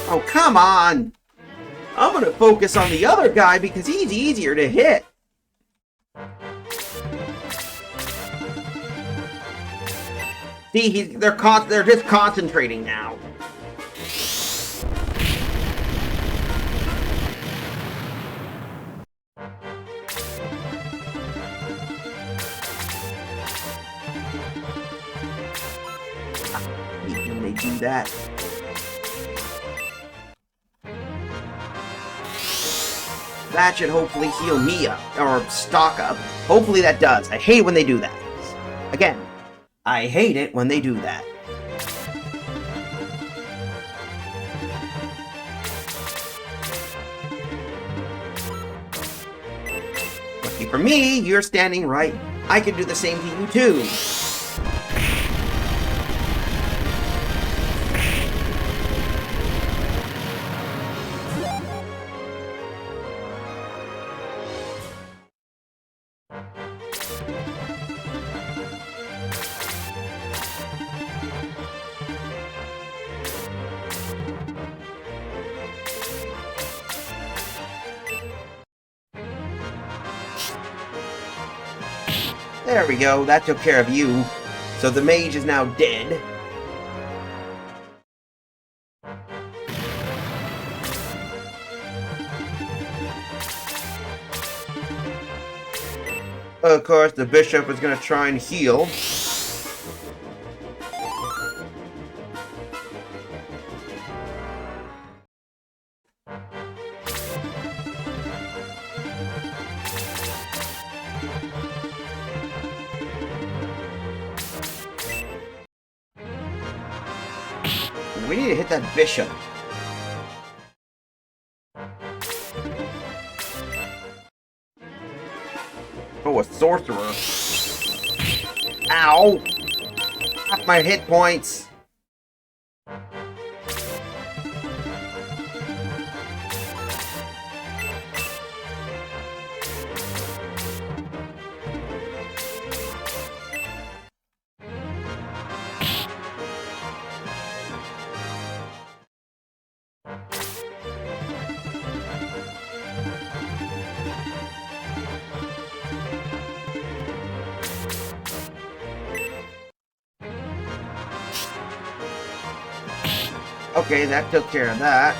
Oh, come on! I'm gonna focus on the other guy because he's easier to hit. See, they're just concentrating now. When they do that. That should hopefully heal me up, or stock up. Hopefully that does. I hate when they do that. Again, I hate it when they do that. Lucky for me, you're standing right. I can do the same to you too. There we go, that took care of you. So the mage is now dead. Of course, the bishop is going to try and heal. We need to hit that bishop. Oh, a sorcerer. Ow! Half my hit points. Okay, that took care of that.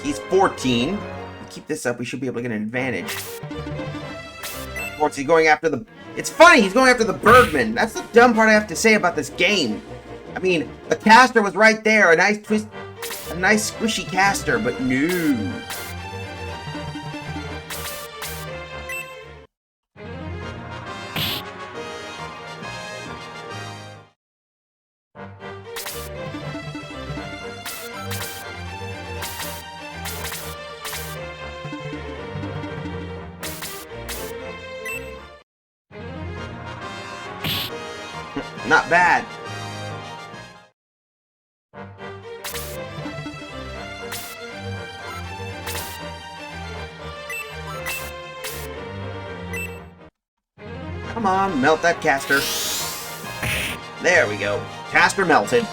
He's 14. If we keep this up, we should be able to get an advantage. unfortunately going after the... It's funny, he's going after the Birdman. That's the dumb part I have to say about this game. I mean, the caster was right there, a nice twist, a nice squishy caster, but no. Not bad. Come on, melt that caster. There we go. Caster melted.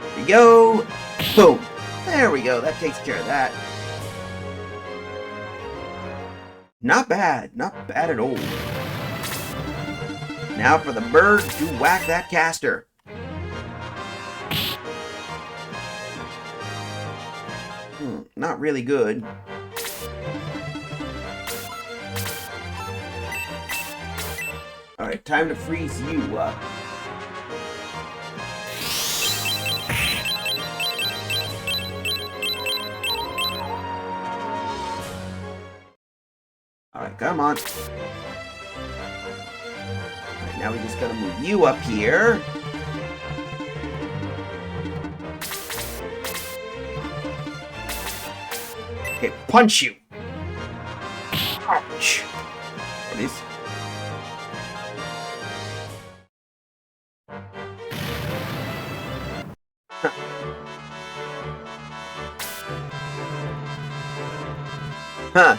There we go. Boom. There we go. That takes care of that. Not bad. Not bad at all. Now for the bird to whack that caster. Not really good. Alright, time to freeze you up. Alright, come on. Alright, now we just gotta move you up here. Okay, punch you. Ouch. What is... Huh.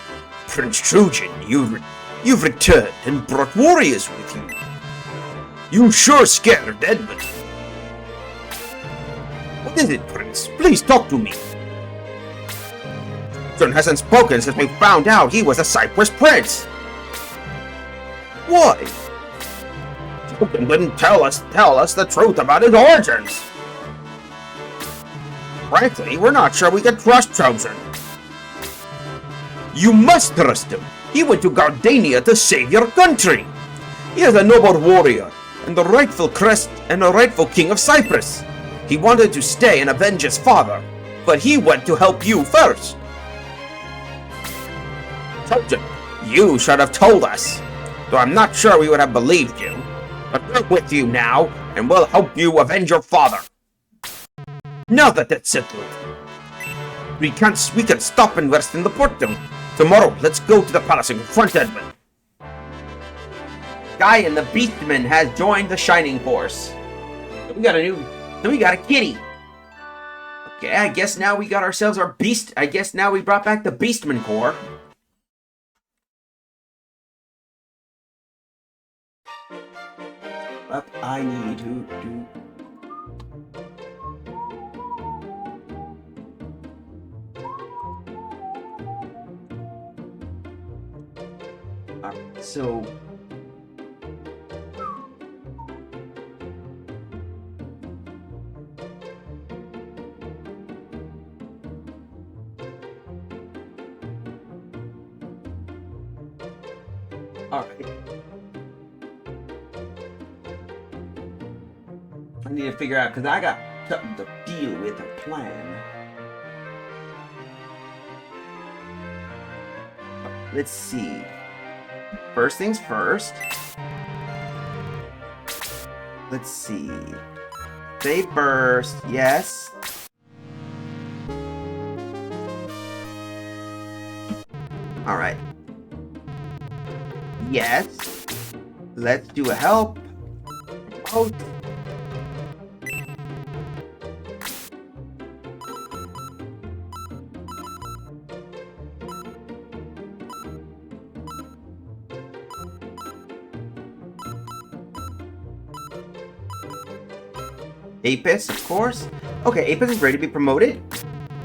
Prince Trojan, you've returned and brought warriors with you. You sure scared Edmund. What is it, Prince? Please talk to me. John hasn't spoken since we found out he was a Cyprus prince. Why? Trojan didn't tell us the truth about his origins. Frankly, we're not sure we can trust Trojan. You must trust him. He went to Gardania to save your country. He is a noble warrior and the rightful crest and the rightful king of Cyprus. He wanted to stay and avenge his father, but he went to help you first. Trojan, you should have told us, though I'm not sure we would have believed you. But we're with you now, and we'll help you avenge your father. Now that that's settled, we can stop and rest in the port room. Tomorrow, let's go to the palace and confront Edmund. Guy and the Beastman has joined the Shining Force. We got a kitty. Okay, I guess now we got ourselves our beast. I guess now we brought back the Beastman Corps. Up, I need to do. Alright, so. Alright. I need to figure out, because I got something to deal with, a plan. Let's see. First things first. Let's see. Save burst, yes. Alright. Yes. Let's do a help. Promote. Apis, of course. Okay, Apis is ready to be promoted.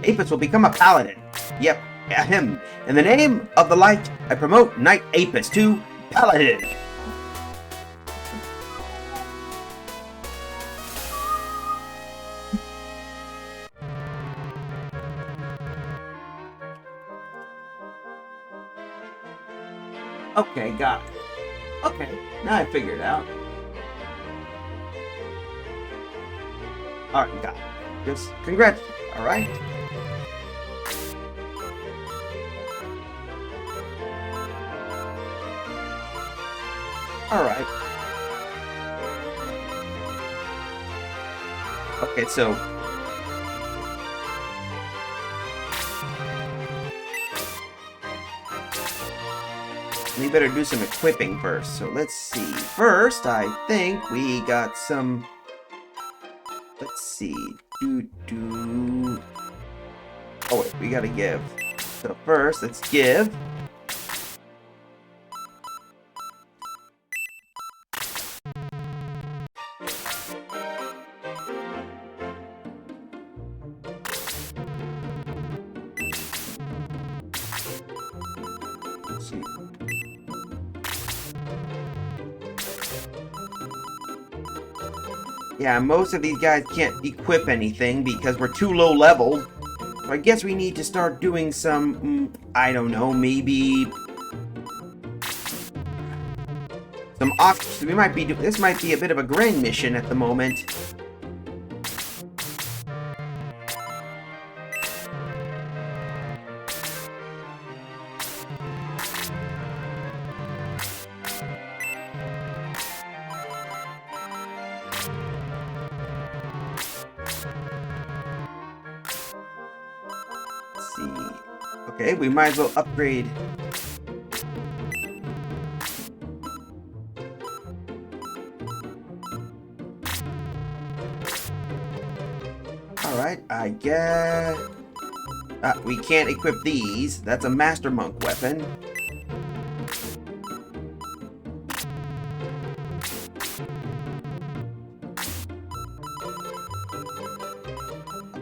Apis will become a paladin. Yep, him. In the name of the light, I promote Knight Apis to paladin. Okay, got it. Okay, now I figured it out. Alright, got it. Just congrats. Alright. Alright. Okay, so we better do some equipping first. So let's see. First, I think we got some. Let's see. Oh wait, we gotta give. So first, let's give. Let's see. Yeah, most of these guys can't equip anything because we're too low leveled. So I guess we need to start doing some, I don't know, maybe some off. We might be. This might be a bit of a grind mission at the moment. Okay, we might as well upgrade. Alright, I guess. We can't equip these. That's a Master Monk weapon.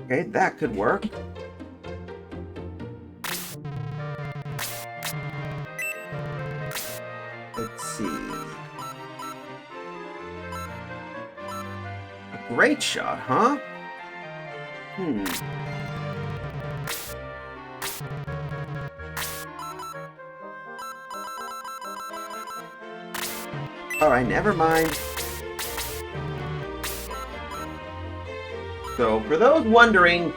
Okay, that could work. Let's see. A great shot, huh? Alright, never mind. So, for those wondering,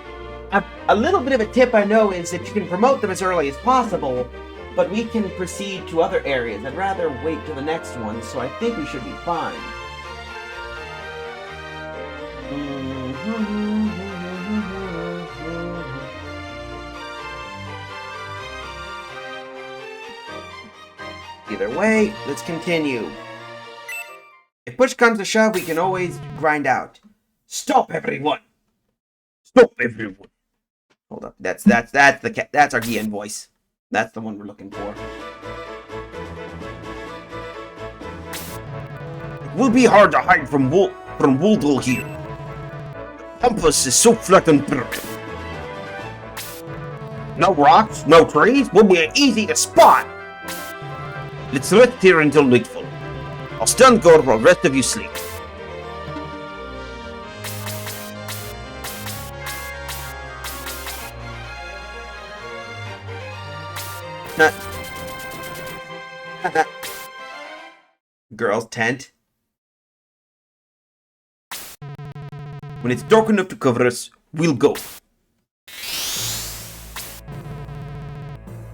a little bit of a tip I know is that you can promote them as early as possible, but we can proceed to other areas. I'd rather wait till the next one, so I think we should be fine. Either way, let's continue. If push comes to shove, we can always grind out. Stop, everyone! Stop, everyone! Hold up, that's our Gian voice. That's the one we're looking for. It will be hard to hide from Woldle here. The compass is so flat and perfect. No rocks, no trees, will be easy to spot. Let's rest here until nightfall. I'll stand guard while the rest of you sleep. Girl's tent. When it's dark enough to cover us, we'll go.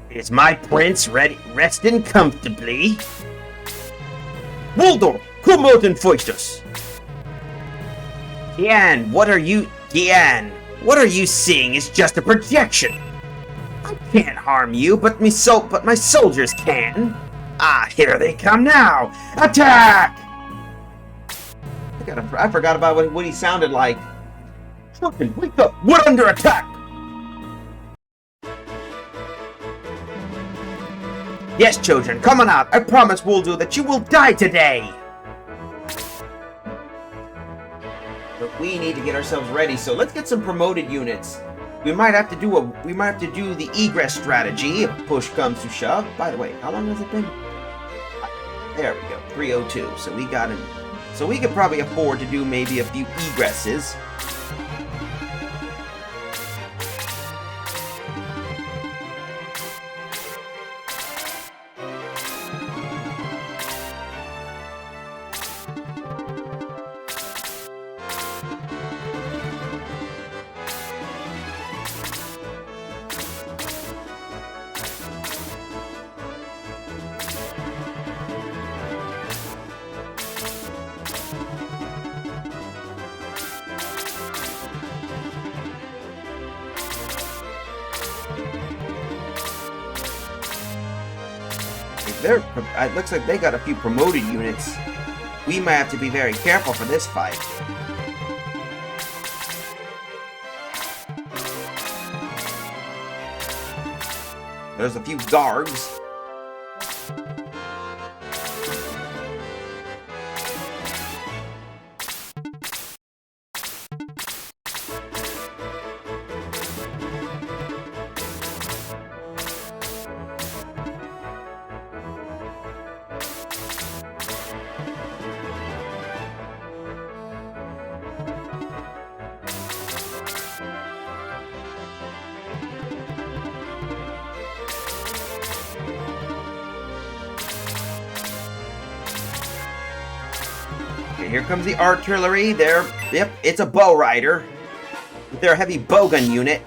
Is my prince ready, resting comfortably? Waldorf, come out and fight us. Gian, what are you seeing is just a projection. I can't harm you, but my soldiers can. Ah, here they come now! Attack! I forgot about what he sounded like. Fucking wake up! We're under attack! Yes, children, come on out. I promise, Woldu, that you will die today. But we need to get ourselves ready, so let's get some promoted units. We might have to do the egress strategy if push comes to shove. By the way, how long has it been? There we go, 302. So we got him. So we could probably afford to do maybe a few egresses. it looks like they got a few promoted units. We might have to be very careful for this fight. There's a few guards. Okay, here comes the artillery. Yep, it's a bow rider with their heavy bowgun unit.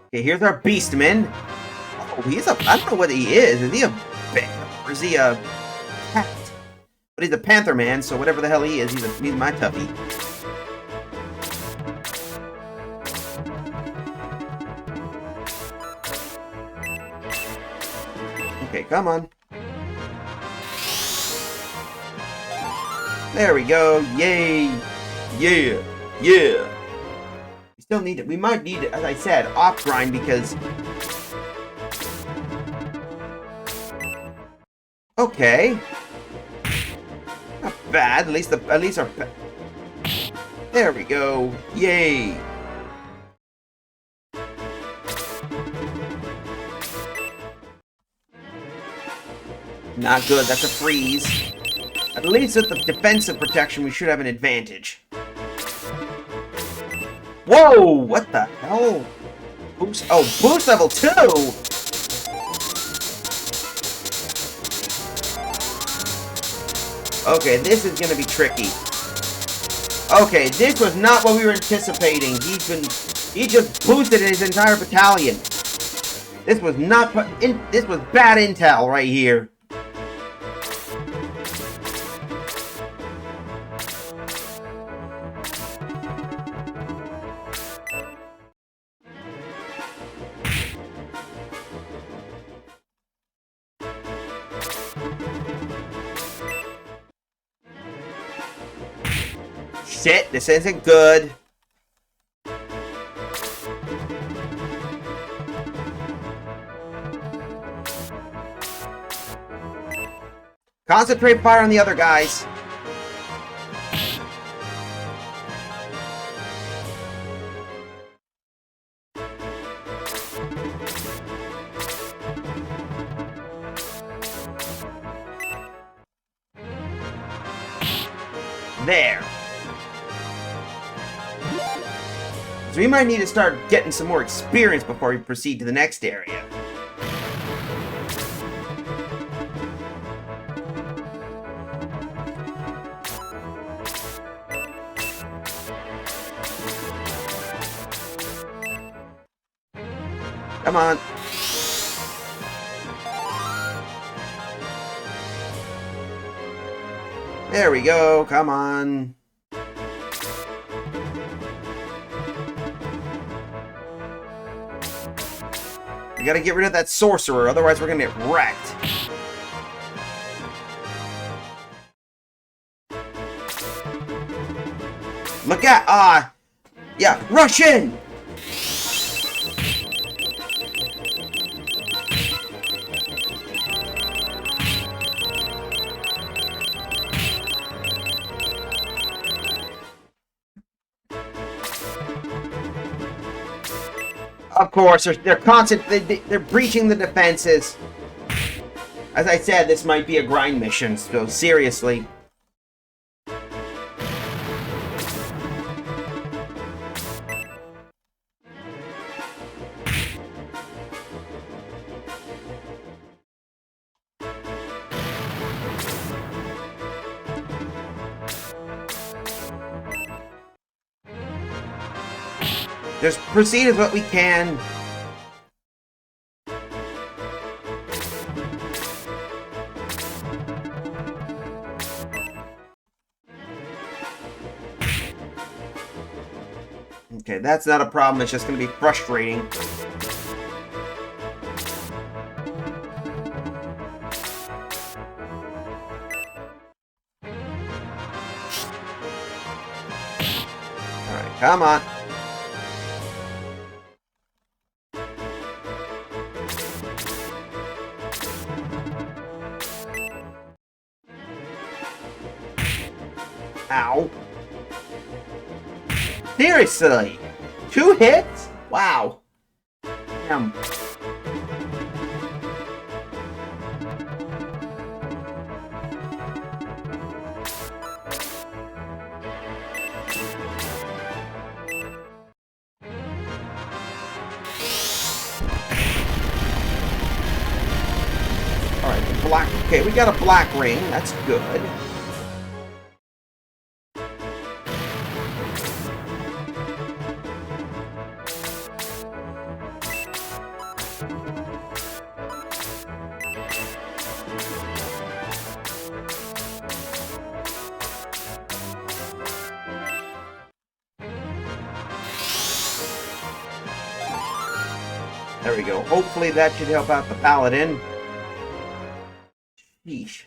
Okay, here's our beastman. Oh, I don't know what he is. Is he a bear? Or is he a cat? But he's a panther man, so whatever the hell he is, he's my toughie. Okay, come on. There we go. Yay. Yeah. Yeah. We might need, as I said, off grind because... Okay. Not bad. At least our... There we go. Yay. Not good. That's a freeze. At least with the defensive protection, we should have an advantage. Whoa! What the hell? Boost. Oh, boost level 2! Okay, this is gonna be tricky. Okay, this was not what we were anticipating. He just boosted his entire battalion. This was not. This was bad intel right here. Shit, this isn't good. Concentrate fire on the other guys. There. So we might need to start getting some more experience before we proceed to the next area. Come on. There we go. Come on. We gotta get rid of that sorcerer, otherwise we're gonna get wrecked. Look at, yeah, rush in! Of course, they're breaching the defenses. As I said, this might be a grind mission, so seriously. Just proceed as what we can. Okay, that's not a problem. It's just going to be frustrating. Alright, come on. Ow. Seriously? 2 hits? Wow. Damn. Alright, the black. Okay, we got a black ring. That's good. There we go. Hopefully that should help out the paladin. Sheesh.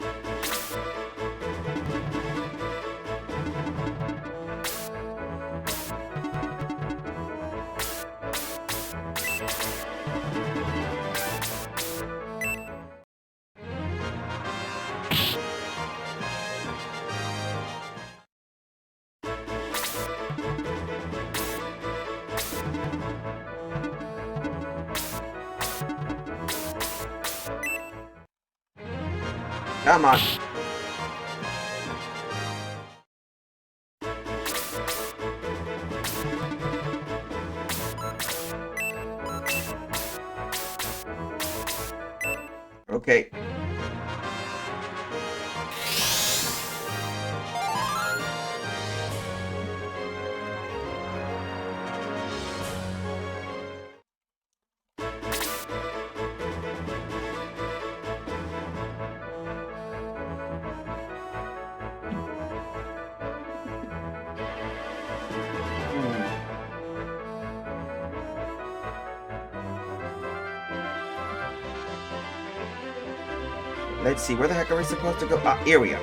Come on. Okay. Let's see, where the heck are we supposed to go? Ah, here we go.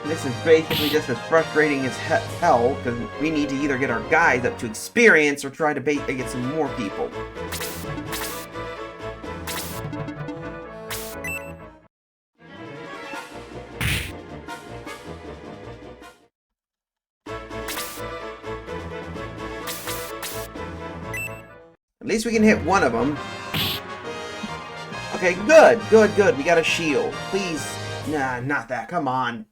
This is basically just as frustrating as hell, because we need to either get our guys up to experience or try to get some more people. At least we can hit one of them. Okay, good, good, good. We got a shield. Please. Nah, not that. Come on.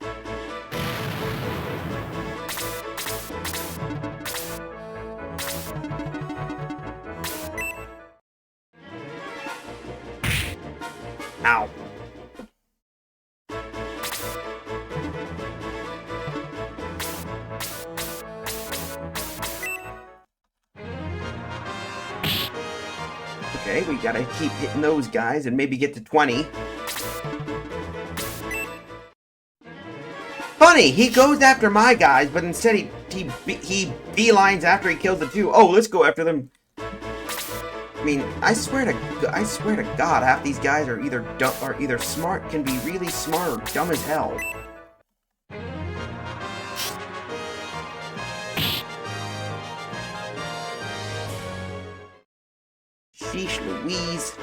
Ow. Okay, we gotta keep hitting those guys and maybe get to 20. Funny, he goes after my guys, but instead he beelines after he kills the 2. Oh, let's go after them. I mean, I swear to God, half these guys are either dumb or either smart, can be really smart, or dumb as hell. Sheesh Louise.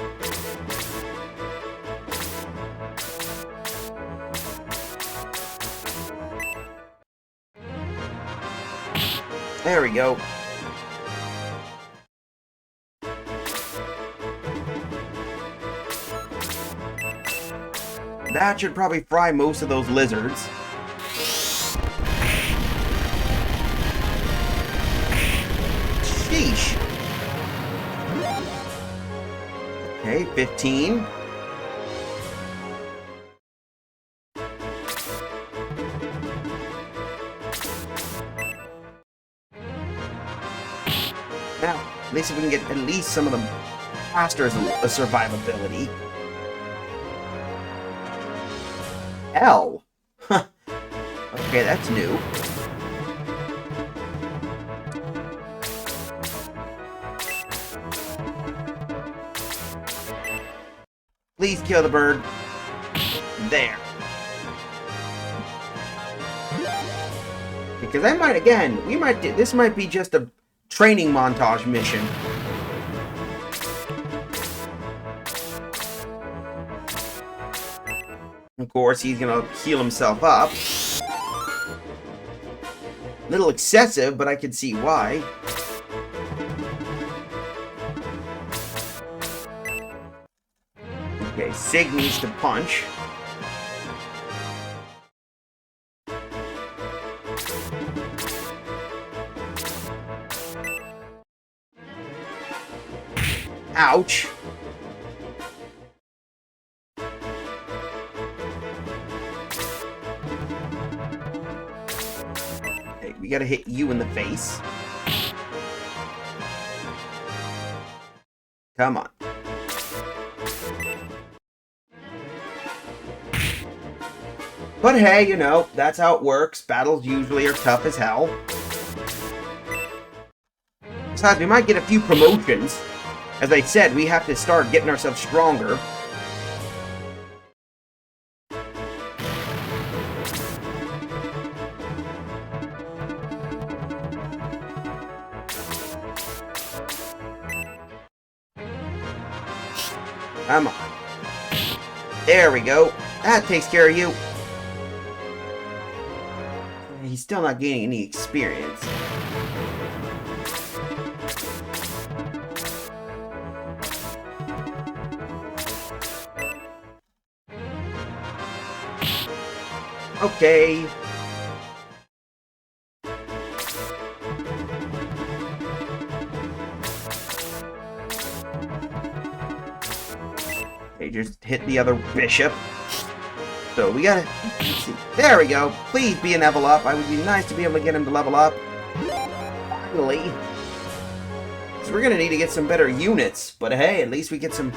There we go. That should probably fry most of those lizards. Sheesh. Okay, 15. Now, at least if we can get at least some of them Master's a survivability. L. Huh. Okay, that's new. Please kill the bird. There. Because I might, again, this might be just a training montage mission. Of course, he's gonna heal himself up. Little excessive, but I can see why. Okay, Sig needs to punch. Ouch. Hey, we gotta hit you in the face. Come on. But hey, you know, that's how it works. Battles usually are tough as hell. Besides, we might get a few promotions. As I said, we have to start getting ourselves stronger. Come on. There we go. That takes care of you. He's still not gaining any experience. Okay. Okay, just hit the other bishop. So we gotta... Let's see. There we go. Please be a level up. It would be nice to be able to get him to level up. Finally. So we're gonna need to get some better units. But hey, at least we get some...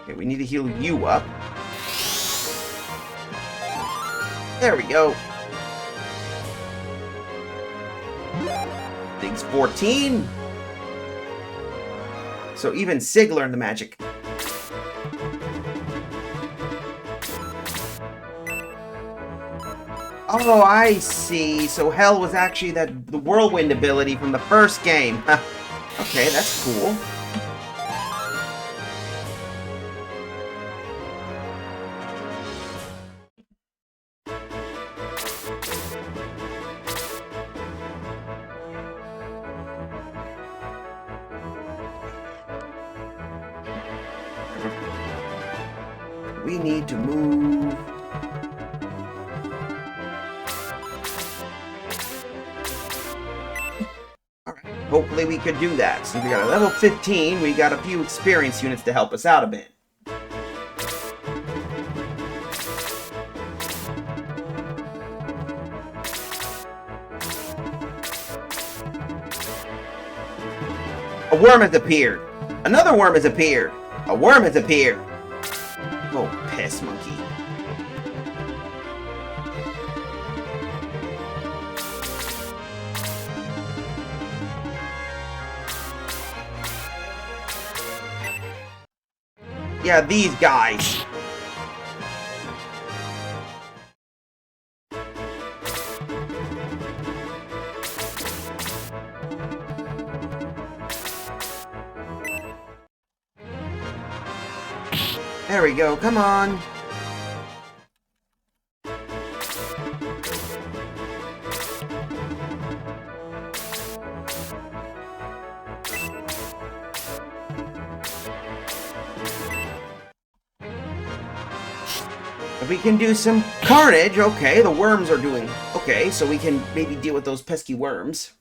Okay, we need to heal you up. There we go. Thing's 14. So even Sig learned the magic. Oh, I see. So Hell was actually the whirlwind ability from the first game. Okay, that's cool. We need to move. Alright, hopefully we could do that. Since we got a level 15, we got a few experience units to help us out a bit. A worm has appeared. Another worm has appeared. A worm has appeared. Oh, piss monkey. Yeah, these guys. There we go, come on. If we can do some carnage, okay, the worms are doing okay, so we can maybe deal with those pesky worms.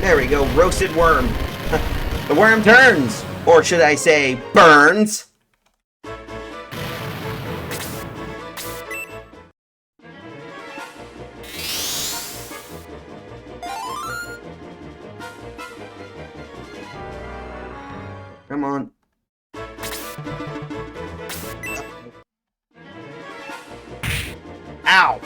There we go, roasted worm. The worm turns, or should I say, burns. Come on. Ow!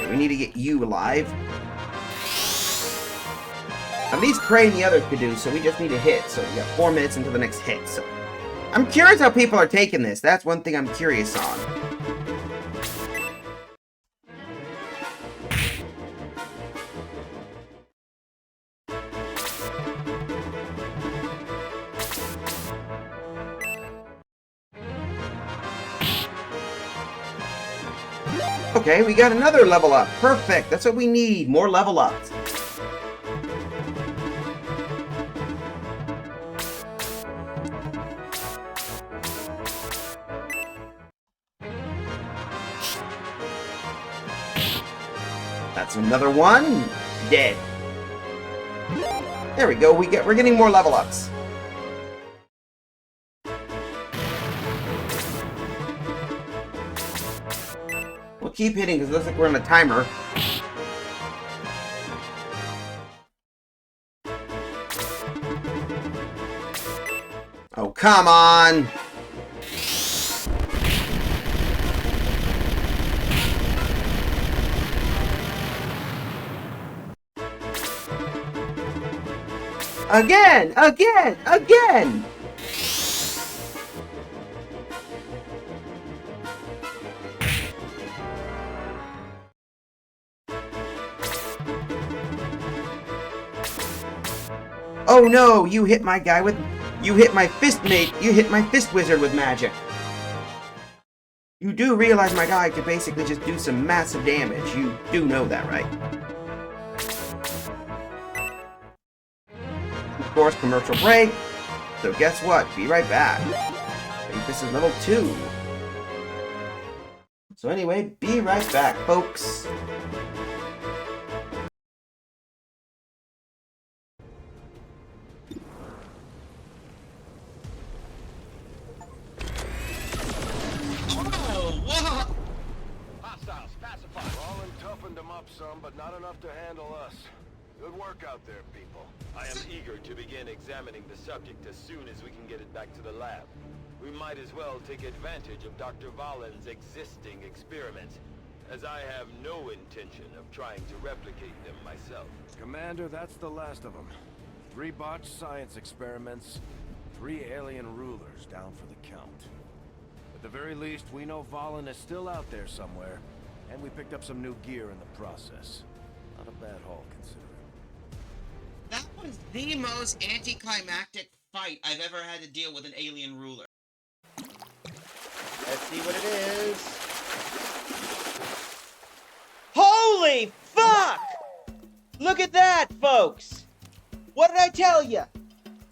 We need to get you alive. At least Cray and the others could do, so we just need a hit. So we got 4 minutes until the next hit. So I'm curious how people are taking this. That's one thing I'm curious on. Okay, we got another level up. Perfect. That's what we need. More level ups. That's another one. Dead. There we go. We're getting more level ups. We'll keep hitting because it looks like we're on a timer. Oh, come on! Again! Again! Again! Oh no, you hit my guy with... You hit my fist mate. You hit my fist wizard with magic. You do realize my guy could basically just do some massive damage. You do know that, right? Of course, commercial break. So guess what? Be right back. I think this is level 2. So anyway, be right back, folks. Some, but not enough to handle us. Good work out there, people. I am eager to begin examining the subject as soon as we can get it back to the lab. We might as well take advantage of Dr. Valen's existing experiments, as I have no intention of trying to replicate them myself. Commander, that's the last of them. 3 botched science experiments, 3 alien rulers down for the count. At the very least, we know Valen is still out there somewhere. And we picked up some new gear in the process. Not a bad haul, considering. That was the most anticlimactic fight I've ever had to deal with an alien ruler. Let's see what it is. Holy fuck! Look at that, folks! What did I tell ya?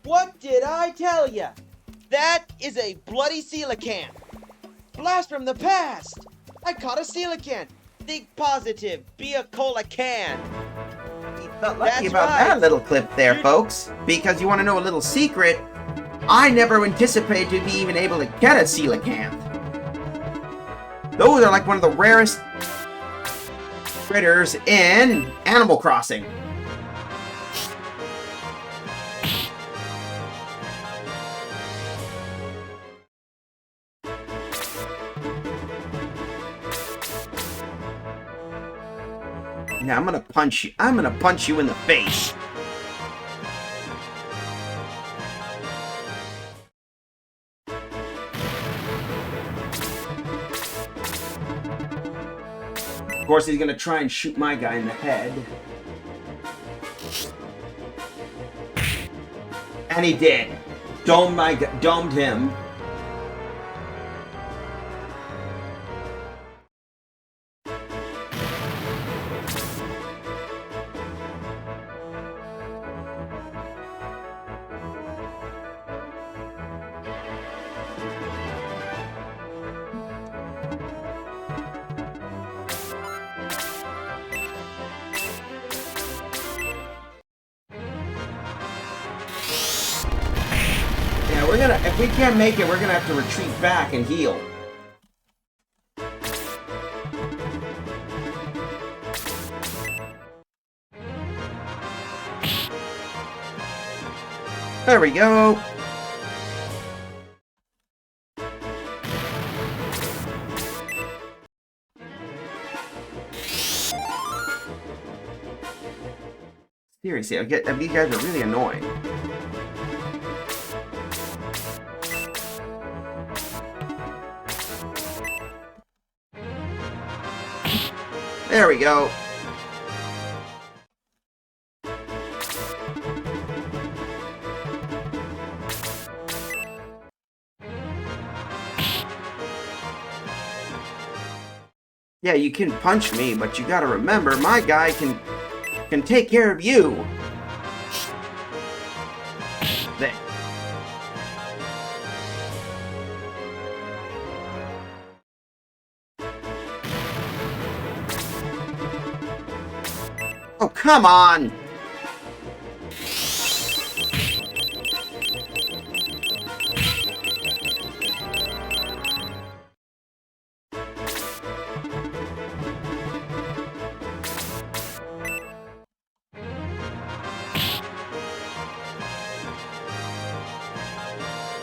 What did I tell ya? That is a bloody coelacanth. Blast from the past! I caught a coelacanth. Think positive. Be a coelacanth. You felt lucky about that little clip there, folks. Because you want to know a little secret? I never anticipated to be even able to get a coelacanth. Those are like one of the rarest critters in Animal Crossing. Now I'm gonna punch you. I'm gonna punch you in the face. course, he's gonna try and shoot my guy in the head. And he did. Domed him. If we can't make it, we're gonna have to retreat back and heal. There we go. Seriously, these guys are really annoying. There we go. Yeah, you can punch me, but you gotta remember, my guy can take care of you. There. Oh, come on!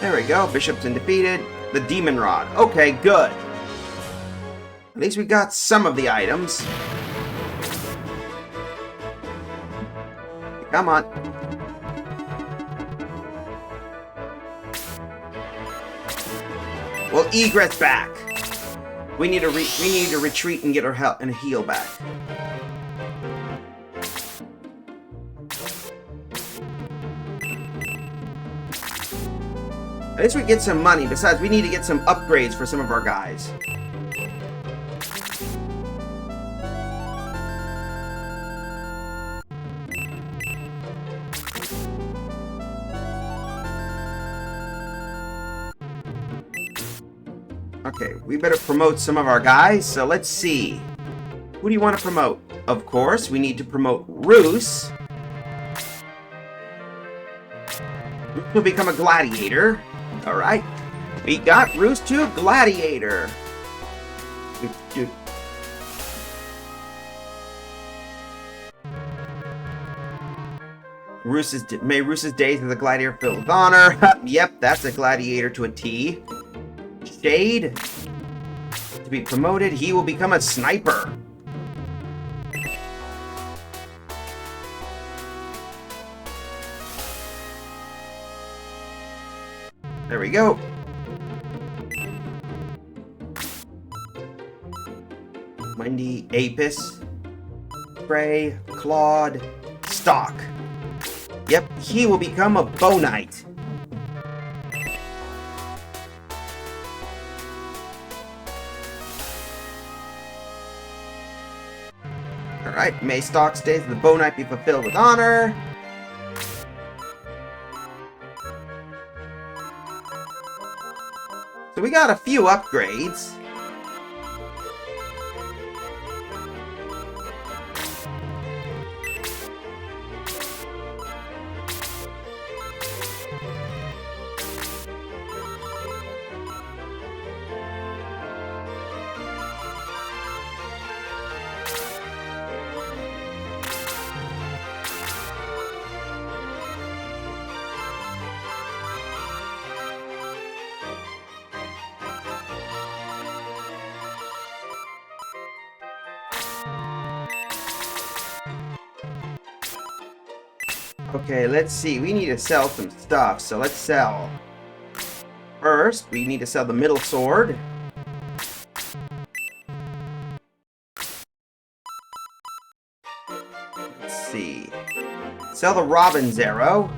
There we go, Bishop's been defeated. The Demon Rod. Okay, good. At least we got some of the items. Come on. Well, egress back. We need to retreat and get our health and heal back. At least we get some money. Besides, we need to get some upgrades for some of our guys. Okay, we better promote some of our guys, so let's see. Who do you want to promote? Of course, we need to promote Roos. Roos will become a gladiator. Alright. We got Roos to gladiator. May Roos's days as a gladiator filled with honor. Yep, that's a gladiator to a T. Shade. To be promoted, he will become a sniper. There we go. Wendy, Apis, Spray, Claude, Stock. Yep, he will become a Bow Knight. Alright, may Stock's days of the Bow Knight be fulfilled with honor. So we got a few upgrades. Okay, let's see. We need to sell some stuff, so let's sell. First, we need to sell the middle sword. Sell the Robin's arrow.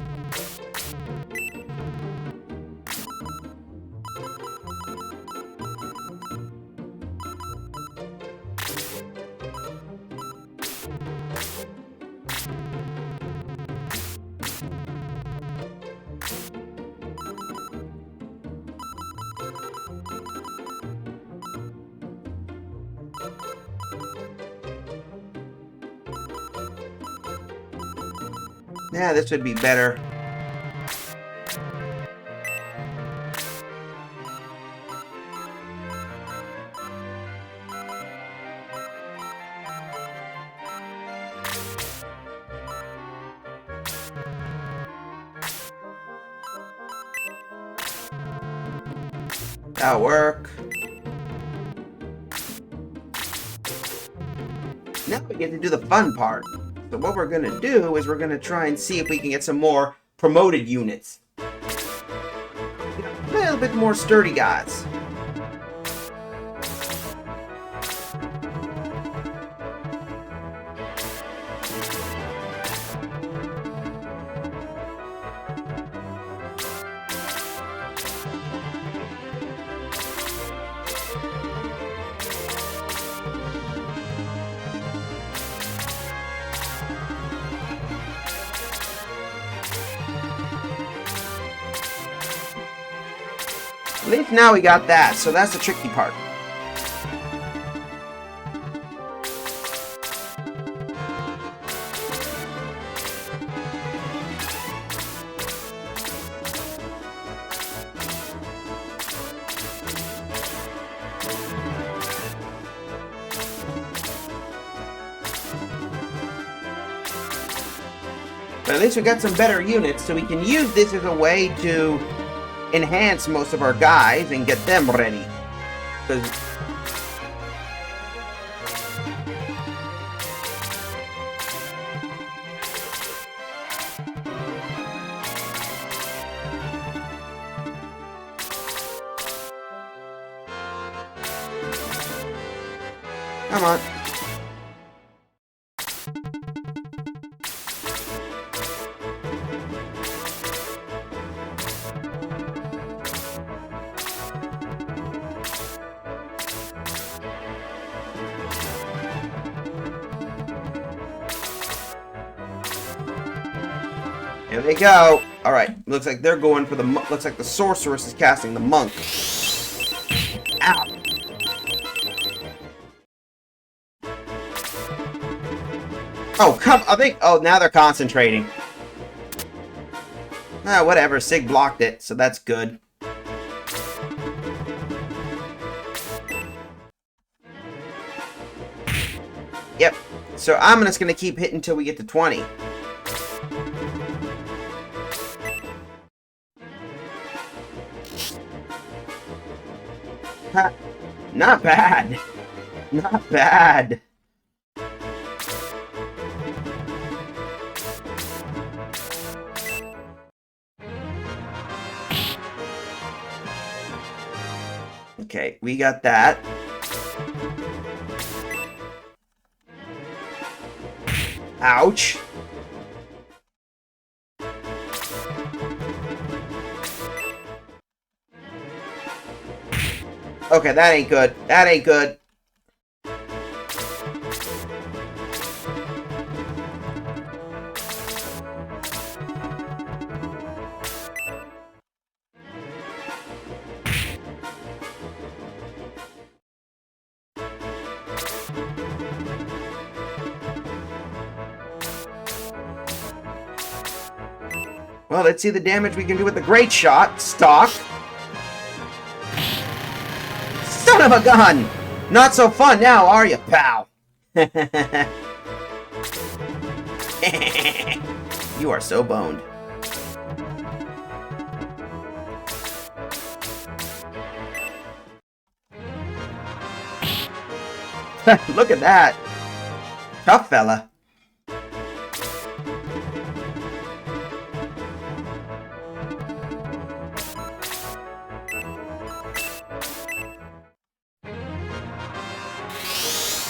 Yeah, this would be better. That'll work. Now we get to do the fun part. So what we're gonna do is we're gonna try and see if we can get some more promoted units. A little bit more sturdy guys. At least now we got that, so that's the tricky part. But at least we got some better units, so we can use this as a way to enhance most of our guys and get them ready. 'Cause come on. Here they go. All right. Looks like they're going for the. Looks like the sorceress is casting the monk. Ow. Oh come! I think. Oh, now they're concentrating. Ah, whatever. Sig blocked it, so that's good. Yep. So I'm just gonna keep hitting until we get to 20. Ha. Not bad. Not bad. Okay, we got that. Ouch. Okay, that ain't good. That ain't good. Well, let's see the damage we can do with the great shot. Stock. Son of a gun! Not so fun now, are you, pal? You are so boned. Look at that. Tough fella.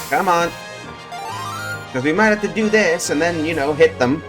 Come on. Because we might have to do this and then, you know, hit them.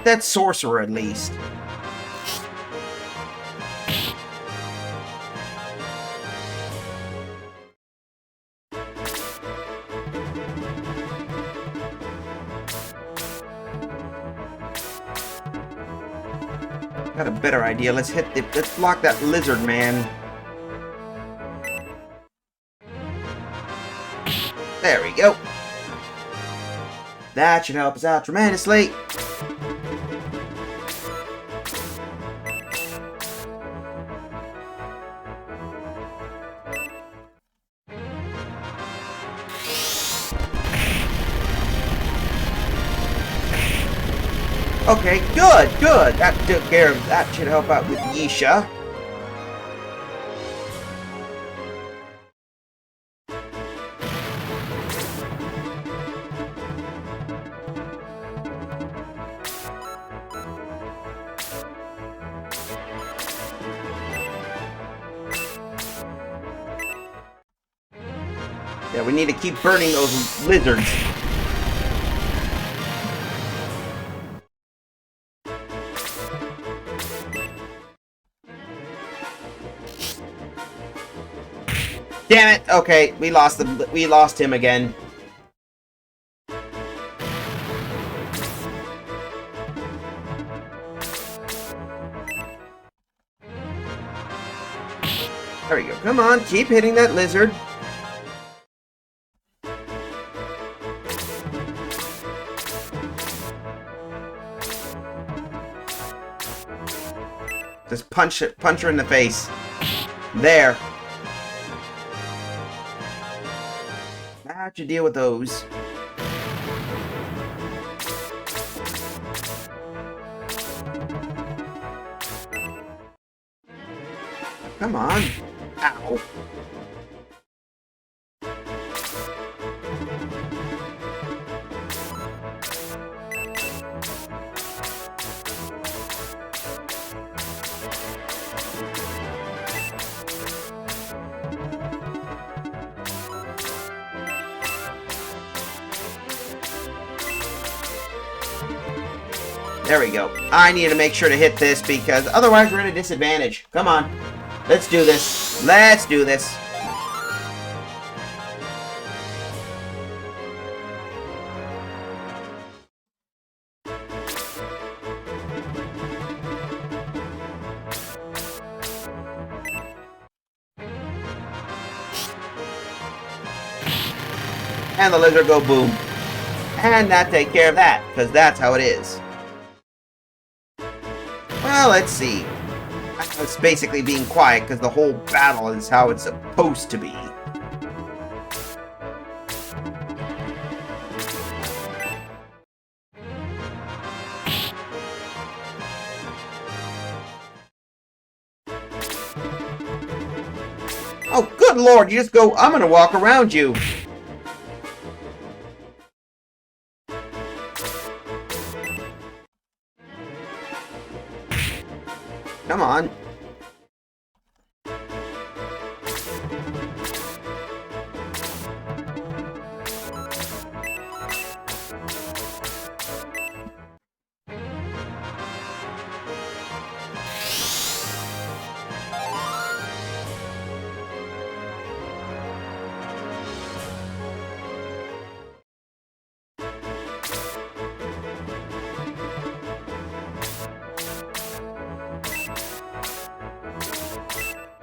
that sorcerer at least. Got a better idea. Let's block that lizard man. There we go. That should help us out tremendously. Okay, good. That took care of that. Should help out with Yisha. Yeah, we need to keep burning those lizards. Damn it! Okay, we lost him again. There we go. Come on, keep hitting that lizard. Just punch her in the face. There. That should deal with those. Come on. Ow. There we go. I need to make sure to hit this because otherwise we're at a disadvantage. Come on. Let's do this. Let's do this. And the lizard go boom. And that take care of that, because that's how it is. Well, let's see. It's basically being quiet because the whole battle is how it's supposed to be. Oh, good lord, you just go, I'm gonna walk around you. Come on.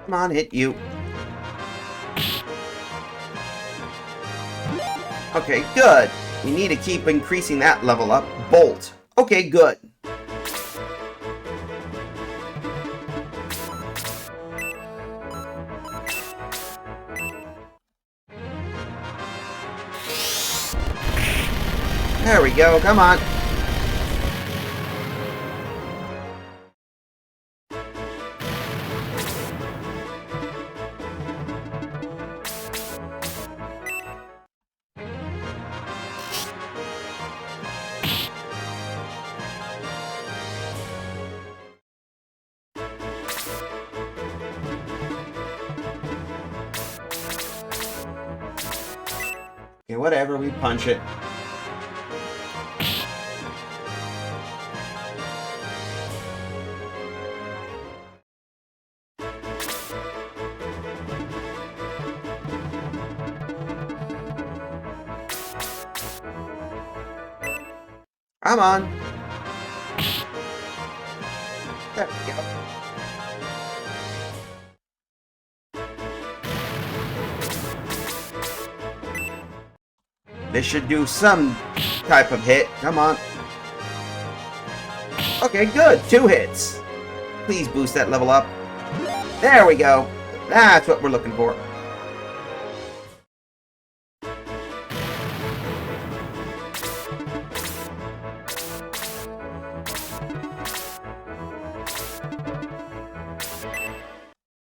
Come on, hit you. Okay, good. We need to keep increasing that level up. Bolt. Okay, good. There we go, come on. Okay, whatever, we punch it. Come on. There we go. This should do some type of hit. Come on. Okay, good. 2 hits. Please boost that level up. There we go. That's what we're looking for.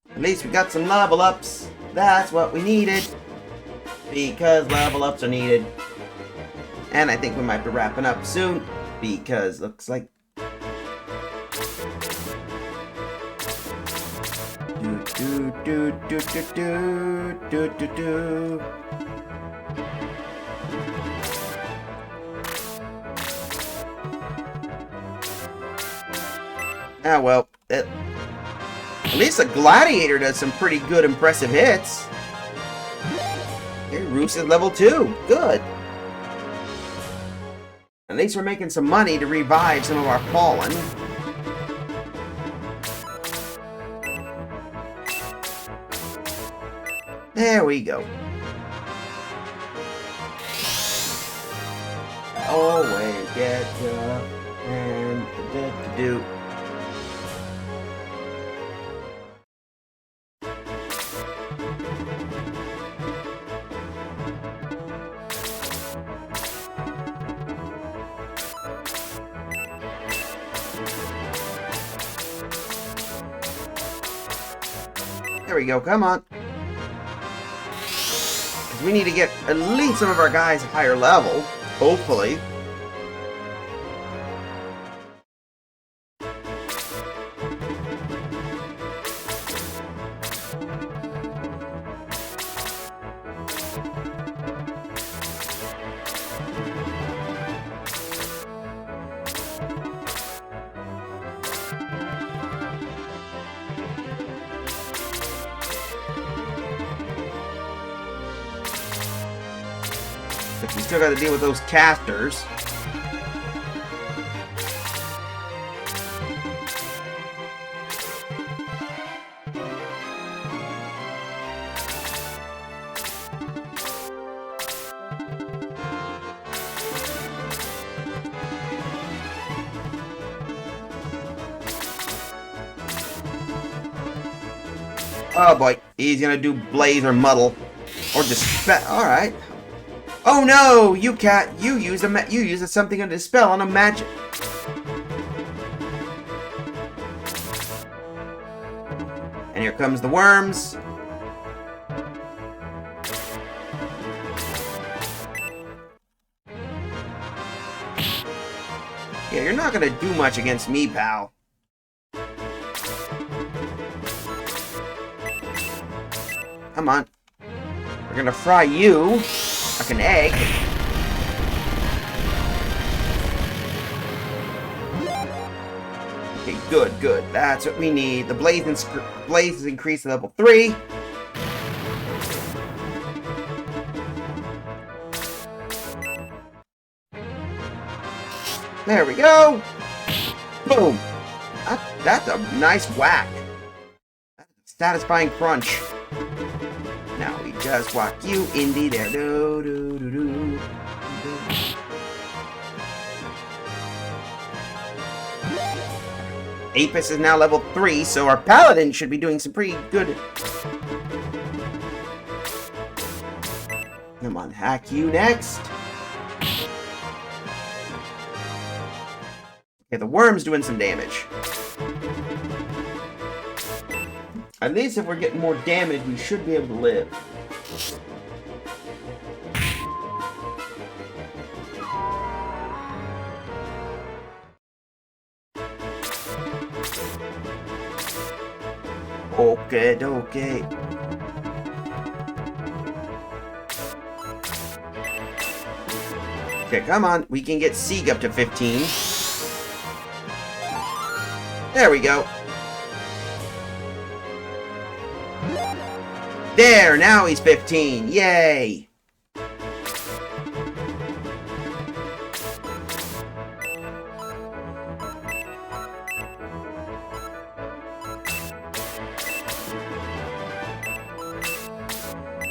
At least we got some level ups. That's what we needed. Because level ups are needed. And I think we might be wrapping up soon. Because looks like... Ah, well. At least a gladiator does some pretty good, impressive hits. Here, Roos is level 2. Good. At least we're making some money to revive some of our fallen. There we go. Always get and do. There we go, come on. We need to get at least some of our guys higher level, hopefully. We still got to deal with those casters. Oh boy, he's gonna do blaze or muddle or dispel. All right. Oh no, you cat! You use something to dispel on a magic. And here comes the worms. Yeah, you're not gonna do much against me, pal. Come on. We're gonna fry you. Like an egg. Okay, good, good. That's what we need. The blaze is increased to level 3. There we go. Boom. That's a nice whack. That's a satisfying crunch. Now we just walk you indie there. Do, do, do, do. Apis is now level 3, so our paladin should be doing some pretty good. Come on, hack you next. Okay, the worm's doing some damage. At least if we're getting more damage, we should be able to live. Okay, okay. Okay, come on. We can get Sieg up to 15. There we go. There, now he's 15. Yay!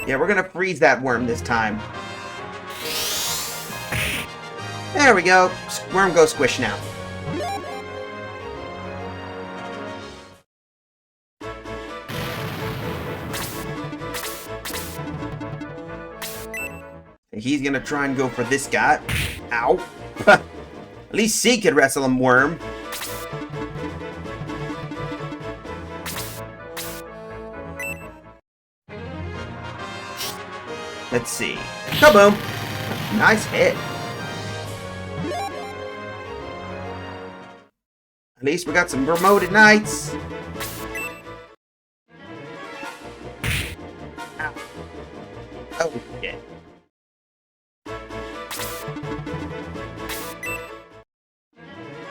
Yeah, we're gonna freeze that worm this time. There we go. Worm go squish now. He's gonna try and go for this guy. Ow. At least C could wrestle him, worm. Let's see. Kaboom! Nice hit. At least we got some promoted knights. Ow. Oh, shit.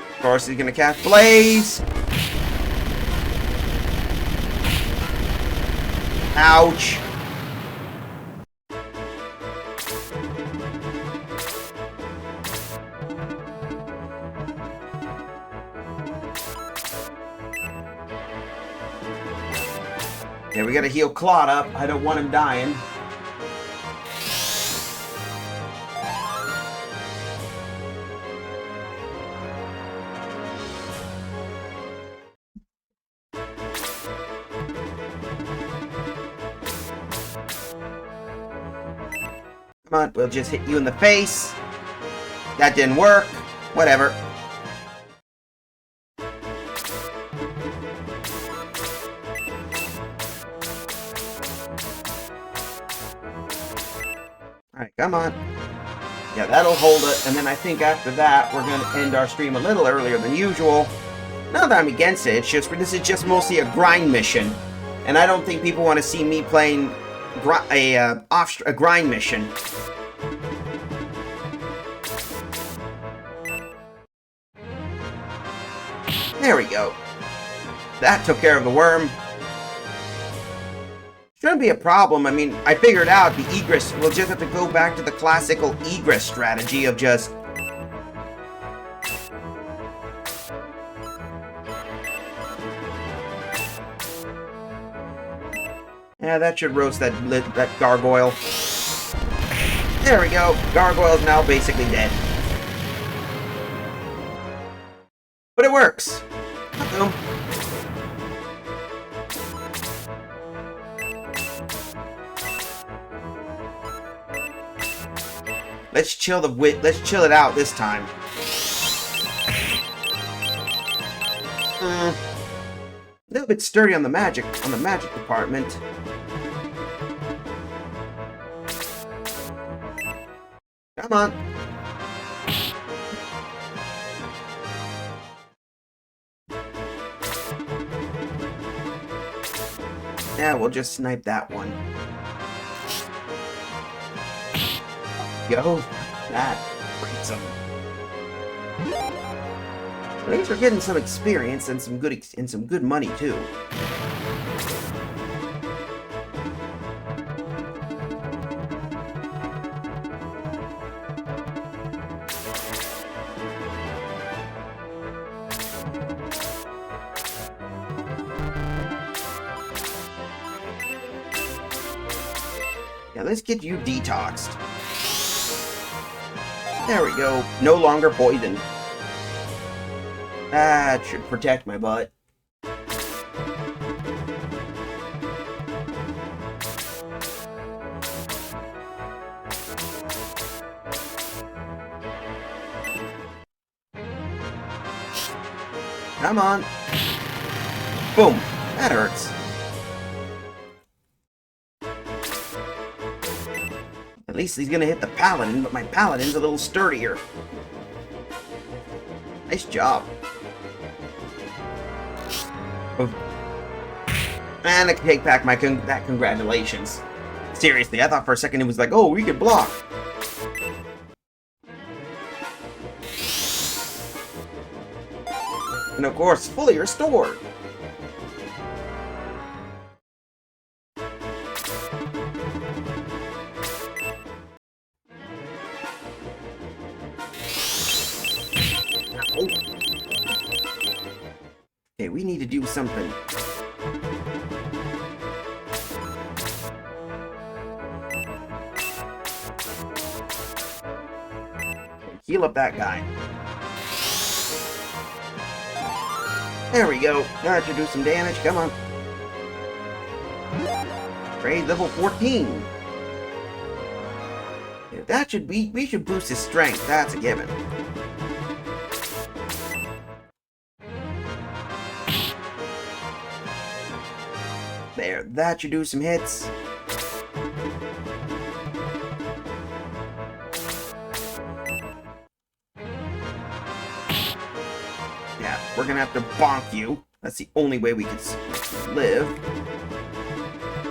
Of course, he's gonna cast Blaze. Ouch. Yeah, we gotta heal Claude up. I don't want him dying. Come on, we'll just hit you in the face. That didn't work. Whatever. Alright, come on. Yeah, that'll hold it. And then I think after that, we're going to end our stream a little earlier than usual. Not that I'm against it. It's just this is just mostly a grind mission. And I don't think people want to see me playing a grind mission. There we go. That took care of the worm. Shouldn't be a problem. I mean, I figured out the egress. We'll just have to go back to the classical egress strategy of just... Yeah, that should roast that gargoyle. There we go. Gargoyle's now basically dead. But it works. Boom. Let's chill it out this time. A little bit sturdy on the magic department. Come on. Yeah, we'll just snipe that one. Go. That breaks them. At least we're getting some experience and some good money too. Yeah, let's get you detoxed. There we go. No longer poisoned. That should protect my butt. Come on. Boom. That hurts. At least he's gonna hit the paladin, but my paladin's a little sturdier. Nice job. And I can take back my that congratulations. Seriously, I thought for a second it was like, oh, we can block. And of course, fully restored. Okay, we need to do something. heal up that guy. There we go. Now that should do some damage. Come on. Grade level 14. Yeah, that should be. We should boost his strength. That's a given. There. That should do some hits. Yeah, we're gonna have to bonk you. That's the only way we can live.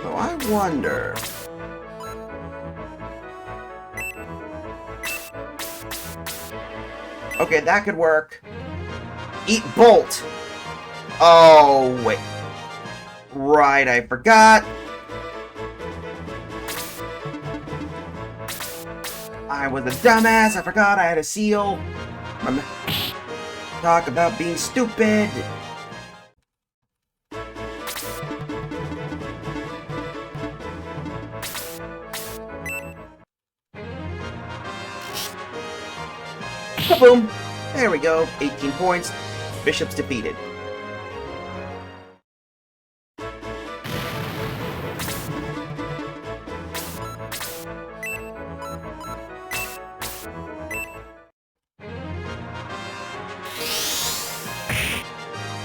Oh, I wonder. Okay, that could work. Eat Bolt. Oh, wait. Right, I forgot. I was a dumbass. I forgot I had a seal. Talk about being stupid. Boom! There we go. 18 points. Bishop's defeated.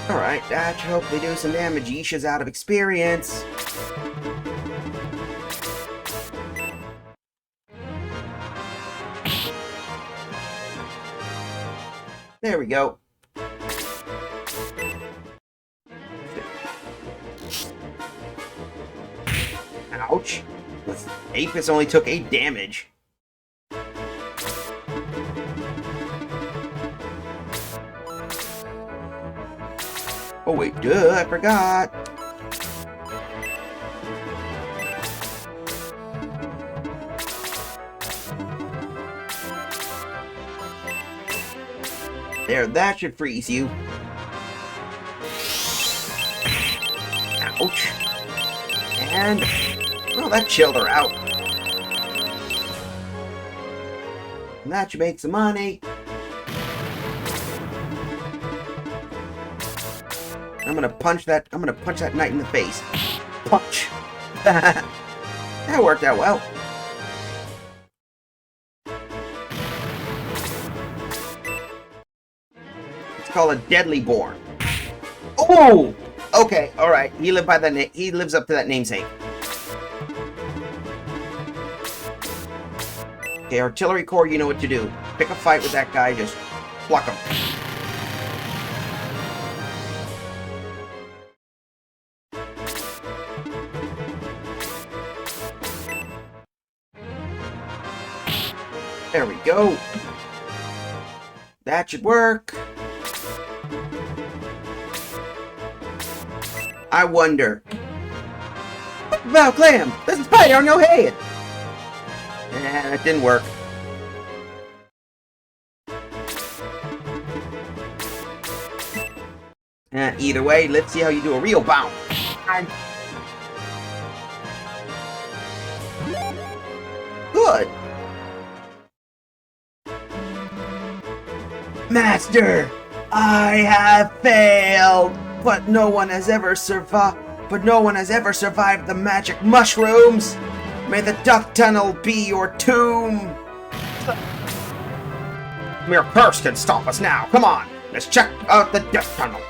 Alright, that should hopefully do some damage. Yisha's out of experience. There we go. Ouch. Apis only took 8 damage. Oh wait, duh, I forgot. There, that should freeze you. Ouch. And, well, that chilled her out. And that should make some money. I'm gonna punch that knight in the face. Punch. That worked out well. It's called a deadly born. Oh! Okay, alright. He lives up to that namesake. Okay, artillery corps, you know what to do. Pick a fight with that guy, just pluck him. There we go. That should work. I wonder. Val Clam! There's a spider on your head! Nah, that didn't work. Either way, let's see how you do a real bounce. Good! Master! I have failed! But no one has ever survived the magic mushrooms! May the duck tunnel be your tomb! Mere curse can stop us now! Come on! Let's check out the duck tunnel!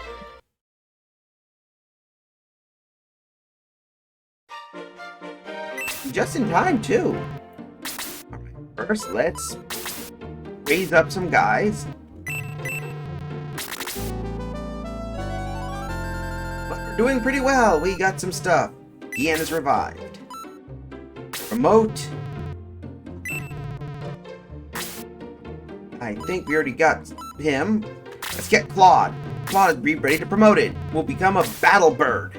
Just in time, too. Alright, first let's raise up some guys. But we're doing pretty well. We got some stuff. Ian is revived. Promote. I think we already got him. Let's get Claude. Claude is ready to promote it. We'll become a battle bird.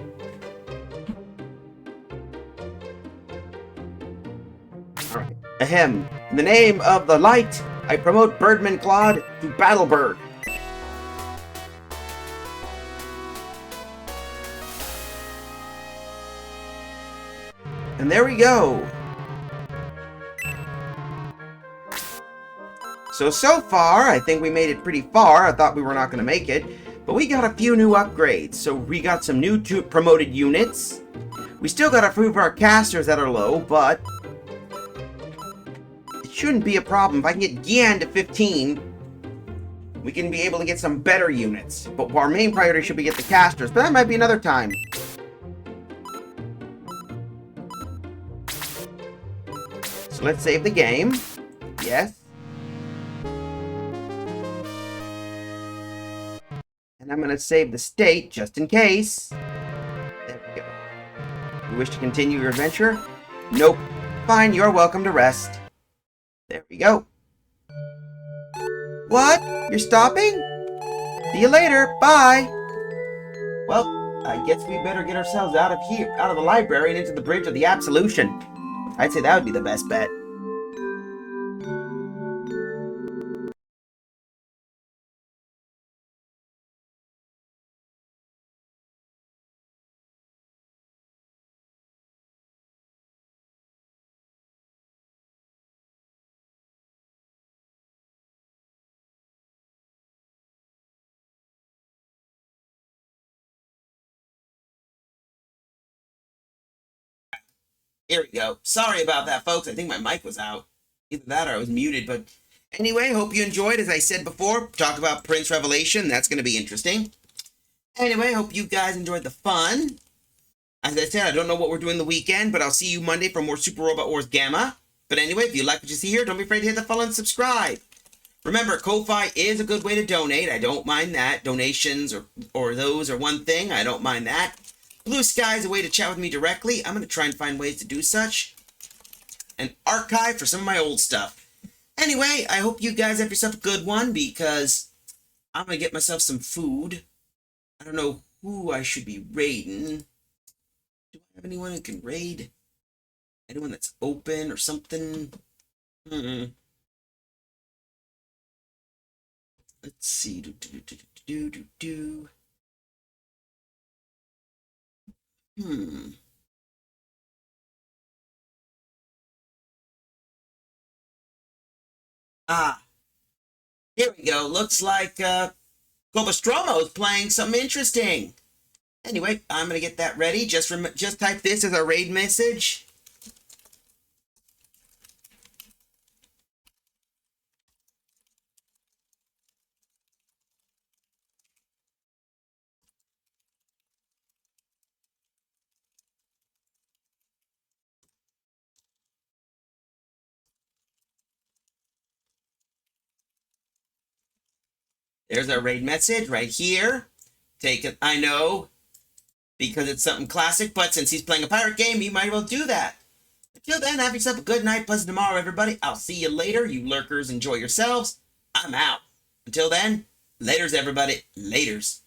Alright. Ahem. In the name of the light, I promote Birdman Claude to Battle Bird. And there we go. So far, I think we made it pretty far. I thought we were not going to make it. But we got a few new upgrades. So we got some new promoted units. We still got to prove our casters that are low, but it shouldn't be a problem. If I can get Gian to 15, we can be able to get some better units. But our main priority should be get the casters, but that might be another time. So let's save the game. Yes. And I'm going to save the state just in case. There we go. You wish to continue your adventure? Nope. Fine, you're welcome to rest. There we go. What? You're stopping? See you later. Bye. Well, I guess we better get ourselves out of here, out of the library and into the Bridge of the Absolution. I'd say that would be the best bet. Here we go. Sorry about that, folks. I think my mic was out. Either that or I was muted, but anyway, hope you enjoyed. As I said before, talk about Prince Revelation. That's going to be interesting. Anyway, hope you guys enjoyed the fun. As I said, I don't know what we're doing the weekend, but I'll see you Monday for more Super Robot Wars Gamma. But anyway, if you like what you see here, don't be afraid to hit the follow and subscribe. Remember, Ko-Fi is a good way to donate. I don't mind that. Donations or those are one thing. I don't mind that. Blue Sky is a way to chat with me directly. I'm going to try and find ways to do such. An archive for some of my old stuff. Anyway, I hope you guys have yourself a good one because I'm going to get myself some food. I don't know who I should be raiding. Do I have anyone who can raid? Anyone that's open or something? Let's see. Ah, here we go. Looks like Gobastromo is playing something interesting. Anyway, I'm gonna get that ready. Just type this as a raid message. There's our raid message right here. Take it. I know, because it's something classic, but since he's playing a pirate game, he might as well do that. Until then, have yourself a good night, pleasant tomorrow, everybody. I'll see you later. You lurkers, enjoy yourselves. I'm out. Until then, laters, everybody. Laters.